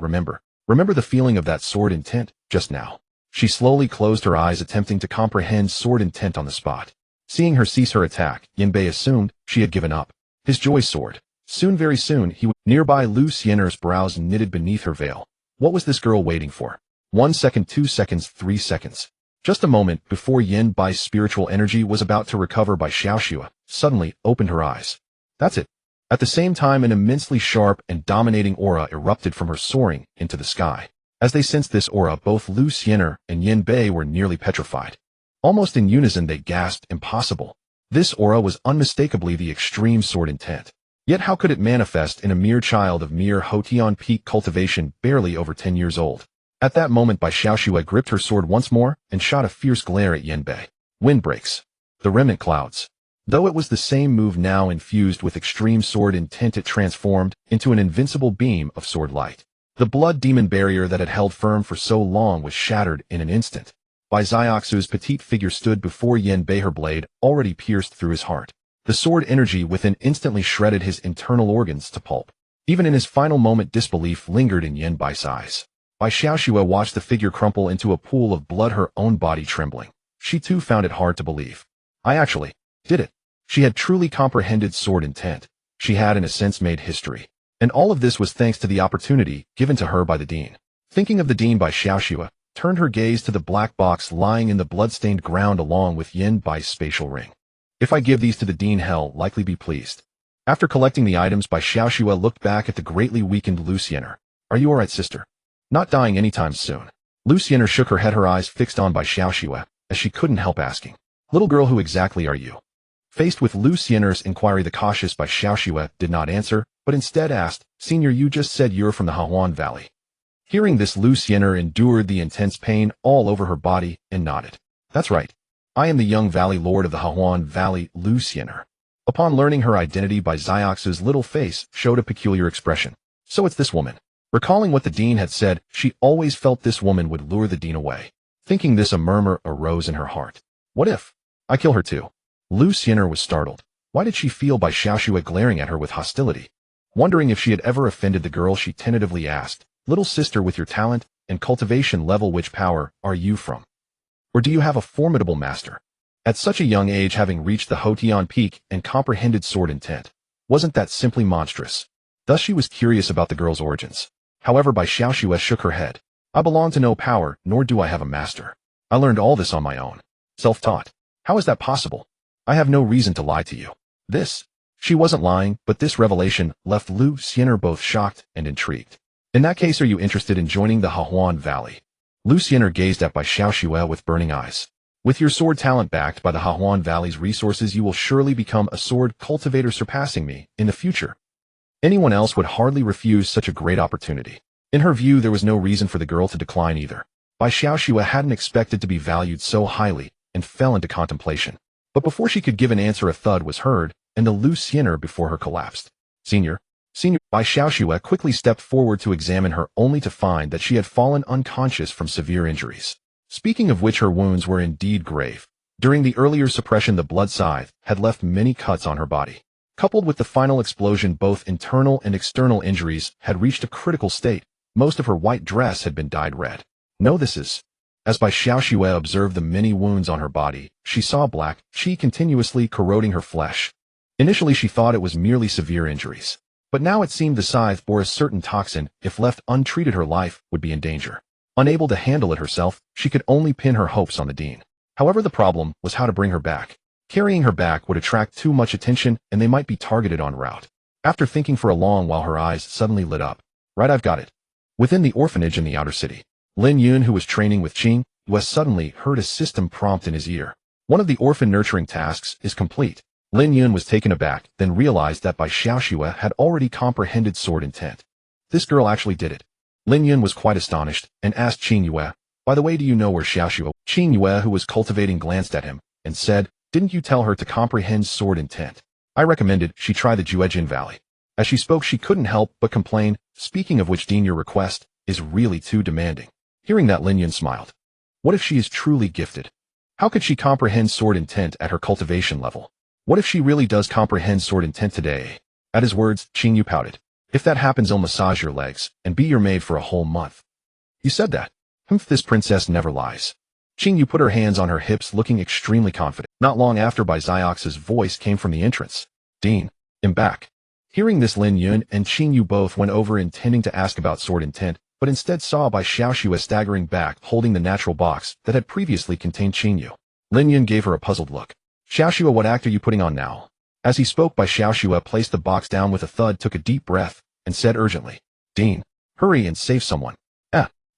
Speaker 1: Remember the feeling of that sword intent just now. She slowly closed her eyes, attempting to comprehend sword intent on the spot. Seeing her cease her attack, Yin Bei assumed she had given up. His joy soared. Soon, very soon, he would. Nearby, Lu Xiener's brows knitted beneath her veil. What was this girl waiting for? 1 second, 2 seconds, 3 seconds. Just a moment before Yin Bai's spiritual energy was about to recover, Bai Xiaoxue suddenly opened her eyes. That's it. At the same time, an immensely sharp and dominating aura erupted from her, soaring into the sky. As they sensed this aura, both Lu Xiener and Yin Bei were nearly petrified. Almost in unison, they gasped, impossible. This aura was unmistakably the extreme sword intent. Yet how could it manifest in a mere child of mere Xuantian peak cultivation, barely over 10 years old? At that moment, Bai Xiaoxue gripped her sword once more and shot a fierce glare at Yin Bei. Wind breaks. The remnant clouds. Though it was the same move now infused with extreme sword intent, it transformed into an invincible beam of sword light. The blood demon barrier that had held firm for so long was shattered in an instant. Bai Xiaoxue's petite figure stood before Yin Bei, her blade already pierced through his heart. The sword energy within instantly shredded his internal organs to pulp. Even in his final moment, disbelief lingered in Yin Bai's eyes. Bai Xiaoxue watched the figure crumple into a pool of blood, her own body trembling. She too found it hard to believe. I actually did it. She had truly comprehended sword intent. She had, in a sense, made history. And all of this was thanks to the opportunity given to her by the dean. Thinking of the dean, Bai Xiaoxue turned her gaze to the black box lying in the blood-stained ground along with Yin Bai's spatial ring. If I give these to the dean, he'll likely be pleased. After collecting the items, Bai Xiaoxue looked back at the greatly weakened Lu Xiener. Are you alright, sister? Not dying anytime soon. Lu Xiener shook her head, her eyes fixed on Bai Xiaoxue, as she couldn't help asking. Little girl, who exactly are you? Faced with Lu Xiener's inquiry, the cautious Bai Xiaoxue did not answer, but instead asked, Senior, you just said you're from the Hahuan Valley. Hearing this, Lu Xiener endured the intense pain all over her body and nodded. That's right. I am the young valley lord of the Hahuan Valley, Lu Xiener. Upon learning her identity, Bai Xiaoxue's little face showed a peculiar expression. So it's this woman. Recalling what the dean had said, she always felt this woman would lure the dean away. Thinking this, a murmur arose in her heart. What if I kill her too? Lu Xiener was startled. Why did she feel Bai Xiaoxue glaring at her with hostility? Wondering if she had ever offended the girl, she tentatively asked, Little sister, with your talent and cultivation level, which power are you from? Or do you have a formidable master? At such a young age, having reached the Xuantian peak and comprehended sword intent, wasn't that simply monstrous? Thus she was curious about the girl's origins. However, Bai Xiaoxue shook her head. I belong to no power, nor do I have a master. I learned all this on my own. Self-taught. How is that possible? I have no reason to lie to you. She wasn't lying, but this revelation left Lu Xiener both shocked and intrigued. In that case, are you interested in joining the Hahuan Valley? Lu Xin'er gazed at Bai Xiaoxue with burning eyes. With your sword talent backed by the Hahuan Valley's resources, you will surely become a sword cultivator surpassing me in the future. Anyone else would hardly refuse such a great opportunity. In her view, there was no reason for the girl to decline either. Bai Xiaoxue hadn't expected to be valued so highly and fell into contemplation. But before she could give an answer, a thud was heard, and the Lu Xin'er before her collapsed. Senior, Bai Xiaoxue quickly stepped forward to examine her, only to find that she had fallen unconscious from severe injuries. Speaking of which, her wounds were indeed grave. During the earlier suppression, the blood scythe had left many cuts on her body. Coupled with the final explosion, both internal and external injuries had reached a critical state. Most of her white dress had been dyed red. No, this is... As Bai Xiaoxue observed the many wounds on her body, she saw black qi continuously corroding her flesh. Initially, she thought it was merely severe injuries. But now it seemed the scythe bore a certain toxin. If left untreated, her life would be in danger. Unable to handle it herself, she could only pin her hopes on the dean. However, the problem was how to bring her back. Carrying her back would attract too much attention, and they might be targeted en route. After thinking for a long while, her eyes suddenly lit up. Right, I've got it. Within the orphanage in the outer city, Lin Yun, who was training with Qing, suddenly heard a system prompt in his ear. One of the orphan nurturing tasks is complete. Lin Yun was taken aback, then realized that Bai Xiaoxue had already comprehended sword intent. This girl actually did it. Lin Yun was quite astonished, and asked Qing Yue, "By the way, do you know where Xiaoxue?" Qing Yue, who was cultivating, glanced at him, and said, "Didn't you tell her to comprehend sword intent? I recommended she try the Juejin Valley." As she spoke, she couldn't help but complain, "Speaking of which, Dean, your request is really too demanding." Hearing that, Lin Yun smiled. What if she is truly gifted? How could she comprehend sword intent at her cultivation level? What if she really does comprehend sword intent today? At his words, Qing Yu pouted. "If that happens, I'll massage your legs and be your maid for a whole month." "You said that?" This princess never lies." Qing Yu put her hands on her hips, looking extremely confident. Not long after, Bai Xiaoxue's voice came from the entrance. "Dean, I'm back." Hearing this, Lin Yun and Qing Yu both went over, intending to ask about sword intent, but instead saw Bai Xiaoxue staggering back, holding the natural box that had previously contained Qing Yu. Lin Yun gave her a puzzled look. "Xiaoxue, what act are you putting on now?" As he spoke, Bai Xiaoxue placed the box down with a thud, took a deep breath, and said urgently, "Dean, hurry and save someone."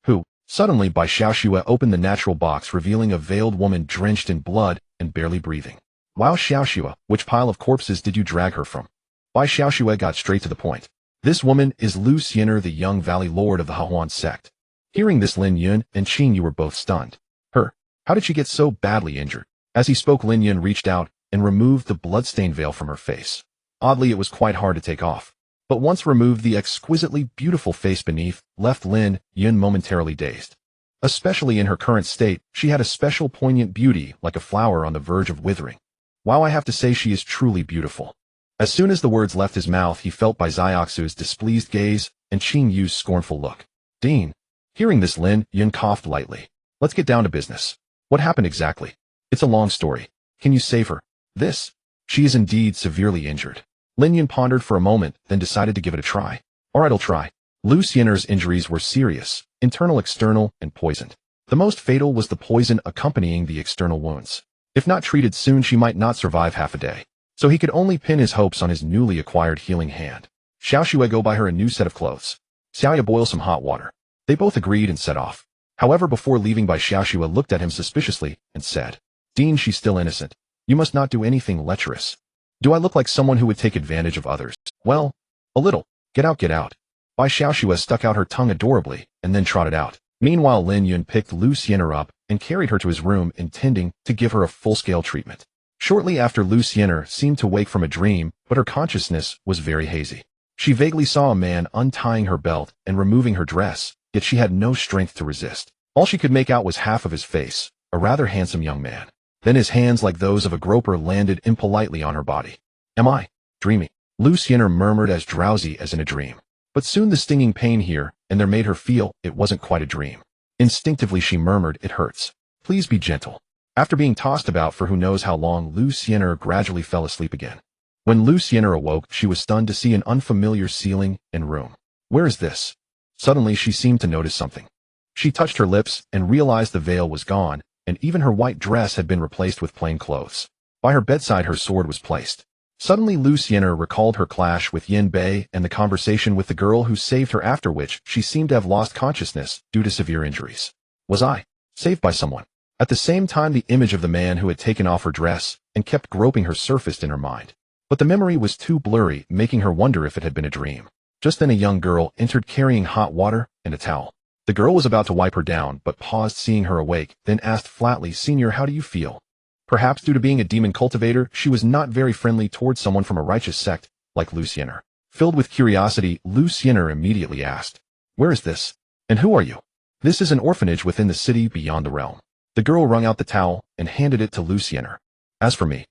Speaker 1: Who? Suddenly, Bai Xiaoxue opened the natural box, revealing a veiled woman drenched in blood and barely breathing. "Wow, Xiaoxue, which pile of corpses did you drag her from?" Bai Xiaoxue got straight to the point. "This woman is Lu Xin'er, the young valley lord of the Hahuan sect." Hearing this, Lin Yun and Qing Yu were both stunned. "Her? How did she get so badly injured?" As he spoke, Lin Yun reached out and removed the blood-stained veil from her face. Oddly, it was quite hard to take off. But once removed, the exquisitely beautiful face beneath left Lin Yun momentarily dazed. Especially in her current state, she had a special poignant beauty, like a flower on the verge of withering. "Wow, I have to say she is truly beautiful." As soon as the words left his mouth, he felt Bai Xiaoxue's displeased gaze and Qing Yu's scornful look. "Dean." Hearing this, Lin Yun coughed lightly. "Let's get down to business. What happened exactly?" "It's a long story. Can you save her?" "This? She is indeed severely injured." Lin Yun pondered for a moment, then decided to give it a try. "Alright, I'll try." Lu Xin'er's injuries were serious, internal, external, and poisoned. The most fatal was the poison accompanying the external wounds. If not treated soon, she might not survive half a day. So he could only pin his hopes on his newly acquired healing hand. "Xiaoxue, go buy her a new set of clothes. Xiaoya, boil some hot water." They both agreed and set off. However, before leaving, Bai Xiaoxue looked at him suspiciously and said, "Dean, she's still innocent. You must not do anything lecherous." "Do I look like someone who would take advantage of others?" "Well, a little. Get out, get out." Bai Xiaoxue stuck out her tongue adorably and then trotted out. Meanwhile, Lin Yun picked Lu Xin'er up and carried her to his room, intending to give her a full-scale treatment. Shortly after, Lu Xin'er seemed to wake from a dream, but her consciousness was very hazy. She vaguely saw a man untying her belt and removing her dress, yet she had no strength to resist. All she could make out was half of his face, a rather handsome young man. Then his hands, like those of a groper, landed impolitely on her body. "Am I dreaming?" Lu Xin'er murmured, as drowsy as in a dream. But soon the stinging pain here and there made her feel it wasn't quite a dream. Instinctively she murmured, "It hurts. Please be gentle." After being tossed about for who knows how long, Lu Xin'er gradually fell asleep again. When Lu Xin'er awoke, she was stunned to see an unfamiliar ceiling and room. "Where is this?" Suddenly she seemed to notice something. She touched her lips and realized the veil was gone, and even her white dress had been replaced with plain clothes. By her bedside her sword was placed. Suddenly Lu Xin'er recalled her clash with Yin Bei and the conversation with the girl who saved her, after which she seemed to have lost consciousness due to severe injuries. Was I saved by someone? At the same time, the image of the man who had taken off her dress and kept groping her surfaced in her mind. But the memory was too blurry, making her wonder if it had been a dream. Just then a young girl entered carrying hot water and a towel. The girl was about to wipe her down, but paused seeing her awake, then asked flatly, "Senior, how do you feel?" Perhaps due to being a demon cultivator, she was not very friendly towards someone from a righteous sect like Lu Xin'er. Filled with curiosity, Lu Xin'er immediately asked, "Where is this? And who are you?" "This is an orphanage within the city beyond the realm." The girl wrung out the towel and handed it to Lu Xin'er. "As for me,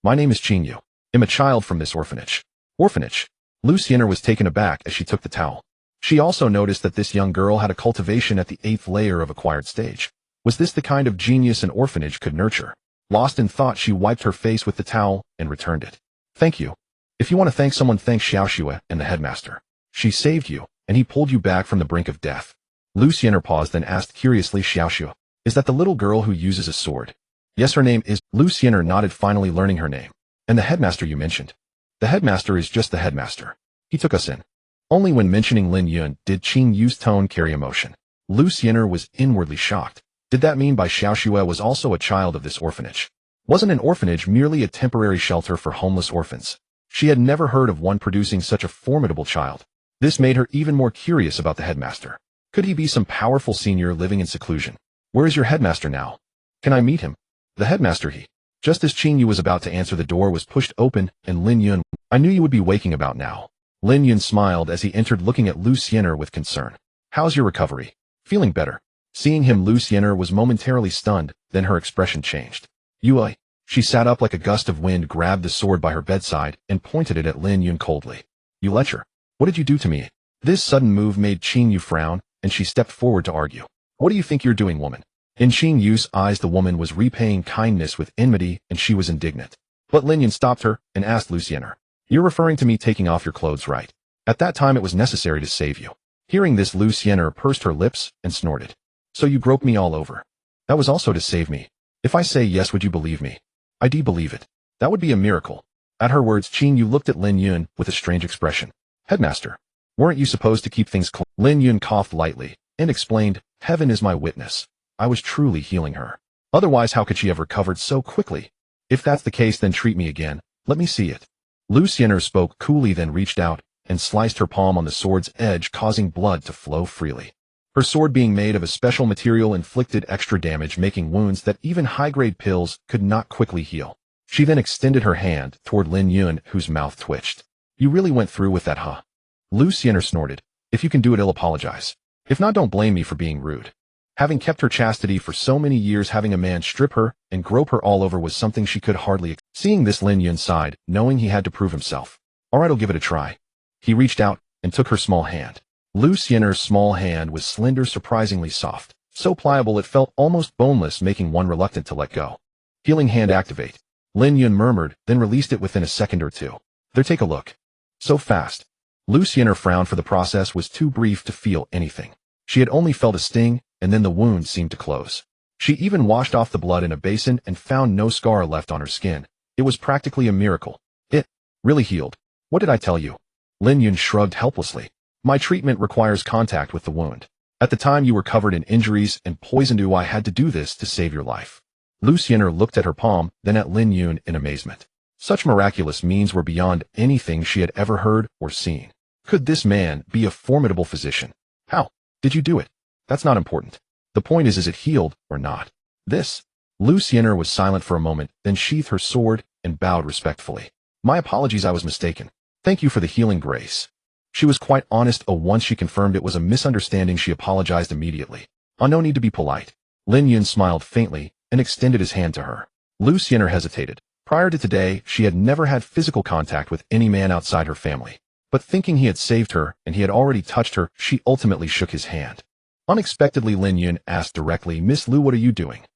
Speaker 1: my name is Qing Yu. I'm a child from this orphanage." Orphanage? Lu Xin'er was taken aback as she took the towel. She also noticed that this young girl had a cultivation at the 8th layer of acquired stage. Was this the kind of genius an orphanage could nurture? Lost in thought, she wiped her face with the towel and returned it. "Thank you. If you want to thank someone, thank Xiaoxue and the headmaster. She saved you, and he pulled you back from the brink of death." Lu Xin'er paused, then asked curiously, "Xiaoxue, is that the little girl who uses a sword?" "Yes, her name is..." Lu Xin'er nodded, finally learning her name. "And the headmaster you mentioned?" "The headmaster is just the headmaster. He took us in." Only when mentioning Lin Yun did Qing Yu's tone carry emotion. Lu Xin'er was inwardly shocked. Did that mean Bai Xiaoxue was also a child of this orphanage? Wasn't an orphanage merely a temporary shelter for homeless orphans? She had never heard of one producing such a formidable child. This made her even more curious about the headmaster. Could he be some powerful senior living in seclusion? "Where is your headmaster now? Can I meet him?" "The headmaster, he..." Just as Qing Yu was about to answer, the door was pushed open and Lin Yun. "I knew you would be waking about now." Lin Yun smiled as he entered, looking at Lu Xin'er with concern. "How's your recovery? Feeling better?" Seeing him, Lu Xin'er was momentarily stunned, then her expression changed. "You, She sat up like a gust of wind, grabbed the sword by her bedside, and pointed it at Lin Yun coldly. "You lecher. What did you do to me?" This sudden move made Qing Yu frown, and she stepped forward to argue. "What do you think you're doing, woman?" In Qing Yu's eyes, the woman was repaying kindness with enmity, and she was indignant. But Lin Yun stopped her and asked Lu Xin'er, "You're referring to me taking off your clothes, right? At that time it was necessary to save you." Hearing this, Lu Xin'er pursed her lips and snorted. "So you groped me all over? That was also to save me? If I say yes, would you believe me?" "I do believe it. That would be a miracle." At her words, Qing Yu looked at Lin Yun with a strange expression. "Headmaster, weren't you supposed to keep things clean?" Lin Yun coughed lightly and explained, "Heaven is my witness. I was truly healing her. Otherwise, how could she have recovered so quickly? If that's the case, then treat me again. Let me see it." Lu Xin'er spoke coolly, then reached out and sliced her palm on the sword's edge, causing blood to flow freely. Her sword, being made of a special material, inflicted extra damage, making wounds that even high-grade pills could not quickly heal. She then extended her hand toward Lin Yun, whose mouth twitched. "You really went through with that, huh?" Lu Xin'er snorted. "If you can do it, I'll apologize. If not, don't blame me for being rude." Having kept her chastity for so many years, having a man strip her and grope her all over was something she could hardly accept. Seeing this, Lin Yun sighed, knowing he had to prove himself. "All right, I'll give it a try." He reached out and took her small hand. Lu Xin'er's small hand was slender, surprisingly soft, so pliable it felt almost boneless, making one reluctant to let go. "Healing hand activate," Lin Yun murmured, then released it within a second or two. "There, take a look." So fast. Lu Xin'er frowned, for the process was too brief to feel anything. She had only felt a sting, and then the wound seemed to close. She even washed off the blood in a basin and found no scar left on her skin. It was practically a miracle. It really healed. "What did I tell you?" Lin Yun shrugged helplessly. "My treatment requires contact with the wound. At the time you were covered in injuries and poisoned. I had to do this to save your life." Lu Xin'er looked at her palm, then at Lin Yun in amazement. Such miraculous means were beyond anything she had ever heard or seen. Could this man be a formidable physician? "How did you do it?" "That's not important. The point is it healed or not?" "This..." Lu Xin'er was silent for a moment, then sheathed her sword and bowed respectfully. "My apologies, I was mistaken. Thank you for the healing grace." She was quite honest. Once she confirmed it was a misunderstanding, she apologized immediately. No need to be polite." Lin Yun smiled faintly and extended his hand to her. Lu Xin'er hesitated. Prior to today, she had never had physical contact with any man outside her family. But thinking he had saved her and he had already touched her, she ultimately shook his hand. Unexpectedly, Lin Yun asked directly, "Miss Lu, what are you doing?"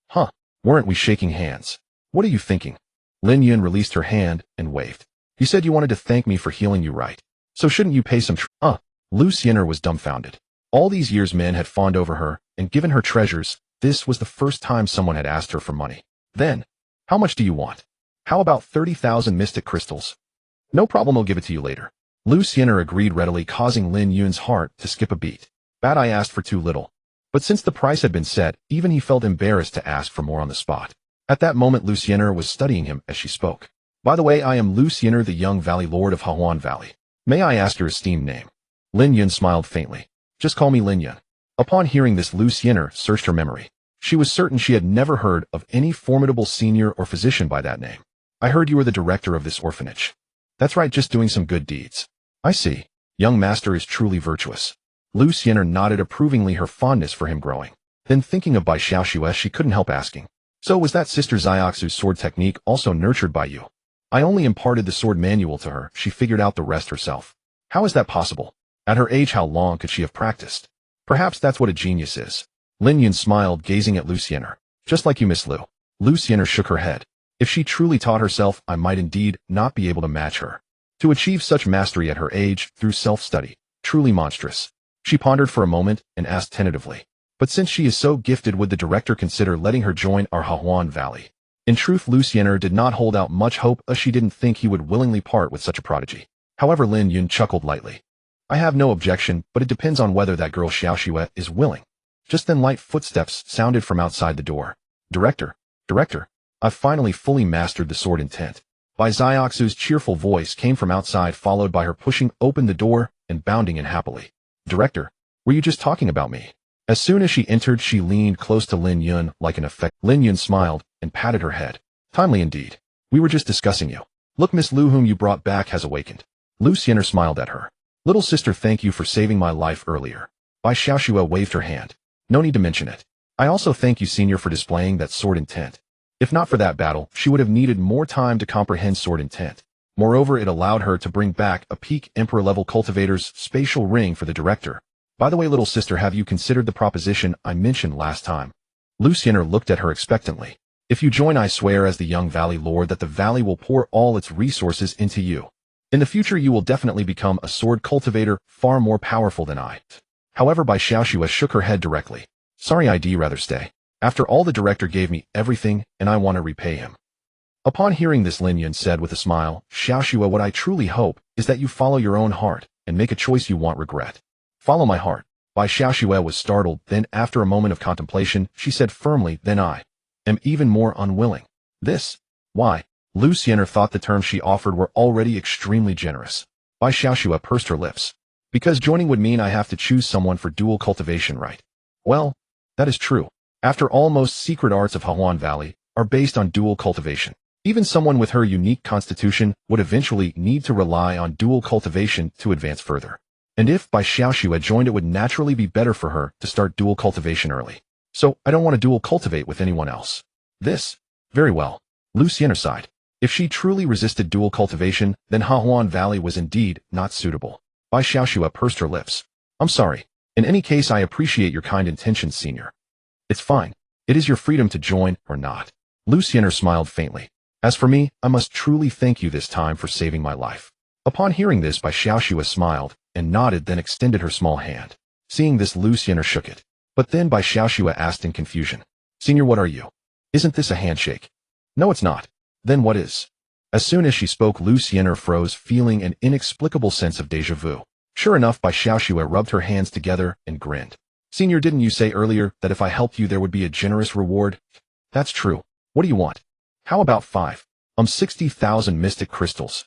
Speaker 1: "Huh, weren't we shaking hands? What are you thinking?" Lin Yun released her hand and waved. "You said you wanted to thank me for healing you, right? So shouldn't you pay some Lu Xin'er was dumbfounded. All these years men had fawned over her and given her treasures. This was the first time someone had asked her for money. "Then, how much do you want?" How about 30,000 mystic crystals? No problem, I'll give it to you later. Lu Xin'er agreed readily, causing Lin Yun's heart to skip a beat. Bad I asked for too little. But since the price had been set, even he felt embarrassed to ask for more on the spot. At that moment Lu Xin'er was studying him as she spoke. By the way, I am Lu Xin'er, the young valley lord of Hahuan Valley. May I ask your esteemed name? Lin Yun smiled faintly. Just call me Lin Yun. Upon hearing this, Lu Xin'er searched her memory. She was certain she had never heard of any formidable senior or physician by that name. I heard you were the director of this orphanage. That's right, just doing some good deeds. I see. Young master is truly virtuous. Lu Xin'er nodded approvingly, her fondness for him growing. Then thinking of Bai Xiaoxue, she couldn't help asking. So was that Sister Xiaoxue's sword technique also nurtured by you? I only imparted the sword manual to her, she figured out the rest herself. How is that possible? At her age, how long could she have practiced? Perhaps that's what a genius is. Lin Yun smiled, gazing at Lu Xin'er. Just like you, Miss Lu. Lu Xin'er shook her head. If she truly taught herself, I might indeed not be able to match her. To achieve such mastery at her age, through self-study, truly monstrous. She pondered for a moment and asked tentatively. But since she is so gifted, would the director consider letting her join our Hahuan Valley? In truth, Lu Xin'er did not hold out much hope, as she didn't think he would willingly part with such a prodigy. However, Lin Yun chuckled lightly. I have no objection, but it depends on whether that girl Xiaoxue is willing. Just then light footsteps sounded from outside the door. Director, I've finally fully mastered the sword intent. Bai Xiaoxue's cheerful voice came from outside, followed by her pushing open the door and bounding in happily. Director, were you just talking about me? As soon as she entered, she leaned close to Lin Yun like an effect. Lin Yun smiled and patted her head. Timely indeed. We were just discussing you. Look, Miss Lu, whom you brought back has awakened. Lu Xin'er smiled at her. Little sister, thank you for saving my life earlier. Bai Xiaoxue waved her hand. No need to mention it. I also thank you, senior, for displaying that sword intent. If not for that battle, she would have needed more time to comprehend sword intent. Moreover, it allowed her to bring back a peak emperor-level cultivator's spatial ring for the director. By the way, little sister, have you considered the proposition I mentioned last time? Lu Xin'er looked at her expectantly. If you join, I swear as the young valley lord that the valley will pour all its resources into you. In the future, you will definitely become a sword cultivator far more powerful than I. However, Bai Xiaoxue shook her head directly. Sorry, I'd rather stay. After all, the director gave me everything, and I want to repay him. Upon hearing this, Lin Yun said with a smile, Xiaoxue, what I truly hope is that you follow your own heart and make a choice you won't regret. Follow my heart. Bai Xiaoxue was startled, then after a moment of contemplation, she said firmly, then I am even more unwilling. This? Why? Lu Xin'er thought the terms she offered were already extremely generous. Bai Xiaoxue pursed her lips. Because joining would mean I have to choose someone for dual cultivation, right? Well, that is true. After all, most secret arts of Hahuan Valley are based on dual cultivation. Even someone with her unique constitution would eventually need to rely on dual cultivation to advance further. And if Bai Xiaoxue joined, it would naturally be better for her to start dual cultivation early. So, I don't want to dual cultivate with anyone else. This? Very well. Lu Xin'er sighed. If she truly resisted dual cultivation, then Hahuan Valley was indeed not suitable. Bai Xiaoxue pursed her lips. I'm sorry. In any case, I appreciate your kind intentions, senior. It's fine. It is your freedom to join or not. Lu Xin'er smiled faintly. As for me, I must truly thank you this time for saving my life. Upon hearing this, Bai Xiaoxue smiled and nodded, then extended her small hand. Seeing this, Lu Xin'er shook it. But then Bai Xiaoxue asked in confusion. Senior, what are you? Isn't this a handshake? No, it's not. Then what is? As soon as she spoke, Lu Xin'er froze, feeling an inexplicable sense of déjà vu. Sure enough, Bai Xiaoxue rubbed her hands together and grinned. Senior, didn't you say earlier that if I helped you there would be a generous reward? That's true. What do you want? How about 60,000 mystic crystals.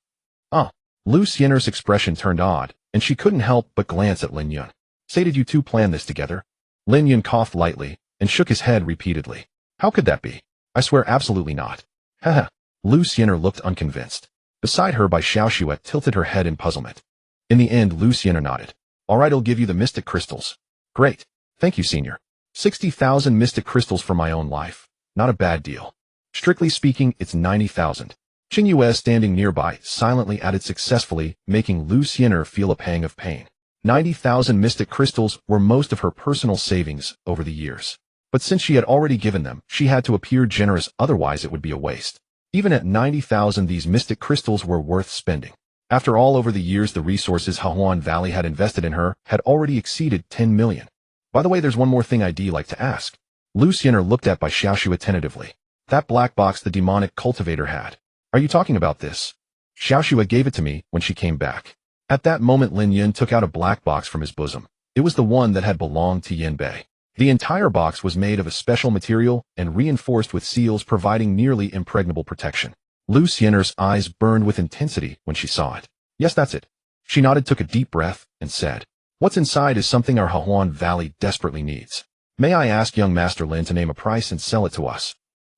Speaker 1: Lu Xin'er's expression turned odd, and she couldn't help but glance at Lin Yun. Say, did you two plan this together? Lin Yun coughed lightly and shook his head repeatedly. How could that be? I swear absolutely not. Haha. Lu Xin'er looked unconvinced. Beside her, Bai Xiaoxue tilted her head in puzzlement. In the end, Lu Xin'er nodded. All right, I'll give you the mystic crystals. Great. Thank you, senior. 60,000 mystic crystals for my own life. Not a bad deal. Strictly speaking, it's 90,000. Qing Yue, standing nearby, silently added successfully, making Lu Xin'er feel a pang of pain. 90,000 mystic crystals were most of her personal savings over the years. But since she had already given them, she had to appear generous, otherwise it would be a waste. Even at 90,000, these mystic crystals were worth spending. After all, over the years, the resources Hahuan Valley had invested in her had already exceeded 10 million. By the way, there's one more thing I'd like to ask. Lu Xin'er looked at Bai Xiaoxue tentatively. That black box the demonic cultivator had. Are you talking about this? Xiaoxue gave it to me when she came back. At that moment Lin Yun took out a black box from his bosom. It was the one that had belonged to Yin Bei. The entire box was made of a special material and reinforced with seals providing nearly impregnable protection. Lu Xiener's eyes burned with intensity when she saw it. Yes, that's it. She nodded, took a deep breath, and said, "What's inside is something our Hehuan Valley desperately needs. May I ask young Master Lin to name a price and sell it to us?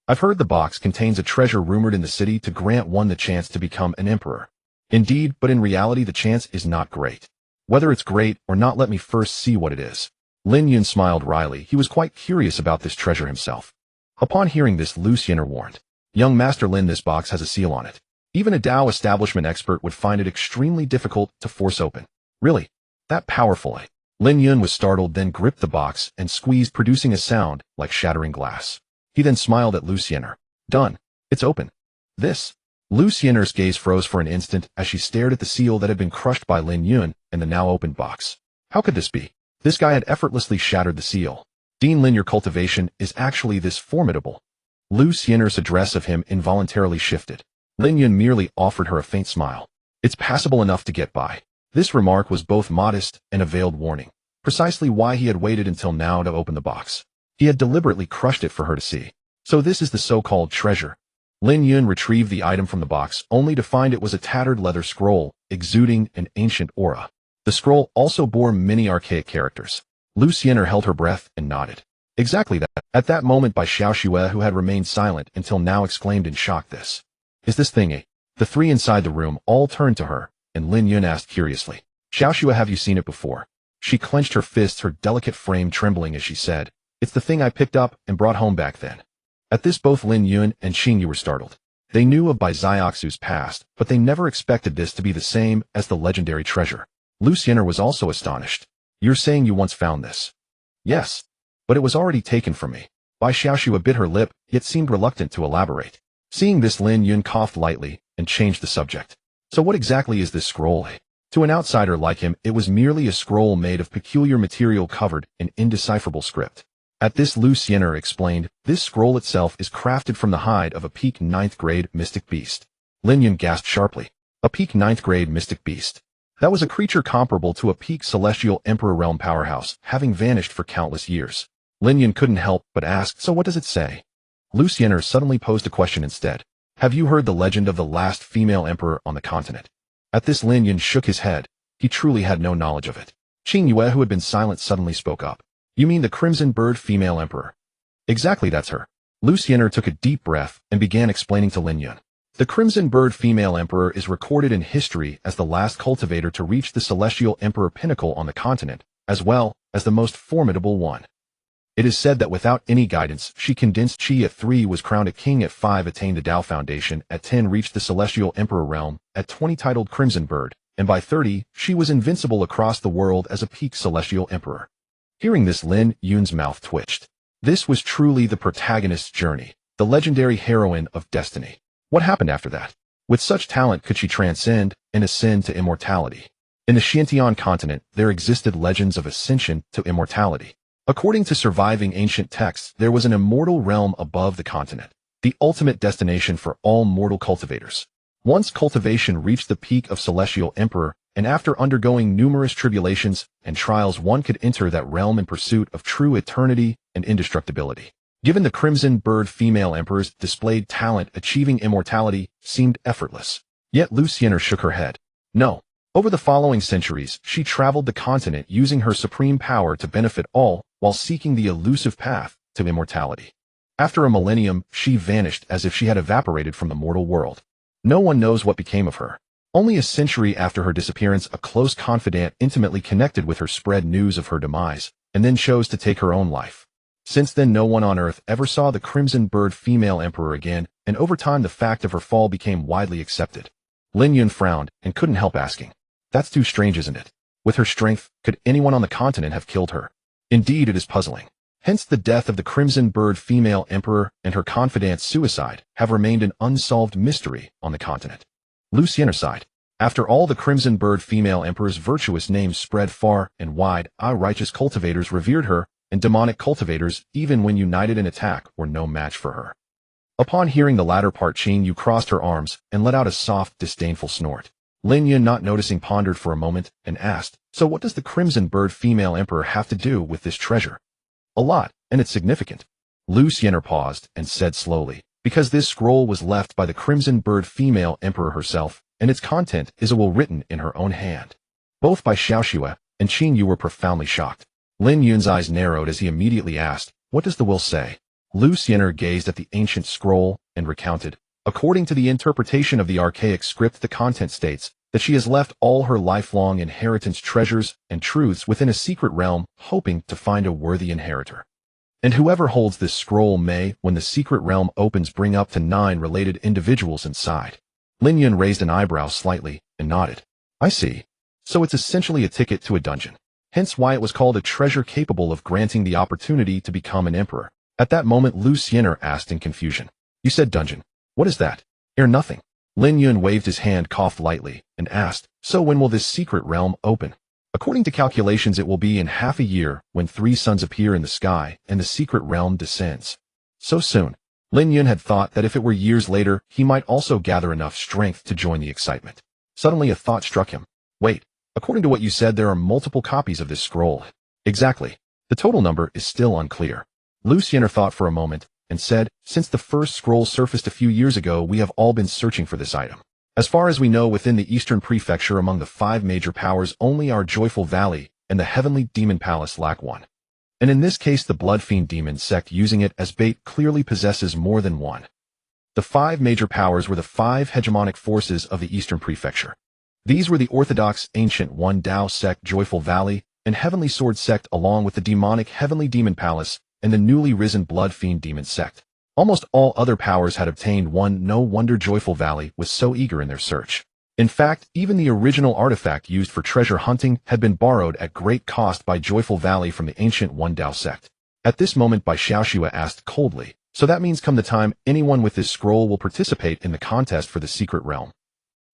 Speaker 1: I've heard the box contains a treasure rumored in the city to grant one the chance to become an emperor. Indeed, but in reality the chance is not great. Whether it's great or not, let me first see what it is." Lin Yun smiled wryly. He was quite curious about this treasure himself. Upon hearing this, Lu Xiener warned, "Young Master Lin, this box has a seal on it. Even a Dao establishment expert would find it extremely difficult to force open." "Really? That powerful, eh?" Lin Yun was startled, then gripped the box and squeezed, producing a sound like shattering glass. He then smiled at Lu Xiener. "Done. It's open." "This?" Lu Xiener's gaze froze for an instant as she stared at the seal that had been crushed by Lin Yun and the now opened box. How could this be? This guy had effortlessly shattered the seal. Dean Lin, your cultivation is actually this formidable. Lu Xiener's address of him involuntarily shifted. Lin Yun merely offered her a faint smile. "It's passable enough to get by." This remark was both modest and a veiled warning, precisely why he had waited until now to open the box. He had deliberately crushed it for her to see. So this is the so-called treasure. Lin Yun retrieved the item from the box, only to find it was a tattered leather scroll, exuding an ancient aura. The scroll also bore many archaic characters. Lu Xiener held her breath and nodded. Exactly that. At that moment, Bai Xiaoxue, who had remained silent until now, exclaimed in shock, "This is this thing, eh?" The three inside the room all turned to her, and Lin Yun asked curiously, "Xiaoxue, have you seen it before?" She clenched her fists, her delicate frame trembling as she said, "It's the thing I picked up and brought home back then." At this, both Lin Yun and Xingyu were startled. They knew of Bai Xiaoxue's past, but they never expected this to be the same as the legendary treasure. Lu Xiener was also astonished. "You're saying you once found this?" "Yes. But it was already taken from me." Bai Xiaoxue bit her lip, yet seemed reluctant to elaborate. Seeing this, Lin Yun coughed lightly and changed the subject. "So what exactly is this scroll, eh?" To an outsider like him, it was merely a scroll made of peculiar material covered in indecipherable script. At this, Lu Xiener explained, "This scroll itself is crafted from the hide of a peak 9th grade mystic beast." Lin Yun gasped sharply. A peak 9th grade mystic beast? That was a creature comparable to a peak celestial emperor realm powerhouse, having vanished for countless years. Lin Yun couldn't help but ask, "So what does it say?" Lu Xiener suddenly posed a question instead. "Have you heard the legend of the last female emperor on the continent?" At this, Lin Yun shook his head. He truly had no knowledge of it. Xingyu, who had been silent, suddenly spoke up. "You mean the Crimson Bird female emperor?" "Exactly, that's her." Lu Xiener took a deep breath and began explaining to Lin Yun. The Crimson Bird female emperor is recorded in history as the last cultivator to reach the celestial emperor pinnacle on the continent, as well as the most formidable one. It is said that without any guidance, she condensed chi at 3, was crowned a king at 5, attained the Dao Foundation, at 10 reached the celestial emperor realm, at 20 titled Crimson Bird, and by 30, she was invincible across the world as a peak celestial emperor. Hearing this, Lin Yun's mouth twitched. This was truly the protagonist's journey, the legendary heroine of destiny. What happened after that? With such talent, could she transcend and ascend to immortality? In the Xuantian Continent, there existed legends of ascension to immortality. According to surviving ancient texts, there was an immortal realm above the continent, the ultimate destination for all mortal cultivators. Once cultivation reached the peak of celestial emperor, and after undergoing numerous tribulations and trials, one could enter that realm in pursuit of true eternity and indestructibility. Given the Crimson Bird female emperor's displayed talent, achieving immortality seemed effortless. Yet Lu Xiener shook her head. No. Over the following centuries, she traveled the continent using her supreme power to benefit all, while seeking the elusive path to immortality. After a millennium, she vanished as if she had evaporated from the mortal world. No one knows what became of her. Only a century after her disappearance, a close confidant intimately connected with her spread news of her demise, and then chose to take her own life. Since then, no one on Earth ever saw the Crimson Bird female emperor again, and over time the fact of her fall became widely accepted. Lin Yun frowned and couldn't help asking, "That's too strange, isn't it? With her strength, could anyone on the continent have killed her?" Indeed, it is puzzling. Hence the death of the Crimson Bird female emperor and her confidant's suicide have remained an unsolved mystery on the continent. Lu Xiener sighed. After all, the Crimson Bird female emperor's virtuous name spread far and wide. Our righteous cultivators revered her, and demonic cultivators, even when united in attack, were no match for her. Upon hearing the latter part, Qing Yu crossed her arms and let out a soft, disdainful snort. Lin Yun, not noticing, pondered for a moment and asked, "So what does the Crimson Bird female emperor have to do with this treasure?" "A lot, and it's significant." Lu Xian'er paused and said slowly, "Because this scroll was left by the Crimson Bird female emperor herself, and its content is a will written in her own hand." Both Bai Xiaoxue and Qing Yu were profoundly shocked. Lin Yun's eyes narrowed as he immediately asked, "What does the will say?" Lu Xian'er gazed at the ancient scroll and recounted. According to the interpretation of the archaic script, the content states that she has left all her lifelong inheritance treasures and truths within a secret realm, hoping to find a worthy inheritor. And whoever holds this scroll may, when the secret realm opens, bring up to 9 related individuals inside. Lin Yun raised an eyebrow slightly and nodded. "I see. So it's essentially a ticket to a dungeon. Hence why it was called a treasure capable of granting the opportunity to become an emperor." At that moment, Lu Xian'er asked in confusion, "You said dungeon. What is that?" Nothing." Lin Yun waved his hand, coughed lightly, and asked, "So when will this secret realm open?" "According to calculations, it will be in half a year, when 3 suns appear in the sky and the secret realm descends." So soon. Lin Yun had thought that if it were years later, he might also gather enough strength to join the excitement. Suddenly a thought struck him. "Wait, according to what you said, there are multiple copies of this scroll." "Exactly. The total number is still unclear." Lu Xian'er thought for a moment and said, "Since the first scroll surfaced a few years ago, we have all been searching for this item. As far as we know, within the Eastern Prefecture, among the 5 major powers, only our Joyful Valley and the Heavenly Demon Palace lack one. And in this case, the Blood Fiend Demon sect using it as bait clearly possesses more than one." The 5 major powers were the 5 hegemonic forces of the Eastern Prefecture. These were the Orthodox Ancient One Dao sect, Joyful Valley, and Heavenly Sword sect, along with the demonic Heavenly Demon Palace and the newly risen Blood Fiend Demon sect. Almost all other powers had obtained one. No wonder Joyful Valley was so eager in their search. In fact, even the original artifact used for treasure hunting had been borrowed at great cost by Joyful Valley from the Ancient One Dao sect. At this moment, Bai Xiaoxue asked coldly, "So that means come the time, anyone with this scroll will participate in the contest for the secret realm?"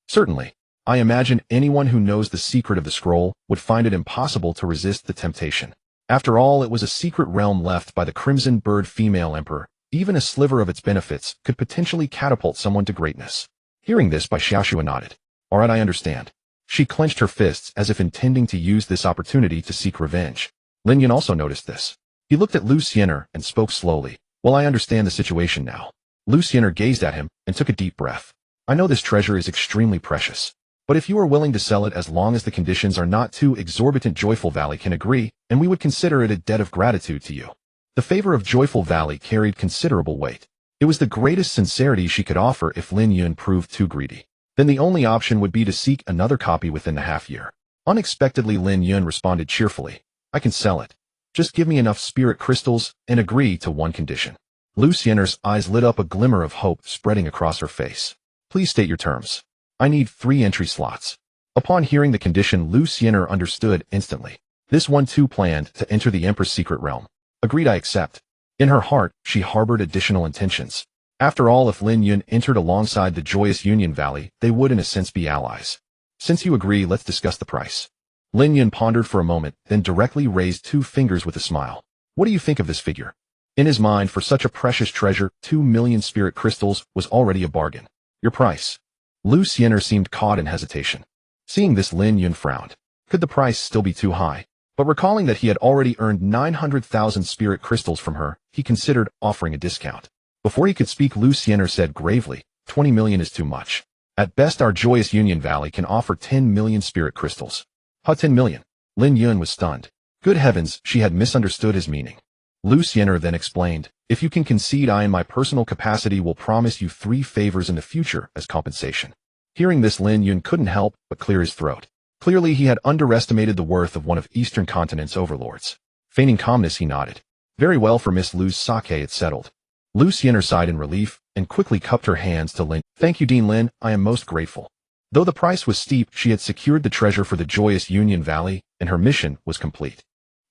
Speaker 1: "Certainly. I imagine anyone who knows the secret of the scroll would find it impossible to resist the temptation. After all, it was a secret realm left by the Crimson Bird female emperor. Even a sliver of its benefits could potentially catapult someone to greatness." Hearing this, Bai Xiaoxue nodded. "All right, I understand." She clenched her fists as if intending to use this opportunity to seek revenge. Lin Yun also noticed this. He looked at Lu Xian'er and spoke slowly. "Well, I understand the situation now." Lu Xian'er gazed at him and took a deep breath. "I know this treasure is extremely precious. But if you are willing to sell it, as long as the conditions are not too exorbitant, Joyful Valley can agree, and we would consider it a debt of gratitude to you." The favor of Joyful Valley carried considerable weight. It was the greatest sincerity she could offer if Lin Yun proved too greedy. Then the only option would be to seek another copy within the half-year. Unexpectedly, Lin Yun responded cheerfully, "I can sell it. Just give me enough spirit crystals and agree to one condition." Lu Xian'er's eyes lit up, a glimmer of hope spreading across her face. "Please state your terms." "I need 3 entry slots." Upon hearing the condition, Lu Xian'er understood instantly. This one too planned to enter the Emperor's secret realm. "Agreed, I accept." In her heart, she harbored additional intentions. After all, if Lin Yun entered alongside the Joyous Union Valley, they would in a sense be allies. "Since you agree, let's discuss the price." Lin Yun pondered for a moment, then directly raised 2 fingers with a smile. "What do you think of this figure?" In his mind, for such a precious treasure, 2 million spirit crystals was already a bargain. "Your price?" Lu Xian'er seemed caught in hesitation. Seeing this, Lin Yun frowned. Could the price still be too high? But recalling that he had already earned 900,000 spirit crystals from her, he considered offering a discount. Before he could speak, Lu Xian'er said gravely, 20 million is too much. At best, our Joyous Union Valley can offer 10 million spirit crystals." "How 10 million? Lin Yun was stunned. Good heavens, she had misunderstood his meaning. Lu Xian'er then explained, "If you can concede, I in my personal capacity will promise you 3 favors in the future as compensation." Hearing this, Lin Yun couldn't help but clear his throat. Clearly, he had underestimated the worth of one of Eastern Continent's overlords. Feigning calmness, he nodded. "Very well, for Miss Lu's sake it's settled." Lu Xian'er sighed in relief and quickly cupped her hands to Lin. "Thank you, Dean Lin, I am most grateful." Though the price was steep, she had secured the treasure for the Joyous Union Valley, and her mission was complete.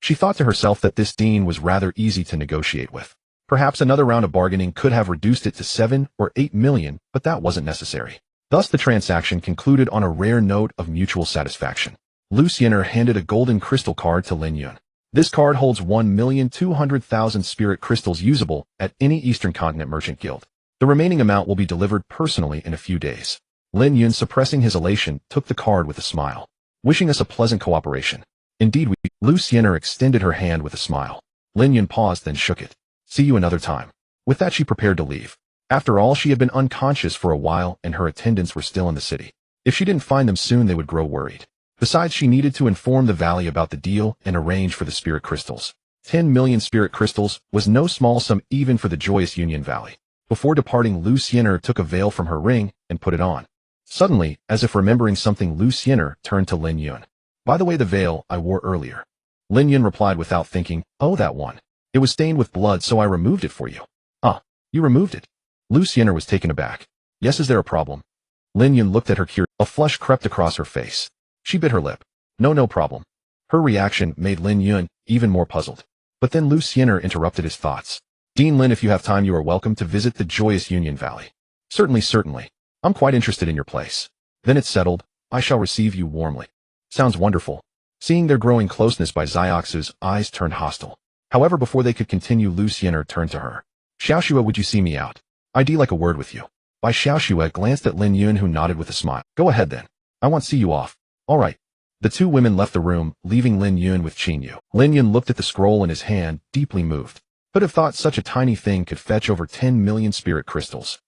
Speaker 1: She thought to herself that this dean was rather easy to negotiate with. Perhaps another round of bargaining could have reduced it to 7 or 8 million, but that wasn't necessary. Thus the transaction concluded on a rare note of mutual satisfaction. Lu Xian'er handed a golden crystal card to Lin Yun. This card holds 1,200,000 spirit crystals usable at any Eastern Continent merchant guild. The The remaining amount will be delivered personally in a few days. Lin Yun, suppressing his elation, took the card with a smile. Wishing us a pleasant cooperation. Indeed we. Lu Xiener extended her hand with a smile. Lin Yun paused, then shook it. See you another time. With that she prepared to leave. After all, she had been unconscious for a while and her attendants were still in the city. If she didn't find them soon, they would grow worried. Besides, she needed to inform the valley about the deal and arrange for the spirit crystals. 10 million spirit crystals was no small sum even for the joyous Union Valley. Before departing, Lu Xiener took a veil from her ring and put it on. Suddenly, as if remembering something, Lu Xiener turned to Lin Yun. By the way, the veil I wore earlier. Lin Yun replied without thinking, oh, that one. It was stained with blood, so I removed it for you. Ah, you removed it? Lu Xiener was taken aback. Yes, is there a problem? Lin Yun looked at her curiously. A flush crept across her face. She bit her lip. No problem. Her reaction made Lin Yun even more puzzled. But then Lu Xiener interrupted his thoughts. Dean Lin, if you have time, you are welcome to visit the joyous Union Valley. Certainly. I'm quite interested in your place. Then it's settled. I shall receive you warmly. Sounds wonderful. Seeing their growing closeness, Bai Xiaoxue's eyes turned hostile. However, before they could continue, Lu Xiener turned to her. Xiaoxue, would you see me out? I'd like a word with you. Bai Xiaoxue glanced at Lin Yun, who nodded with a smile. Go ahead then. I want to see you off. All right. The two women left the room, leaving Lin Yun with Qin Yu. Lin Yun looked at the scroll in his hand, deeply moved. Could have thought such a tiny thing could fetch over 10 million spirit crystals.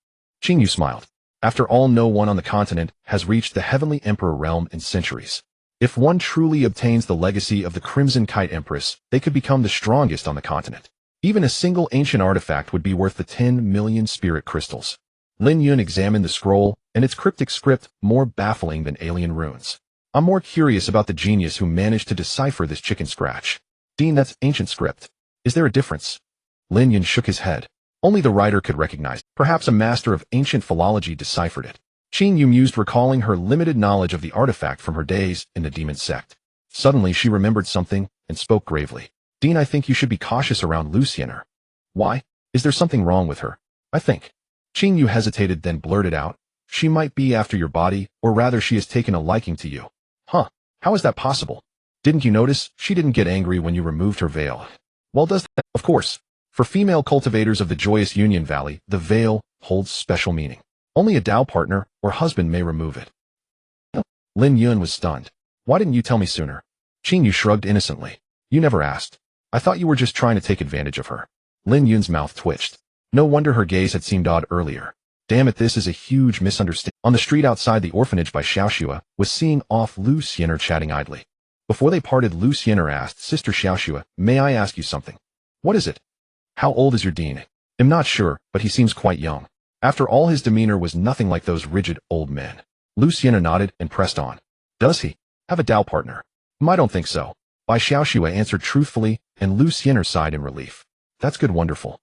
Speaker 1: Qin Yu smiled. After all, no one on the continent has reached the Heavenly Emperor realm in centuries. If one truly obtains the legacy of the Crimson Kite Empress, they could become the strongest on the continent. Even a single ancient artifact would be worth the 10 million spirit crystals. Lin Yun examined the scroll, and its cryptic script more baffling than alien runes. I'm more curious about the genius who managed to decipher this chicken scratch. Dean, that's ancient script. Is there a difference? Lin Yun shook his head. Only the writer could recognize it. Perhaps a master of ancient philology deciphered it. Qin Yu mused, recalling her limited knowledge of the artifact from her days in the demon sect. Suddenly she remembered something and spoke gravely. Dean, I think you should be cautious around Lu Xiener. Why? Is there something wrong with her? I think. Qin Yu hesitated, then blurted out. She might be after your body, or rather she has taken a liking to you. Huh, how is that possible? Didn't you notice she didn't get angry when you removed her veil? Well, does that? Of course. For female cultivators of the joyous Union Valley, the veil holds special meaning. Only a Dao partner or husband may remove it. Lin Yun was stunned. Why didn't you tell me sooner? Qin Yu shrugged innocently. You never asked. I thought you were just trying to take advantage of her. Lin Yun's mouth twitched. No wonder her gaze had seemed odd earlier. Damn it, this is a huge misunderstanding. On the street outside the orphanage, Bai Xiaoxue was seeing off Lu Xiener chatting idly. Before they parted, Lu Xiener asked, Sister Xiaoxue, may I ask you something? What is it? How old is your dean? I'm not sure, but he seems quite young. After all, his demeanor was nothing like those rigid old men. Lu Xiener nodded and pressed on. Does he have a Dao partner? I don't think so. Bai Xiaoxue answered truthfully, and Lu Xiener sighed in relief. That's good, wonderful.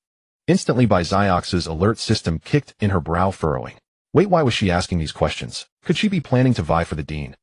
Speaker 1: Instantly Bai Xiaoxue's alert system kicked in, her brow furrowing. Wait, why was she asking these questions? Could she be planning to vie for the dean?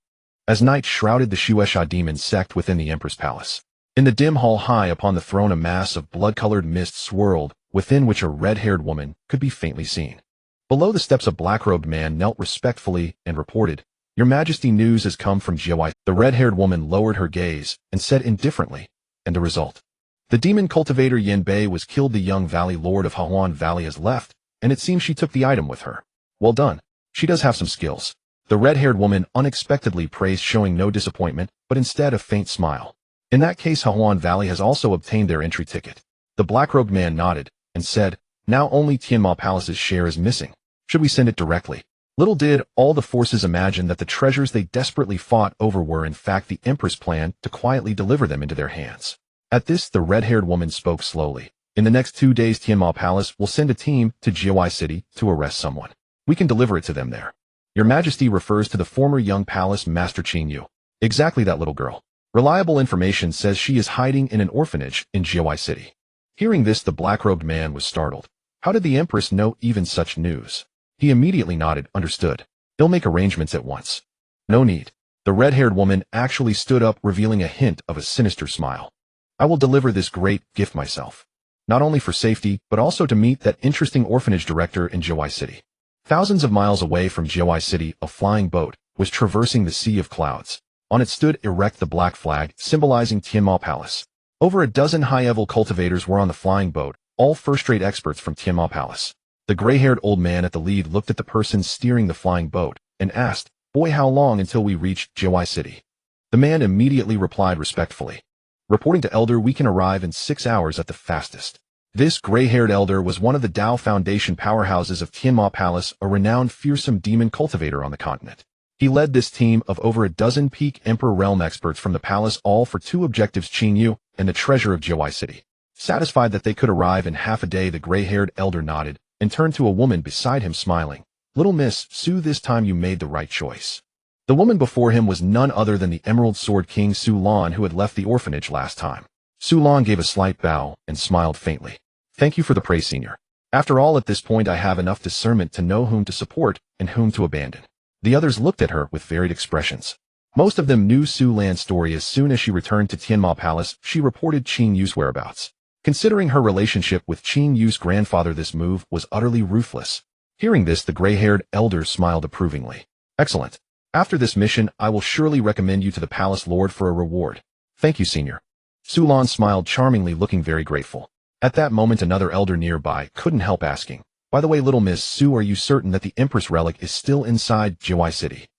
Speaker 1: As night shrouded the Xuesha demon sect within the Emperor's palace. In the dim hall high upon the throne, a mass of blood-colored mist swirled, within which a red-haired woman could be faintly seen. Below the steps, a black-robed man knelt respectfully and reported, Your Majesty, news has come from Jiawai. The red-haired woman lowered her gaze and said indifferently, and the result. The demon cultivator Yin Bei was killed. The young valley lord of Hahuan Valley has left, and it seems she took the item with her. Well done. She does have some skills. The red-haired woman unexpectedly praised, showing no disappointment, but instead a faint smile. In that case, Hahuan Valley has also obtained their entry ticket. The black-robed man nodded and said, Now only Tianma Palace's share is missing. Should we send it directly? Little did all the forces imagine that the treasures they desperately fought over were in fact the Emperor's plan to quietly deliver them into their hands. At this, the red-haired woman spoke slowly. In the next 2 days, Tianma Palace will send a team to Jiawai City to arrest someone. We can deliver it to them there. Your Majesty refers to the former young palace master Qin Yu. Exactly that little girl. Reliable information says she is hiding in an orphanage in Jiawai City. Hearing this, the black-robed man was startled. How did the Empress know even such news? He immediately nodded, understood. They'll make arrangements at once. No need. The red-haired woman actually stood up, revealing a hint of a sinister smile. I will deliver this great gift myself. Not only for safety, but also to meet that interesting orphanage director in Jiawai City. Thousands of miles away from Jiawai City, a flying boat was traversing the sea of clouds. On it stood erect the black flag, symbolizing Tianma Palace. Over a dozen high-level cultivators were on the flying boat, all first-rate experts from Tianma Palace. The gray-haired old man at the lead looked at the person steering the flying boat and asked, "Boy, how long until we reach Jiwai City?" The man immediately replied respectfully, "Reporting to Elder, we can arrive in 6 hours at the fastest." This gray-haired elder was one of the Dao Foundation powerhouses of Tianma Palace, a renowned fearsome demon cultivator on the continent. He led this team of over a dozen peak Emperor realm experts from the palace, all for 2 objectives: Qing Yu and the treasure of Jiwai City. Satisfied that they could arrive in half a day, the gray-haired elder nodded and turned to a woman beside him, smiling. "Little Miss Su, this time you made the right choice." The woman before him was none other than the Emerald Sword King Su Lan, who had left the orphanage last time. Su Lan gave a slight bow and smiled faintly. "Thank you for the praise, senior. After all, at this point I have enough discernment to know whom to support and whom to abandon." The others looked at her with varied expressions. Most of them knew Su Lan's story. As soon as she returned to Tianma Palace, she reported Qing Yu's whereabouts. Considering her relationship with Qing Yu's grandfather, this move was utterly ruthless. Hearing this, the gray-haired elder smiled approvingly. "Excellent. After this mission, I will surely recommend you to the palace lord for a reward." "Thank you, senior." Su Lan smiled charmingly, looking very grateful. At that moment, another elder nearby couldn't help asking, "By the way, little Miss Su, are you certain that the Empress relic is still inside Jiwai City?"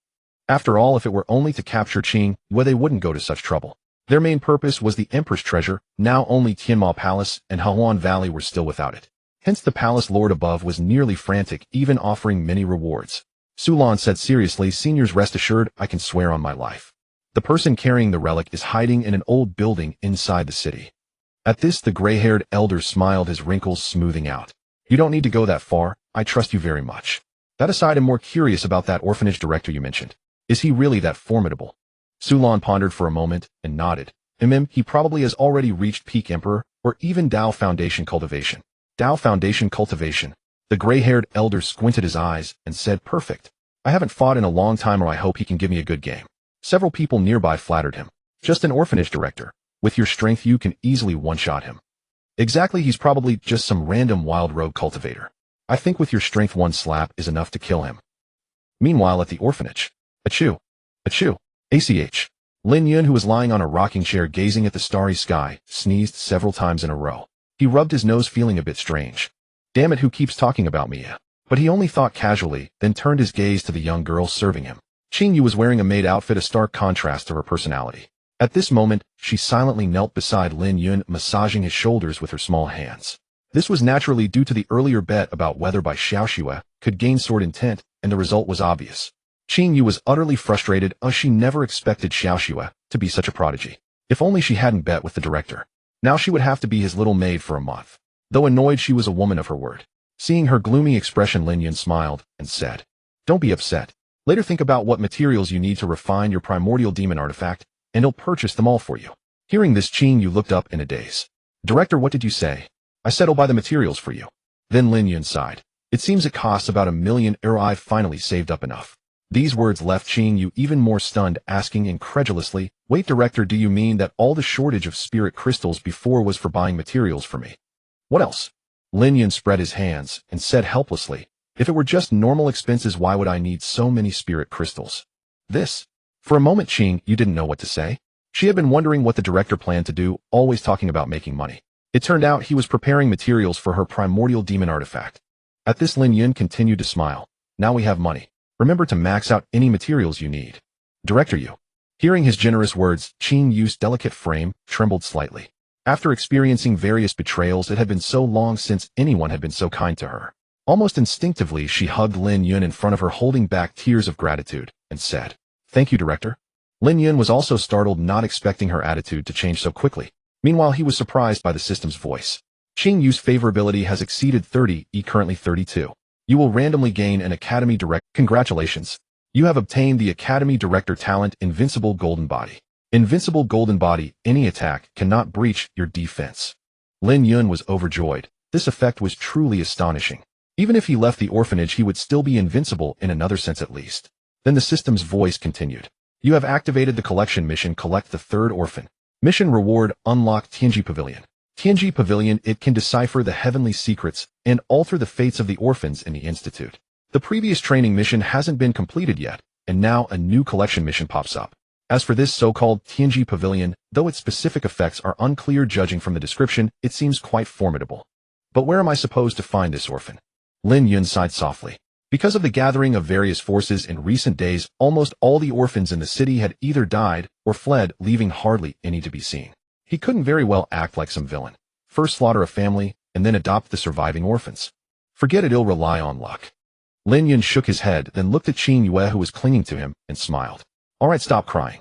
Speaker 1: After all, if it were only to capture Qing, well, they wouldn't go to such trouble. Their main purpose was the Empress treasure. Now only Tianma Palace and Hehuan Valley were still without it. Hence the palace lord above was nearly frantic, even offering many rewards. Su Lan said seriously, "Seniors, rest assured, I can swear on my life. The person carrying the relic is hiding in an old building inside the city." At this, the gray-haired elder smiled, his wrinkles smoothing out. "You don't need to go that far. I trust you very much. That aside, I'm more curious about that orphanage director you mentioned. Is he really that formidable?" Su Lan pondered for a moment and nodded. He probably has already reached peak Emperor or even Dao Foundation cultivation." Dao Foundation cultivation. The gray-haired elder squinted his eyes and said, "Perfect. I haven't fought in a long time, or I hope he can give me a good game." Several people nearby flattered him. "Just an orphanage director. With your strength, you can easily one-shot him." "Exactly, he's probably just some random wild rogue cultivator. I think with your strength, one slap is enough to kill him." Meanwhile, at the orphanage. Achoo. Achoo. ACH. Lin Yun, who was lying on a rocking chair gazing at the starry sky, sneezed several times in a row. He rubbed his nose, feeling a bit strange. "Damn it, who keeps talking about me?" But he only thought casually, then turned his gaze to the young girl serving him. Qing Yu was wearing a maid outfit, a stark contrast to her personality. At this moment, she silently knelt beside Lin Yun, massaging his shoulders with her small hands. This was naturally due to the earlier bet about whether Bai Xiaoxue could gain sword intent, and the result was obvious. Qing Yu was utterly frustrated, as she never expected Xiaoxue to be such a prodigy. If only she hadn't bet with the director. Now she would have to be his little maid for a month. Though annoyed, she was a woman of her word. Seeing her gloomy expression, Lin Yun smiled and said, "Don't be upset. Later think about what materials you need to refine your primordial demon artifact, and he'll purchase them all for you." Hearing this, Qing Yu looked up in a daze. "Director, what did you say?" "I said I'll buy the materials for you." Then Lin Yun sighed. "It seems it costs about 1,000,000 euro. I've finally saved up enough." These words left Qing Yu even more stunned, asking incredulously, "Wait, director, do you mean that all the shortage of spirit crystals before was for buying materials for me? What else?" Lin Yun spread his hands and said helplessly, "If it were just normal expenses, why would I need so many spirit crystals?" This. For a moment, Qing Yu didn't know what to say. She had been wondering what the director planned to do, always talking about making money. It turned out he was preparing materials for her primordial demon artifact. At this, Lin Yun continued to smile. "Now we have money. Remember to max out any materials you need." "Director Yu." Hearing his generous words, Qing Yu's delicate frame trembled slightly. After experiencing various betrayals, it had been so long since anyone had been so kind to her. Almost instinctively, she hugged Lin Yun in front of her, holding back tears of gratitude, and said, "Thank you, director." Lin Yun was also startled, not expecting her attitude to change so quickly. Meanwhile, he was surprised by the system's voice. "Qing Yu's favorability has exceeded 30, currently 32. You will randomly gain an Academy Director. Congratulations. You have obtained the Academy Director talent, Invincible Golden Body. Invincible Golden Body, any attack cannot breach your defense." Lin Yun was overjoyed. This effect was truly astonishing. Even if he left the orphanage, he would still be invincible in another sense at least. Then the system's voice continued. "You have activated the collection mission. Collect the third orphan. Mission reward, unlock Tianji Pavilion. Tianji Pavilion, it can decipher the heavenly secrets and alter the fates of the orphans in the Institute." The previous training mission hasn't been completed yet, and now a new collection mission pops up. As for this so-called Tianji Pavilion, though its specific effects are unclear judging from the description, it seems quite formidable. But where am I supposed to find this orphan? Lin Yun sighed softly. Because of the gathering of various forces in recent days, almost all the orphans in the city had either died or fled, leaving hardly any to be seen. He couldn't very well act like some villain. First slaughter a family, and then adopt the surviving orphans. Forget it, he'll rely on luck. Lin Yun shook his head, then looked at Qin Yue, who was clinging to him, and smiled. All right, stop crying.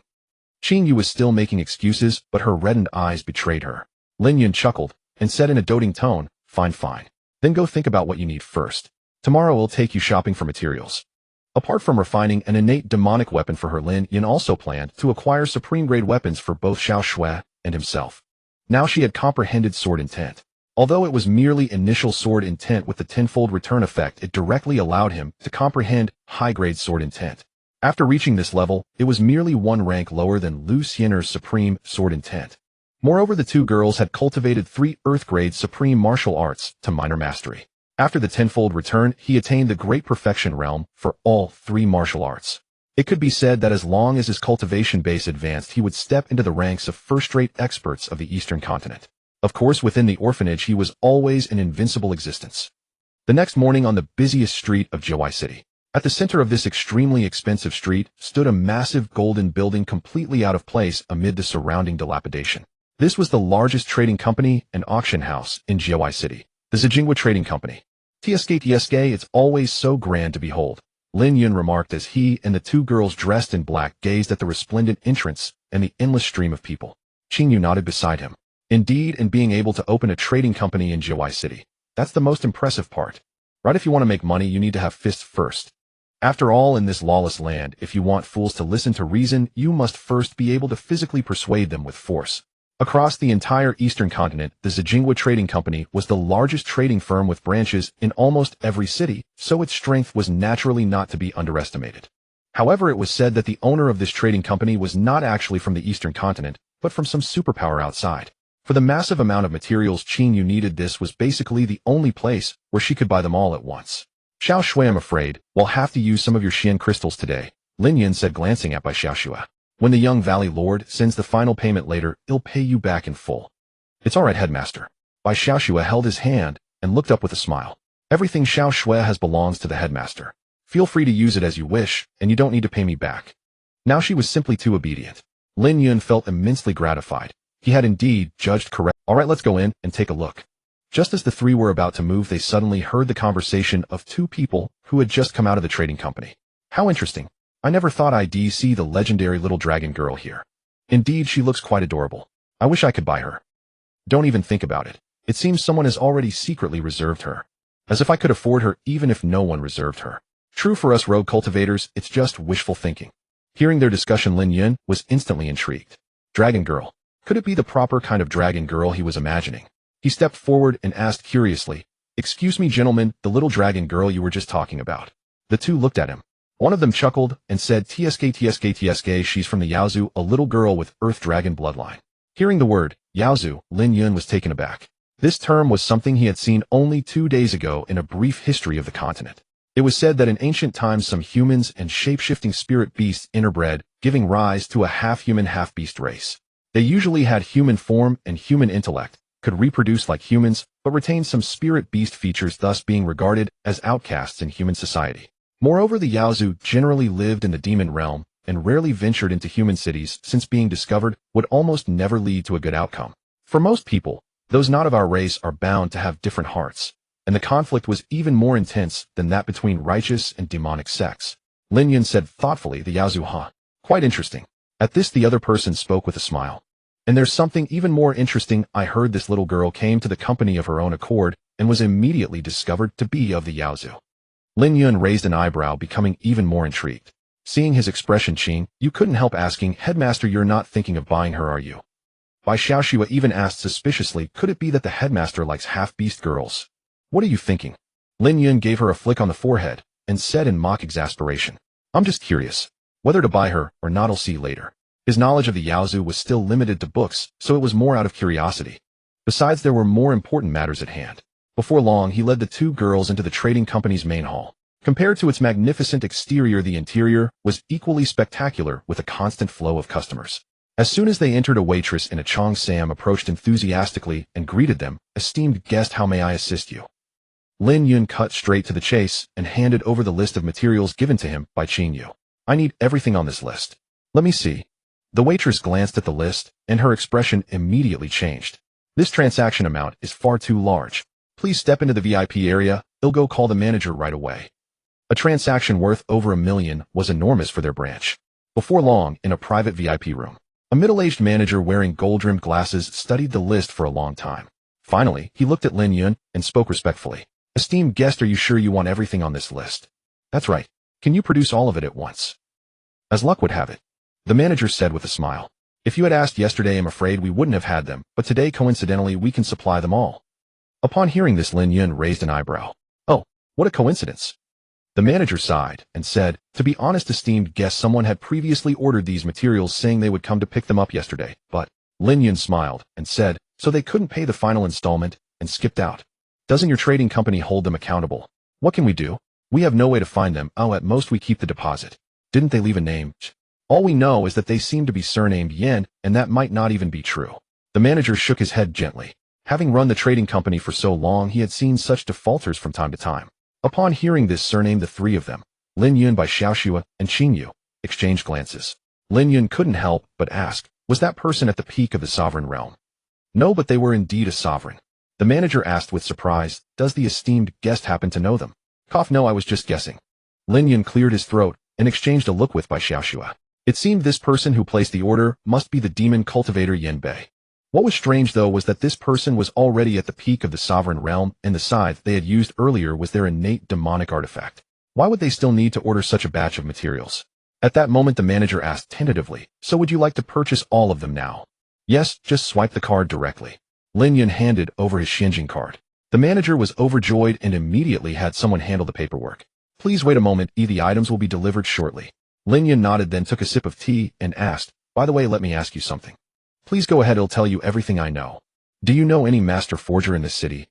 Speaker 1: Qin Yue was still making excuses, but her reddened eyes betrayed her. Lin Yun chuckled, and said in a doting tone, fine, fine. Then go think about what you need first. Tomorrow we'll take you shopping for materials. Apart from refining an innate demonic weapon for her, Lin Yun also planned to acquire supreme-grade weapons for both Xiaoxue and himself. Now she had comprehended sword intent. Although it was merely initial sword intent with the tenfold return effect, it directly allowed him to comprehend high-grade sword intent. After reaching this level, it was merely one rank lower than Lu Xiener's supreme sword intent. Moreover, the two girls had cultivated 3 earth-grade supreme martial arts to minor mastery. After the tenfold return, he attained the great perfection realm for all 3 martial arts. It could be said that as long as his cultivation base advanced, he would step into the ranks of first-rate experts of the Eastern Continent. Of course, within the orphanage, he was always an invincible existence. The next morning, on the busiest street of Jiuai City, at the center of this extremely expensive street, stood a massive golden building completely out of place amid the surrounding dilapidation. This was the largest trading company and auction house in Jiuai City, the Zijingwa Trading Company. TSK, it's always so grand to behold, Lin Yun remarked as he and the two girls dressed in black gazed at the resplendent entrance and the endless stream of people. Qin Yu nodded beside him. Indeed, in being able to open a trading company in Jiuai City, that's the most impressive part. Right, if you want to make money, you need to have fists first. After all, in this lawless land, if you want fools to listen to reason, you must first be able to physically persuade them with force. Across the entire Eastern Continent, the Zijingwa Trading Company was the largest trading firm with branches in almost every city, so its strength was naturally not to be underestimated. However, it was said that the owner of this trading company was not actually from the Eastern Continent, but from some superpower outside. For the massive amount of materials Qin Yu needed, this was basically the only place where she could buy them all at once. Xiaoxue, I'm afraid we'll have to use some of your Xian crystals today, Lin Yun said, glancing at Bai Xiaoxue. When the young Valley Lord sends the final payment later, he'll pay you back in full. It's all right, Headmaster. Bai Xiaoxue held his hand and looked up with a smile. Everything Xiaoxue has belongs to the Headmaster. Feel free to use it as you wish, and you don't need to pay me back. Now she was simply too obedient. Lin Yun felt immensely gratified. He had indeed judged correct. All right, let's go in and take a look. Just as the three were about to move, they suddenly heard the conversation of two people who had just come out of the trading company. How interesting. I never thought I'd see the legendary little dragon girl here. Indeed, she looks quite adorable. I wish I could buy her. Don't even think about it. It seems someone has already secretly reserved her. As if I could afford her even if no one reserved her. True, for us rogue cultivators, it's just wishful thinking. Hearing their discussion, Lin Yun was instantly intrigued. Dragon girl. Could it be the proper kind of dragon girl he was imagining? He stepped forward and asked curiously, "Excuse me, gentlemen, the little dragon girl you were just talking about." The two looked at him. One of them chuckled and said, TSK, she's from the Yaozu, a little girl with earth dragon bloodline. Hearing the word, Yaozu, Lin Yun was taken aback. This term was something he had seen only 2 days ago in a brief history of the continent. It was said that in ancient times some humans and shape-shifting spirit beasts interbred, giving rise to a half-human, half-beast race. They usually had human form and human intellect, could reproduce like humans, but retained some spirit-beast features, thus being regarded as outcasts in human society. Moreover, the Yaozu generally lived in the demon realm and rarely ventured into human cities, since being discovered would almost never lead to a good outcome. For most people, those not of our race are bound to have different hearts, and the conflict was even more intense than that between righteous and demonic sects. Lin Yun said thoughtfully, the Yaozu, huh? Quite interesting. At this, the other person spoke with a smile. And there's something even more interesting. I heard this little girl came to the company of her own accord and was immediately discovered to be of the Yaozu. Lin Yun raised an eyebrow, becoming even more intrigued. Seeing his expression, Qin, you couldn't help asking, Headmaster, you're not thinking of buying her, are you? Bai Xiaoxue even asked suspiciously, could it be that the Headmaster likes half-beast girls? What are you thinking? Lin Yun gave her a flick on the forehead and said in mock exasperation, I'm just curious. Whether to buy her or not, I'll see later. His knowledge of the Yaozu was still limited to books, so it was more out of curiosity. Besides, there were more important matters at hand. Before long, he led the two girls into the trading company's main hall. Compared to its magnificent exterior, the interior was equally spectacular, with a constant flow of customers. As soon as they entered, a waitress in a Chong Sam approached enthusiastically and greeted them, "Esteemed guest, how may I assist you?" Lin Yun cut straight to the chase and handed over the list of materials given to him by Qin Yu. I need everything on this list. Let me see. The waitress glanced at the list, and her expression immediately changed. This transaction amount is far too large. Please step into the VIP area. I'll go call the manager right away. A transaction worth over $1 million was enormous for their branch. Before long, in a private VIP room, a middle-aged manager wearing gold-rimmed glasses studied the list for a long time. Finally, he looked at Lin Yun and spoke respectfully. Esteemed guest, are you sure you want everything on this list? That's right. Can you produce all of it at once? As luck would have it, the manager said with a smile. If you had asked yesterday, I'm afraid we wouldn't have had them, but today, coincidentally, we can supply them all. Upon hearing this, Lin Yun raised an eyebrow. Oh, what a coincidence. The manager sighed and said, to be honest, esteemed guest, someone had previously ordered these materials saying they would come to pick them up yesterday, but Lin Yun smiled and said, so they couldn't pay the final installment and skipped out. Doesn't your trading company hold them accountable? What can we do? We have no way to find them. Oh, at most we keep the deposit. Didn't they leave a name? All we know is that they seem to be surnamed Yen, and that might not even be true. The manager shook his head gently. Having run the trading company for so long, he had seen such defaulters from time to time. Upon hearing this surname, the three of them, Lin Yun, Bai Xiaoxue, and Qin Yu, exchanged glances. Lin Yun couldn't help but ask, was that person at the peak of the sovereign realm? No, but they were indeed a sovereign. The manager asked with surprise, does the esteemed guest happen to know them? Cough, no, I was just guessing. Lin Yun cleared his throat and exchanged a look with Bai Xiaoxue. It seemed this person who placed the order must be the demon cultivator Yen Bei. What was strange, though, was that this person was already at the peak of the sovereign realm, and the scythe they had used earlier was their innate demonic artifact. Why would they still need to order such a batch of materials? At that moment, the manager asked tentatively, so would you like to purchase all of them now? Yes, just swipe the card directly. Lin Yun handed over his Xinjiang card. The manager was overjoyed and immediately had someone handle the paperwork. Please wait a moment, the items will be delivered shortly. Lin Yun nodded, then took a sip of tea and asked, by the way, let me ask you something. Please go ahead, I'll tell you everything I know. Do you know any master forger in this city?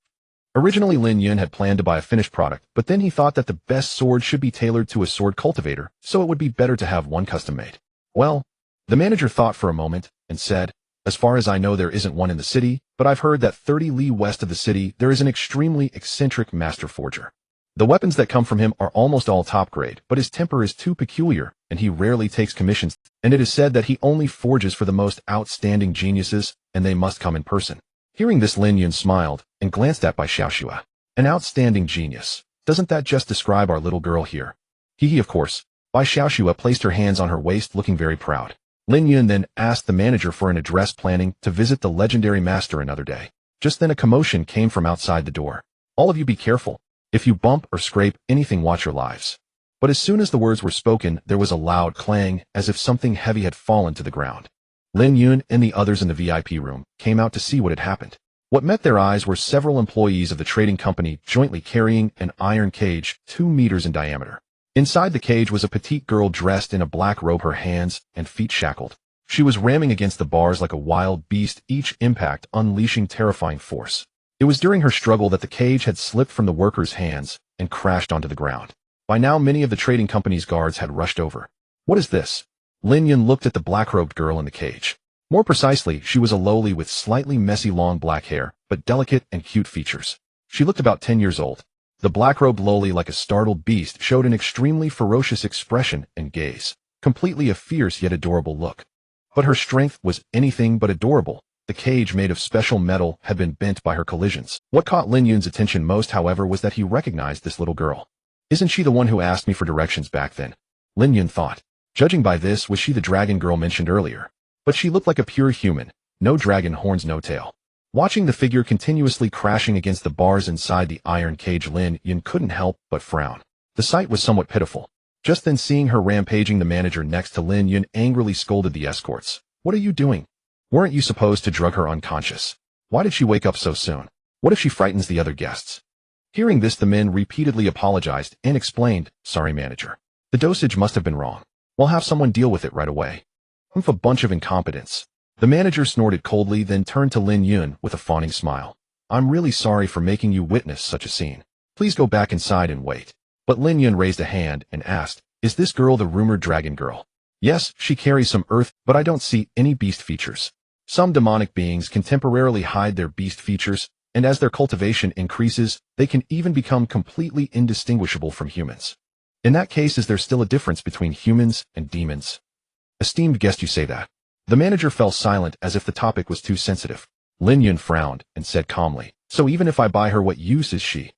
Speaker 1: Originally, Lin Yun had planned to buy a finished product, but then he thought that the best sword should be tailored to a sword cultivator, so it would be better to have one custom made. Well, the manager thought for a moment and said, as far as I know, there isn't one in the city, but I've heard that 30 li west of the city, there is an extremely eccentric master forger. The weapons that come from him are almost all top grade, but his temper is too peculiar, and he rarely takes commissions, and it is said that he only forges for the most outstanding geniuses, and they must come in person. Hearing this, Lin Yun smiled and glanced at Bai Xiaoxue. An outstanding genius. Doesn't that just describe our little girl here? Hee, of course. Bai Xiaoxue placed her hands on her waist, looking very proud. Lin Yun then asked the manager for an address, planning to visit the legendary master another day. Just then a commotion came from outside the door. All of you be careful. If you bump or scrape anything, watch your lives. But as soon as the words were spoken, there was a loud clang, as if something heavy had fallen to the ground. Lin Yun and the others in the VIP room came out to see what had happened. What met their eyes were several employees of the trading company jointly carrying an iron cage 2 meters in diameter. Inside the cage was a petite girl dressed in a black robe, her hands and feet shackled. She was ramming against the bars like a wild beast, each impact unleashing terrifying force. It was during her struggle that the cage had slipped from the worker's hands and crashed onto the ground. By now, many of the trading company's guards had rushed over. What is this? Lin Yun looked at the black-robed girl in the cage. More precisely, she was a lowly with slightly messy long black hair, but delicate and cute features. She looked about 10 years old. The black-robed lowly, like a startled beast, showed an extremely ferocious expression and gaze, completely a fierce yet adorable look. But her strength was anything but adorable. The cage, made of special metal, had been bent by her collisions. What caught Lin Yun's attention most, however, was that he recognized this little girl. Isn't she the one who asked me for directions back then? Lin Yun thought. Judging by this, was she the dragon girl mentioned earlier? But she looked like a pure human. No dragon horns, no tail. Watching the figure continuously crashing against the bars inside the iron cage, Lin Yun couldn't help but frown. The sight was somewhat pitiful. Just then, seeing her rampaging, the manager next to Lin Yun angrily scolded the escorts. What are you doing? Weren't you supposed to drug her unconscious? Why did she wake up so soon? What if she frightens the other guests? Hearing this, the men repeatedly apologized and explained, sorry manager. The dosage must have been wrong. We'll have someone deal with it right away. Humph, a bunch of incompetence. The manager snorted coldly, then turned to Lin Yun with a fawning smile. I'm really sorry for making you witness such a scene. Please go back inside and wait. But Lin Yun raised a hand and asked, is this girl the rumored dragon girl? Yes, she carries some earth, but I don't see any beast features. Some demonic beings can temporarily hide their beast features, and as their cultivation increases, they can even become completely indistinguishable from humans. In that case, is there still a difference between humans and demons? Esteemed guest, you say that. The manager fell silent as if the topic was too sensitive. Lin Yun frowned and said calmly, so even if I buy her, what use is she?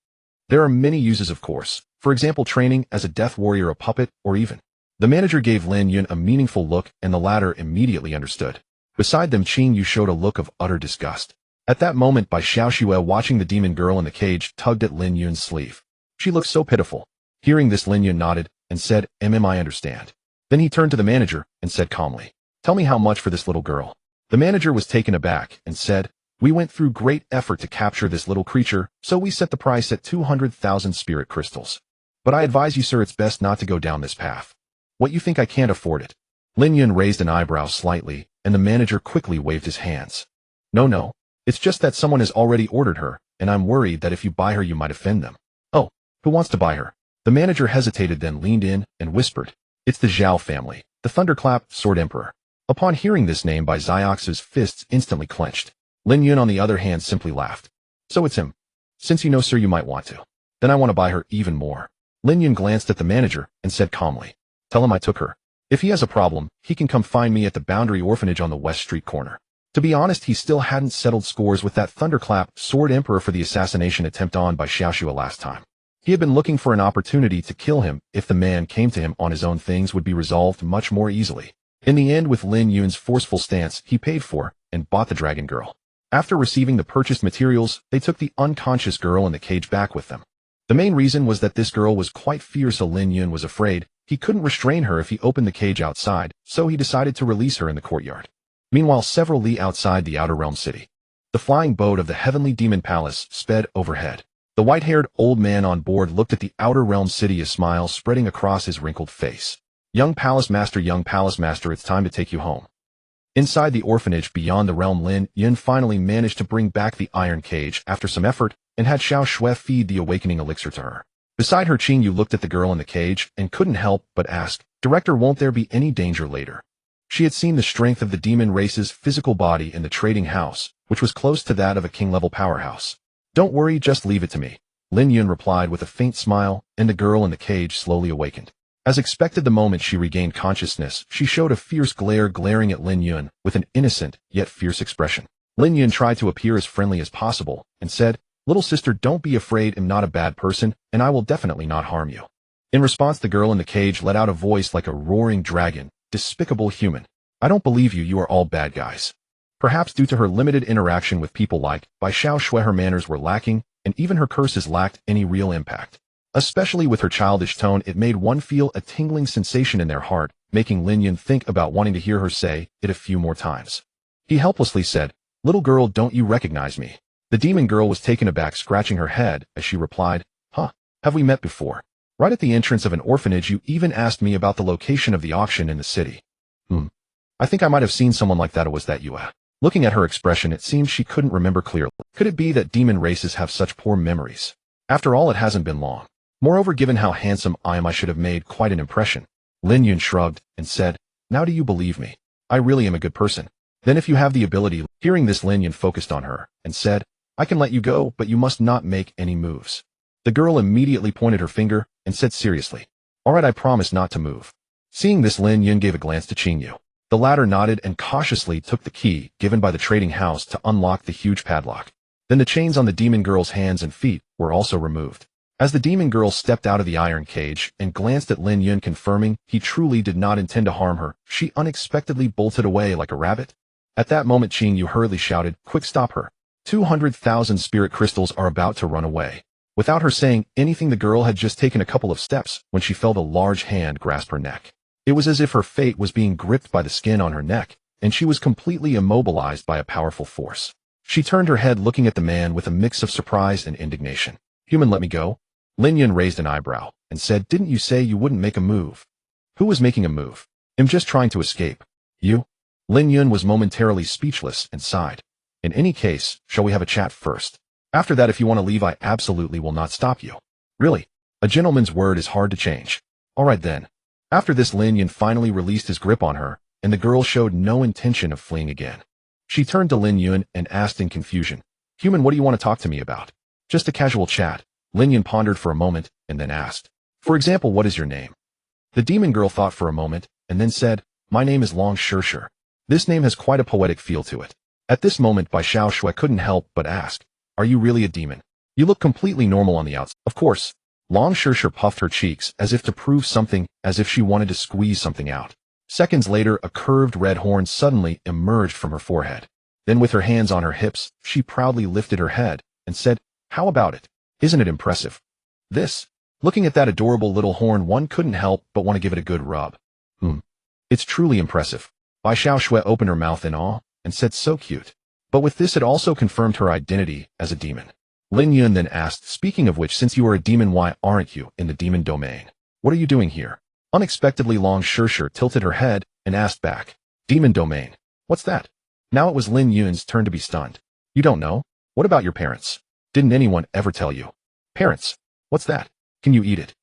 Speaker 1: There are many uses, of course. For example, training as a death warrior, a puppet, or even. The manager gave Lin Yun a meaningful look, and the latter immediately understood. Beside them, Qing Yu showed a look of utter disgust. At that moment, Bai Xiaoxue, watching the demon girl in the cage, tugged at Lin Yun's sleeve. She looked so pitiful. Hearing this, Lin Yun nodded and said, I understand. Then he turned to the manager and said calmly, tell me how much for this little girl. The manager was taken aback and said, we went through great effort to capture this little creature, so we set the price at 200,000 spirit crystals. But I advise you, sir, it's best not to go down this path. What, you think I can't afford it? Lin Yun raised an eyebrow slightly, and the manager quickly waved his hands. No, it's just that someone has already ordered her, and I'm worried that if you buy her you might offend them. Oh, who wants to buy her? The manager hesitated, then leaned in and whispered, it's the Zhao family, the Thunderclap Sword Emperor. Upon hearing this name, Bai Xiaoxue's fists instantly clenched. Lin Yun, on the other hand, simply laughed. So it's him. Since you know, sir, you might want to. Then I want to buy her even more. Lin Yun glanced at the manager and said calmly, tell him I took her. If he has a problem, he can come find me at the Boundary Orphanage on the West Street corner. To be honest, he still hadn't settled scores with that Thunderclap Sword Emperor for the assassination attempt on Bai Xiaoxue last time. He had been looking for an opportunity to kill him. If the man came to him on his own, things would be resolved much more easily. In the end, with Lin Yun's forceful stance, he paid for and bought the dragon girl. After receiving the purchased materials, they took the unconscious girl in the cage back with them. The main reason was that this girl was quite fierce, so Lin Yun was afraid he couldn't restrain her if he opened the cage outside, so he decided to release her in the courtyard. Meanwhile, several li outside the Outer Realm City, the flying boat of the Heavenly Demon Palace sped overhead. The white-haired old man on board looked at the Outer Realm City, a smile spreading across his wrinkled face. Young Palace Master, it's time to take you home. Inside the orphanage beyond the realm, Lin Yun finally managed to bring back the iron cage after some effort and had Xiaoxue feed the awakening elixir to her. Beside her, Qing Yu looked at the girl in the cage and couldn't help but ask, Director, won't there be any danger later? She had seen the strength of the demon race's physical body in the trading house, which was close to that of a king-level powerhouse. Don't worry, just leave it to me, Lin Yun replied with a faint smile, and the girl in the cage slowly awakened. As expected, the moment she regained consciousness, she showed a fierce glare, glaring at Lin Yun with an innocent yet fierce expression. Lin Yun tried to appear as friendly as possible and said, little sister, don't be afraid, I'm not a bad person, and I will definitely not harm you. In response, the girl in the cage let out a voice like a roaring dragon, despicable human. I don't believe you, you are all bad guys. Perhaps due to her limited interaction with people like Bai Xiaoxue, her manners were lacking, and even her curses lacked any real impact. Especially with her childish tone, it made one feel a tingling sensation in their heart, making Lin Yun think about wanting to hear her say it a few more times. He helplessly said, little girl, don't you recognize me? The demon girl was taken aback, scratching her head as she replied, have we met before? Right at the entrance of an orphanage, you even asked me about the location of the auction in the city. I think I might have seen someone like that, or was that you? Looking at her expression, it seemed she couldn't remember clearly. Could it be that demon races have such poor memories? After all, it hasn't been long. Moreover, given how handsome I am, I should have made quite an impression. Lin Yun shrugged and said, now do you believe me? I really am a good person. Then if you have the ability. Hearing this, Lin Yun focused on her and said, I can let you go, but you must not make any moves. The girl immediately pointed her finger and said seriously, all right, I promise not to move. Seeing this, Lin Yun gave a glance to Qing Yu. The latter nodded and cautiously took the key given by the trading house to unlock the huge padlock. Then the chains on the demon girl's hands and feet were also removed. As the demon girl stepped out of the iron cage and glanced at Lin Yun, confirming he truly did not intend to harm her, she unexpectedly bolted away like a rabbit. At that moment, Qing Yu hurriedly shouted, quick, stop her. 200,000 spirit crystals are about to run away. Without her saying anything, the girl had just taken a couple of steps when she felt a large hand grasp her neck. It was as if her fate was being gripped by the skin on her neck, and she was completely immobilized by a powerful force. She turned her head, looking at the man with a mix of surprise and indignation. Human, let me go. Lin Yun raised an eyebrow and said, didn't you say you wouldn't make a move? Who was making a move? I'm just trying to escape. You? Lin Yun was momentarily speechless and sighed. In any case, shall we have a chat first? After that, if you want to leave, I absolutely will not stop you. Really? A gentleman's word is hard to change. All right then. After this, Lin Yun finally released his grip on her, and the girl showed no intention of fleeing again. She turned to Lin Yun and asked in confusion, Human, what do you want to talk to me about? Just a casual chat. Lin Yun pondered for a moment and then asked. For example, what is your name? The demon girl thought for a moment and then said, my name is Long Shirshir. This name has quite a poetic feel to it. At this moment, Bai Xiaoxue couldn't help but ask, are you really a demon? You look completely normal on the outside. Of course. Long Shirshir puffed her cheeks as if to prove something, as if she wanted to squeeze something out. Seconds later, a curved red horn suddenly emerged from her forehead. Then with her hands on her hips, she proudly lifted her head and said, how about it? Isn't it impressive? This. Looking at that adorable little horn, one couldn't help but want to give it a good rub. It's truly impressive. Bai Xiaoxue opened her mouth in awe and said, so cute. But with this it also confirmed her identity as a demon. Lin Yun then asked, speaking of which, since you are a demon, why aren't you in the demon domain? What are you doing here? Unexpectedly, Long Shirshir tilted her head and asked back, demon domain? What's that? Now it was Lin Yun's turn to be stunned. You don't know? What about your parents? Didn't anyone ever tell you? Parents? What's that? Can you eat it?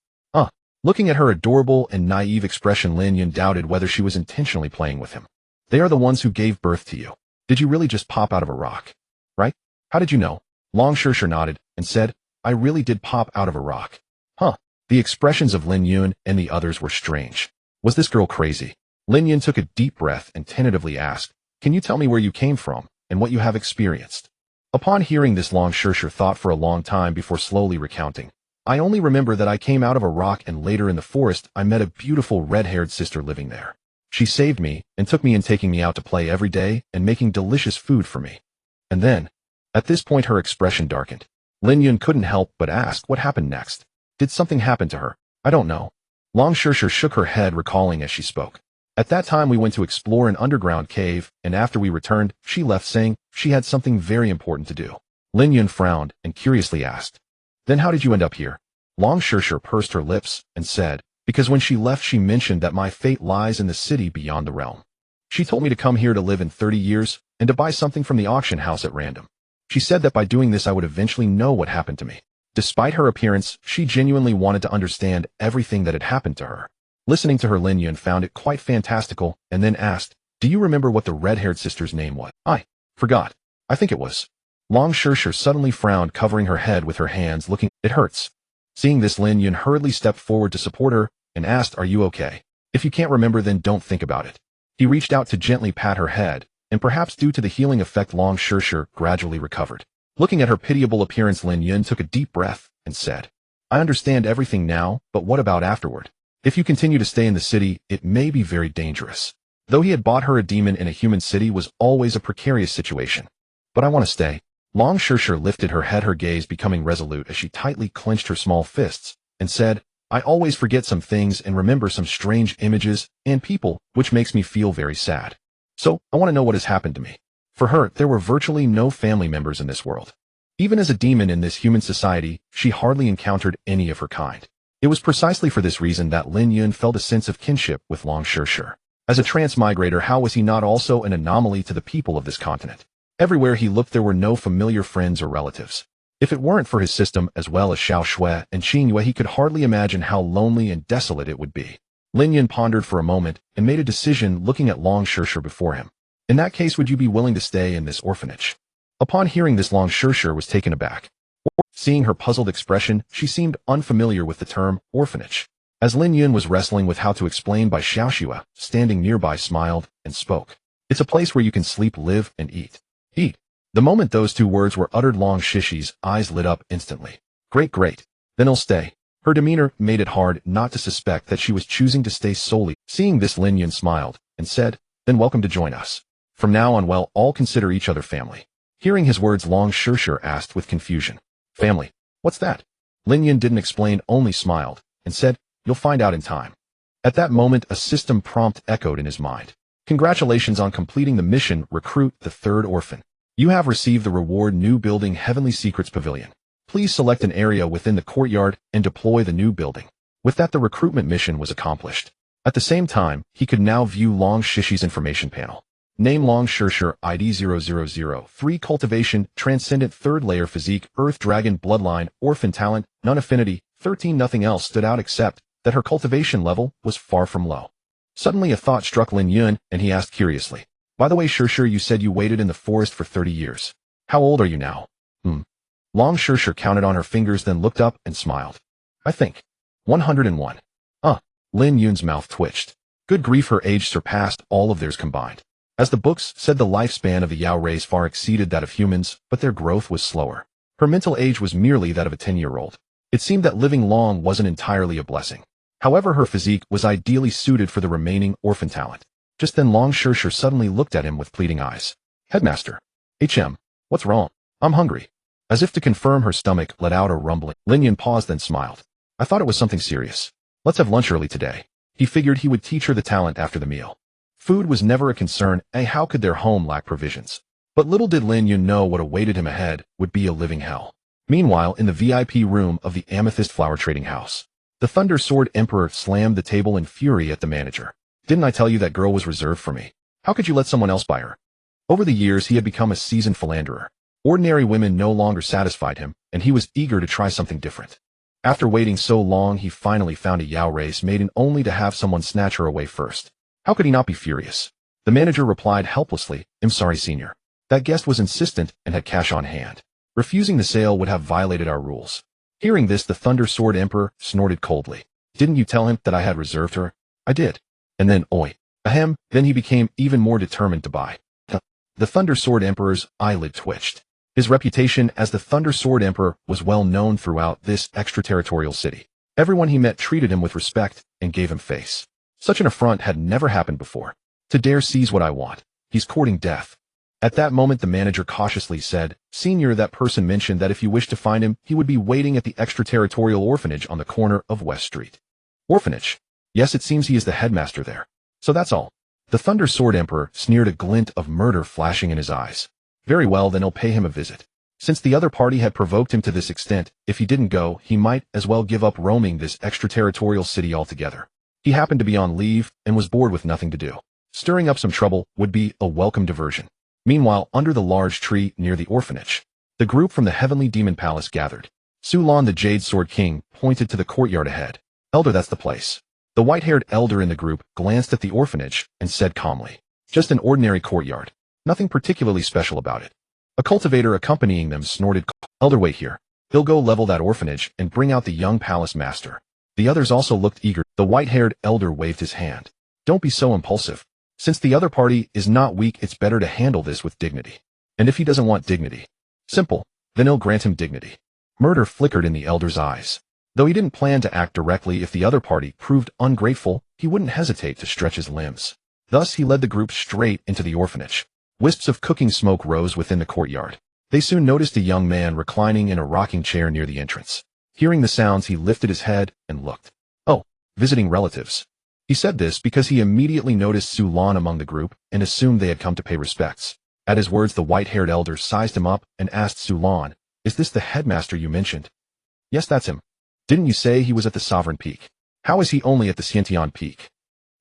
Speaker 1: Looking at her adorable and naive expression, Lin Yun doubted whether she was intentionally playing with him. They are the ones who gave birth to you. Did you really just pop out of a rock? Right? How did you know? Long Shirshir nodded and said, I really did pop out of a rock. The expressions of Lin Yun and the others were strange. Was this girl crazy? Lin Yun took a deep breath and tentatively asked, can you tell me where you came from and what you have experienced? Upon hearing this, Long Shirshir thought for a long time before slowly recounting. I only remember that I came out of a rock, and later in the forest I met a beautiful red-haired sister living there. She saved me and took me in, taking me out to play every day and making delicious food for me. And then, at this point, her expression darkened. Lin Yun couldn't help but ask, what happened next? Did something happen to her? I don't know. Long Shirshir shook her head, recalling as she spoke. At that time we went to explore an underground cave, and after we returned, she left saying she had something very important to do. Lin Yun frowned and curiously asked, then how did you end up here? Long Shirshir pursed her lips and said, because when she left she mentioned that my fate lies in the city beyond the realm. She told me to come here to live in 30 years and to buy something from the auction house at random. She said that by doing this I would eventually know what happened to me. Despite her appearance, she genuinely wanted to understand everything that had happened to her. Listening to her, Lin Yun found it quite fantastical and then asked, do you remember what the red-haired sister's name was? I forgot. I think it was. Long Shirshir suddenly frowned, covering her head with her hands, looking, it hurts. Seeing this, Lin Yun hurriedly stepped forward to support her and asked, are you okay? If you can't remember, then don't think about it. He reached out to gently pat her head, and perhaps due to the healing effect, Long Shirshir gradually recovered. Looking at her pitiable appearance, Lin Yun took a deep breath and said, I understand everything now, but what about afterward? If you continue to stay in the city, it may be very dangerous. Though he had bought her a demon in a human city was always a precarious situation. But I want to stay. Long Shirshir lifted her head, her gaze becoming resolute as she tightly clenched her small fists, and said, I always forget some things and remember some strange images and people, which makes me feel very sad. So, I want to know what has happened to me. For her, there were virtually no family members in this world. Even as a demon in this human society, she hardly encountered any of her kind. It was precisely for this reason that Lin Yun felt a sense of kinship with Long Shirshir. As a transmigrator, how was he not also an anomaly to the people of this continent? Everywhere he looked there were no familiar friends or relatives. If it weren't for his system as well as Xiaoxue and Qingyue, he could hardly imagine how lonely and desolate it would be. Lin Yun pondered for a moment and made a decision, looking at Long Shirshir before him. In that case, would you be willing to stay in this orphanage? Upon hearing this, Long Shirshir was taken aback. Seeing her puzzled expression, she seemed unfamiliar with the term orphanage. As Lin Yun was wrestling with how to explain, Bai Xiaoxue, standing nearby, smiled and spoke. It's a place where you can sleep, live, and eat. Eat. The moment those two words were uttered, Long Shishi's eyes lit up instantly. Great. Then I'll stay. Her demeanor made it hard not to suspect that she was choosing to stay solely. Seeing this, Lin Yun smiled and said, then welcome to join us. From now on, we'll all consider each other family. Hearing his words, Long Shirshir asked with confusion, family? What's that? Lin Yun didn't explain, only smiled and said, you'll find out in time. At that moment, a system prompt echoed in his mind. Congratulations on completing the mission, recruit the third orphan. You have received the reward, new building, Heavenly Secrets Pavilion. Please select an area within the courtyard and deploy the new building. With that, the recruitment mission was accomplished. At the same time, he could now view Long Shishi's information panel. Name Long Shirshir, ID 0003, cultivation, transcendent, third layer, physique, earth dragon, bloodline, orphan talent, none, affinity, 13. Nothing else stood out except that her cultivation level was far from low. Suddenly a thought struck Lin Yun, and he asked curiously, by the way, Shirshir, you said you waited in the forest for 30 years. How old are you now? Hmm. Long Shursher counted on her fingers, then looked up and smiled. I think. 101. Lin Yun's mouth twitched. Good grief, her age surpassed all of theirs combined. As the books said, the lifespan of the Yao race far exceeded that of humans, but their growth was slower. Her mental age was merely that of a 10-year-old. It seemed that living long wasn't entirely a blessing. However, her physique was ideally suited for the remaining orphan talent. Just then Long Shursher suddenly looked at him with pleading eyes. Headmaster. What's wrong? I'm hungry. As if to confirm, her stomach let out a rumbling. Lin Yun paused, then smiled. I thought it was something serious. Let's have lunch early today. He figured he would teach her the talent after the meal. Food was never a concern, how could their home lack provisions? But little did Lin Yun know what awaited him ahead would be a living hell. Meanwhile, in the VIP room of the Amethyst Flower Trading House, the Thunder Sword Emperor slammed the table in fury at the manager. Didn't I tell you that girl was reserved for me? How could you let someone else buy her? Over the years, he had become a seasoned philanderer. Ordinary women no longer satisfied him, and he was eager to try something different. After waiting so long, he finally found a Yao race maiden only to have someone snatch her away first. How could he not be furious? The manager replied helplessly, I'm sorry, senior. That guest was insistent and had cash on hand. Refusing the sale would have violated our rules. Hearing this, the Thunder Sword Emperor snorted coldly. Didn't you tell him that I had reserved her? I did. And then, then he became even more determined to buy. The Thunder Sword Emperor's eyelid twitched. His reputation as the Thunder Sword Emperor was well known throughout this extraterritorial city. Everyone he met treated him with respect and gave him face. Such an affront had never happened before. To dare seize what I want. He's courting death. At that moment, the manager cautiously said, Senior, that person mentioned that if you wish to find him, he would be waiting at the extraterritorial orphanage on the corner of West Street. Orphanage? Yes, it seems he is the headmaster there. So that's all. The Thunder Sword Emperor sneered, a glint of murder flashing in his eyes. Very well, then I'll pay him a visit. Since the other party had provoked him to this extent, if he didn't go, he might as well give up roaming this extraterritorial city altogether. He happened to be on leave and was bored with nothing to do. Stirring up some trouble would be a welcome diversion. Meanwhile, under the large tree near the orphanage, the group from the Heavenly Demon Palace gathered. Sulan, the Jade Sword King, pointed to the courtyard ahead. Elder, that's the place. The white-haired elder in the group glanced at the orphanage and said calmly, just an ordinary courtyard. Nothing particularly special about it. A cultivator accompanying them snorted, Elder, wait here. He'll go level that orphanage and bring out the young palace master. The others also looked eager. The white-haired elder waved his hand. Don't be so impulsive. Since the other party is not weak, it's better to handle this with dignity. And if he doesn't want dignity, simple, then he'll grant him dignity. Murder flickered in the elder's eyes. Though he didn't plan to act directly, if the other party proved ungrateful, he wouldn't hesitate to stretch his limbs. Thus he led the group straight into the orphanage. Wisps of cooking smoke rose within the courtyard. They soon noticed a young man reclining in a rocking chair near the entrance. Hearing the sounds, he lifted his head and looked. Oh, visiting relatives. He said this because he immediately noticed Sulan among the group and assumed they had come to pay respects. At his words, the white-haired elder sized him up and asked Sulan, Is this the headmaster you mentioned? Yes, that's him. Didn't you say he was at the Sovereign Peak? How is he only at the Xuantian Peak?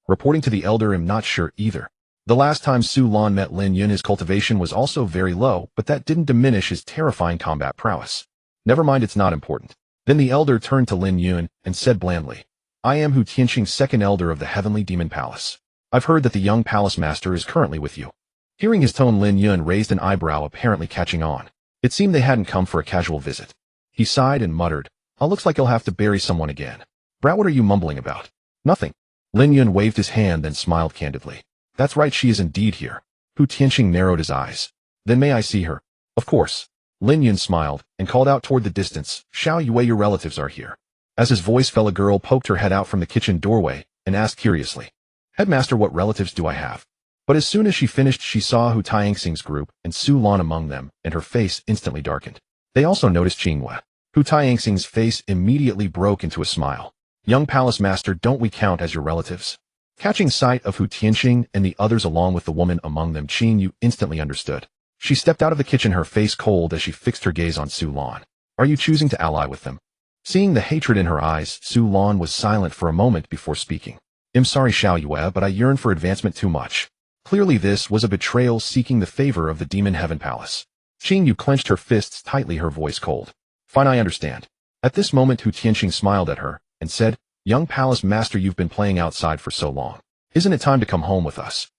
Speaker 1: Reporting to the elder, I'm not sure either. The last time Sulan met Lin Yun, his cultivation was also very low, but that didn't diminish his terrifying combat prowess. Never mind, it's not important. Then the elder turned to Lin Yun and said blandly, I am Hu Tianqing's second elder of the Heavenly Demon Palace. I've heard that the young palace master is currently with you. Hearing his tone, Lin Yun raised an eyebrow, apparently catching on. It seemed they hadn't come for a casual visit. He sighed and muttered, looks like he'll have to bury someone again. Brat, what are you mumbling about? Nothing. Lin Yun waved his hand, then smiled candidly. That's right, she is indeed here. Hu Tianqing narrowed his eyes. Then may I see her? Of course. Lin Yun smiled and called out toward the distance, Xiaoyue, your relatives are here. As his voice fell, a girl poked her head out from the kitchen doorway and asked curiously, Headmaster, what relatives do I have? But as soon as she finished, she saw Hu Tianxing's group and Sulan among them, and her face instantly darkened. They also noticed Qinghua. Hu Tianxing's face immediately broke into a smile. Young palace master, don't we count as your relatives? Catching sight of Hu Tianqing and the others along with the woman among them, Qinghua instantly understood. She stepped out of the kitchen, her face cold as she fixed her gaze on Sulan. Are you choosing to ally with them? Seeing the hatred in her eyes, Sulan was silent for a moment before speaking. I'm sorry, Xiaoyue, but I yearn for advancement too much. Clearly this was a betrayal, seeking the favor of the Demon Heaven Palace. Qinghua clenched her fists tightly, her voice cold. Fine, I understand. At this moment, Hu Tianqing smiled at her and said, Young palace master, you've been playing outside for so long. Isn't it time to come home with us?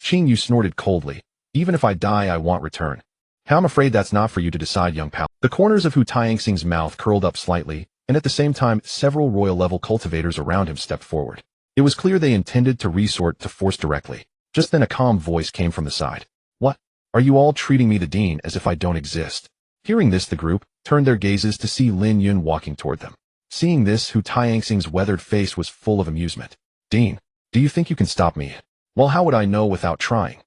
Speaker 1: Qinghua snorted coldly. Even if I die, I want return. I'm afraid that's not for you to decide, young palace. The corners of Hu Tianxing's mouth curled up slightly, and at the same time, several royal-level cultivators around him stepped forward. It was clear they intended to resort to force directly. Just then a calm voice came from the side. What? Are you all treating me, the dean, as if I don't exist? Hearing this, the group turned their gazes to see Lin Yun walking toward them. Seeing this, Hu Tianxing's weathered face was full of amusement. Dean, do you think you can stop me? Well, how would I know without trying?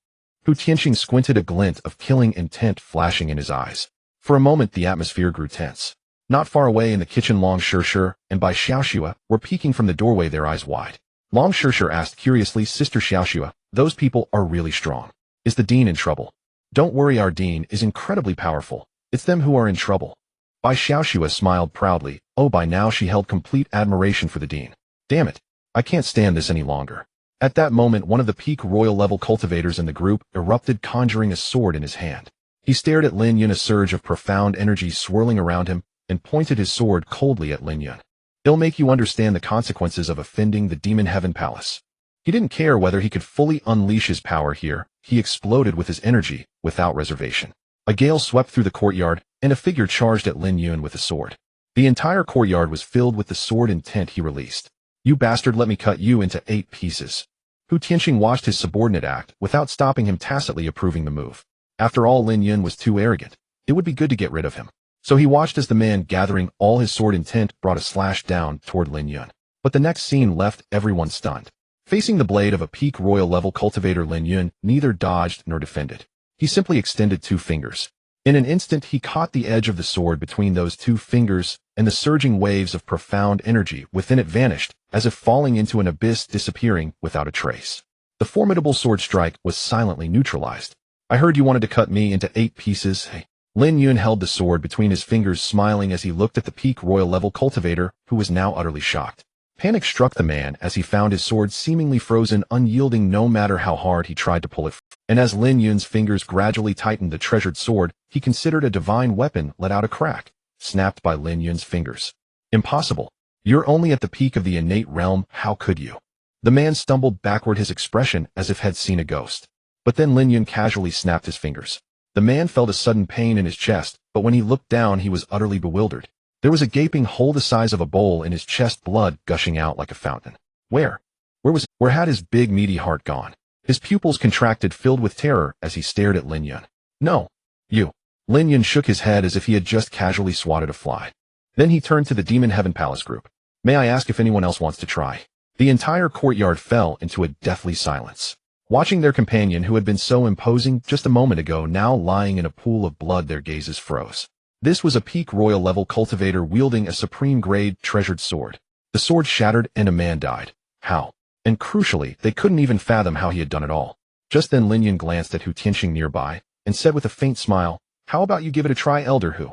Speaker 1: Hu Tianxing squinted, a glint of killing intent flashing in his eyes. For a moment, the atmosphere grew tense. Not far away in the kitchen, Long Shishir and Bai Xiaoxue were peeking from the doorway, their eyes wide. Long Shishir asked curiously, Sister Xiaoxue, those people are really strong. Is the dean in trouble? Don't worry, our dean is incredibly powerful. It's them who are in trouble. Bai Xiaoxue smiled proudly. Oh, by now she held complete admiration for the dean. Damn it. I can't stand this any longer. At that moment, one of the peak royal-level cultivators in the group erupted, conjuring a sword in his hand. He stared at Lin Yun, a surge of profound energy swirling around him, and pointed his sword coldly at Lin Yun. It'll make you understand the consequences of offending the Demon Heaven Palace. He didn't care whether he could fully unleash his power here. He exploded with his energy, without reservation. A gale swept through the courtyard, and a figure charged at Lin Yun with a sword. The entire courtyard was filled with the sword intent he released. You bastard, let me cut you into 8 pieces. Hu Tianxing watched his subordinate act, without stopping him, tacitly approving the move. After all, Lin Yun was too arrogant. It would be good to get rid of him. So he watched as the man, gathering all his sword intent, brought a slash down toward Lin Yun. But the next scene left everyone stunned. Facing the blade of a peak royal-level cultivator, Lin Yun neither dodged nor defended. He simply extended 2 fingers. In an instant, he caught the edge of the sword between those 2 fingers, and the surging waves of profound energy within it vanished, as if falling into an abyss, disappearing without a trace. The formidable sword strike was silently neutralized. I heard you wanted to cut me into 8 pieces. Hey. Lin Yun held the sword between his fingers, smiling as he looked at the peak royal-level cultivator, who was now utterly shocked. Panic struck the man as he found his sword seemingly frozen, unyielding no matter how hard he tried to pull it. And as Lin Yun's fingers gradually tightened the treasured sword, he considered a divine weapon let out a crack, snapped by Lin Yun's fingers. Impossible. You're only at the peak of the innate realm, how could you? The man stumbled backward, his expression as if had seen a ghost. But then Lin Yun casually snapped his fingers. The man felt a sudden pain in his chest, but when he looked down, he was utterly bewildered. There was a gaping hole the size of a bowl in his chest, blood gushing out like a fountain. Where had his big meaty heart gone? His pupils contracted, filled with terror, as he stared at Lin Yun. No. You. Lin Yun shook his head as if he had just casually swatted a fly. Then he turned to the Demon Heaven Palace group. May I ask if anyone else wants to try? The entire courtyard fell into a deathly silence. Watching their companion, who had been so imposing just a moment ago, now lying in a pool of blood, their gazes froze. This was a peak royal-level cultivator wielding a supreme-grade treasured sword. The sword shattered and a man died. How? And crucially, they couldn't even fathom how he had done it all. Just then Lin Yun glanced at Hu Tianxing nearby, and said with a faint smile, How about you give it a try, Elder Hu?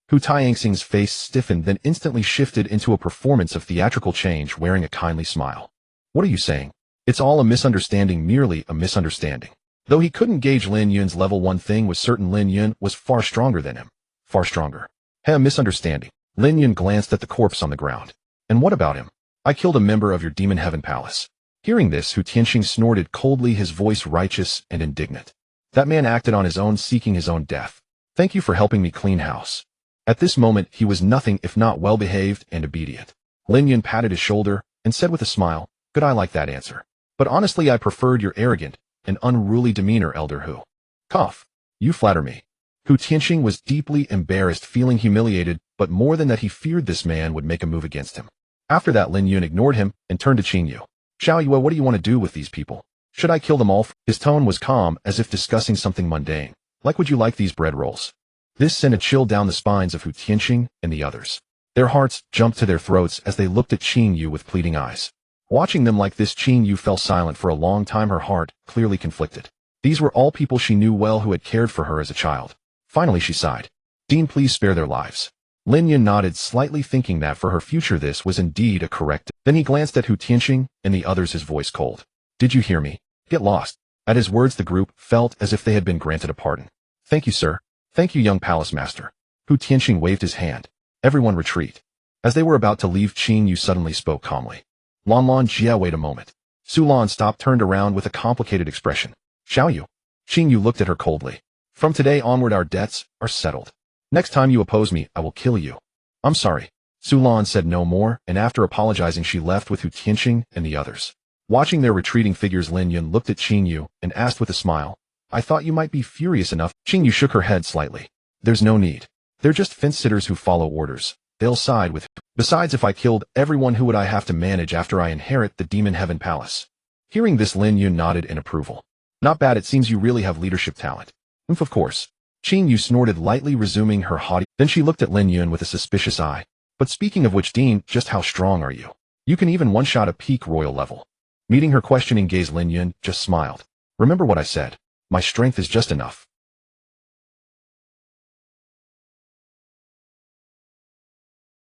Speaker 1: Hu Tianxing's face stiffened, then instantly shifted into a performance of theatrical change, wearing a kindly smile. What are you saying? It's all a misunderstanding, merely a misunderstanding. Though he couldn't gauge Lin Yun's level, one thing was certain: Lin Yun was far stronger than him. Far stronger. Hey, a misunderstanding. Lin Yun glanced at the corpse on the ground. And what about him? I killed a member of your Demon Heaven Palace. Hearing this, Hu Tianxing snorted coldly, his voice righteous and indignant. That man acted on his own, seeking his own death. Thank you for helping me clean house. At this moment, he was nothing if not well-behaved and obedient. Lin Yun patted his shoulder and said with a smile, Good, I like that answer. But honestly, I preferred your arrogant and unruly demeanor, Elder Hu. Cough. You flatter me. Hu Tianxing was deeply embarrassed, feeling humiliated, but more than that, he feared this man would make a move against him. After that, Lin Yun ignored him and turned to Qing Yu. Xiaoyue, what do you want to do with these people? Should I kill them all? His tone was calm, as if discussing something mundane. Like, would you like these bread rolls? This sent a chill down the spines of Hu Tianxing and the others. Their hearts jumped to their throats as they looked at Qing Yu with pleading eyes. Watching them like this, Qing Yu fell silent for a long time, her heart clearly conflicted. These were all people she knew well, who had cared for her as a child. Finally she sighed. Dean, please spare their lives. Lin Yun nodded, slightly thinking that for her future this was indeed a correct. Then he glanced at Hu Tianxing and the others, his voice cold. Did you hear me? Get lost. At his words, the group felt as if they had been granted a pardon. Thank you, sir. Thank you, young palace master. Hu Tianxing waved his hand. Everyone retreat. As they were about to leave, Qing Yu suddenly spoke calmly. Lan Jia, wait a moment. Su Lan stopped, turned around with a complicated expression. Xiaoyu. Qing Yu looked at her coldly. From today onward, our debts are settled. Next time you oppose me, I will kill you. I'm sorry. Su Lan said no more, and after apologizing she left with Hu Tianqing and the others. Watching their retreating figures, Lin Yun looked at Qing Yu and asked with a smile, I thought you might be furious enough. Qing Yu shook her head slightly. There's no need. They're just fence-sitters who follow orders. They'll side with you. Besides, if I killed everyone, who would I have to manage after I inherit the Demon Heaven Palace? Hearing this, Lin Yun nodded in approval. Not bad, it seems you really have leadership talent. Of course. Qing Yu snorted lightly, resuming her haughty. Then she looked at Lin Yun with a suspicious eye. But speaking of which, Dean, just how strong are you? You can even one-shot a peak royal level. Meeting her questioning gaze, Lin Yun just smiled. Remember what I said. My strength is just enough.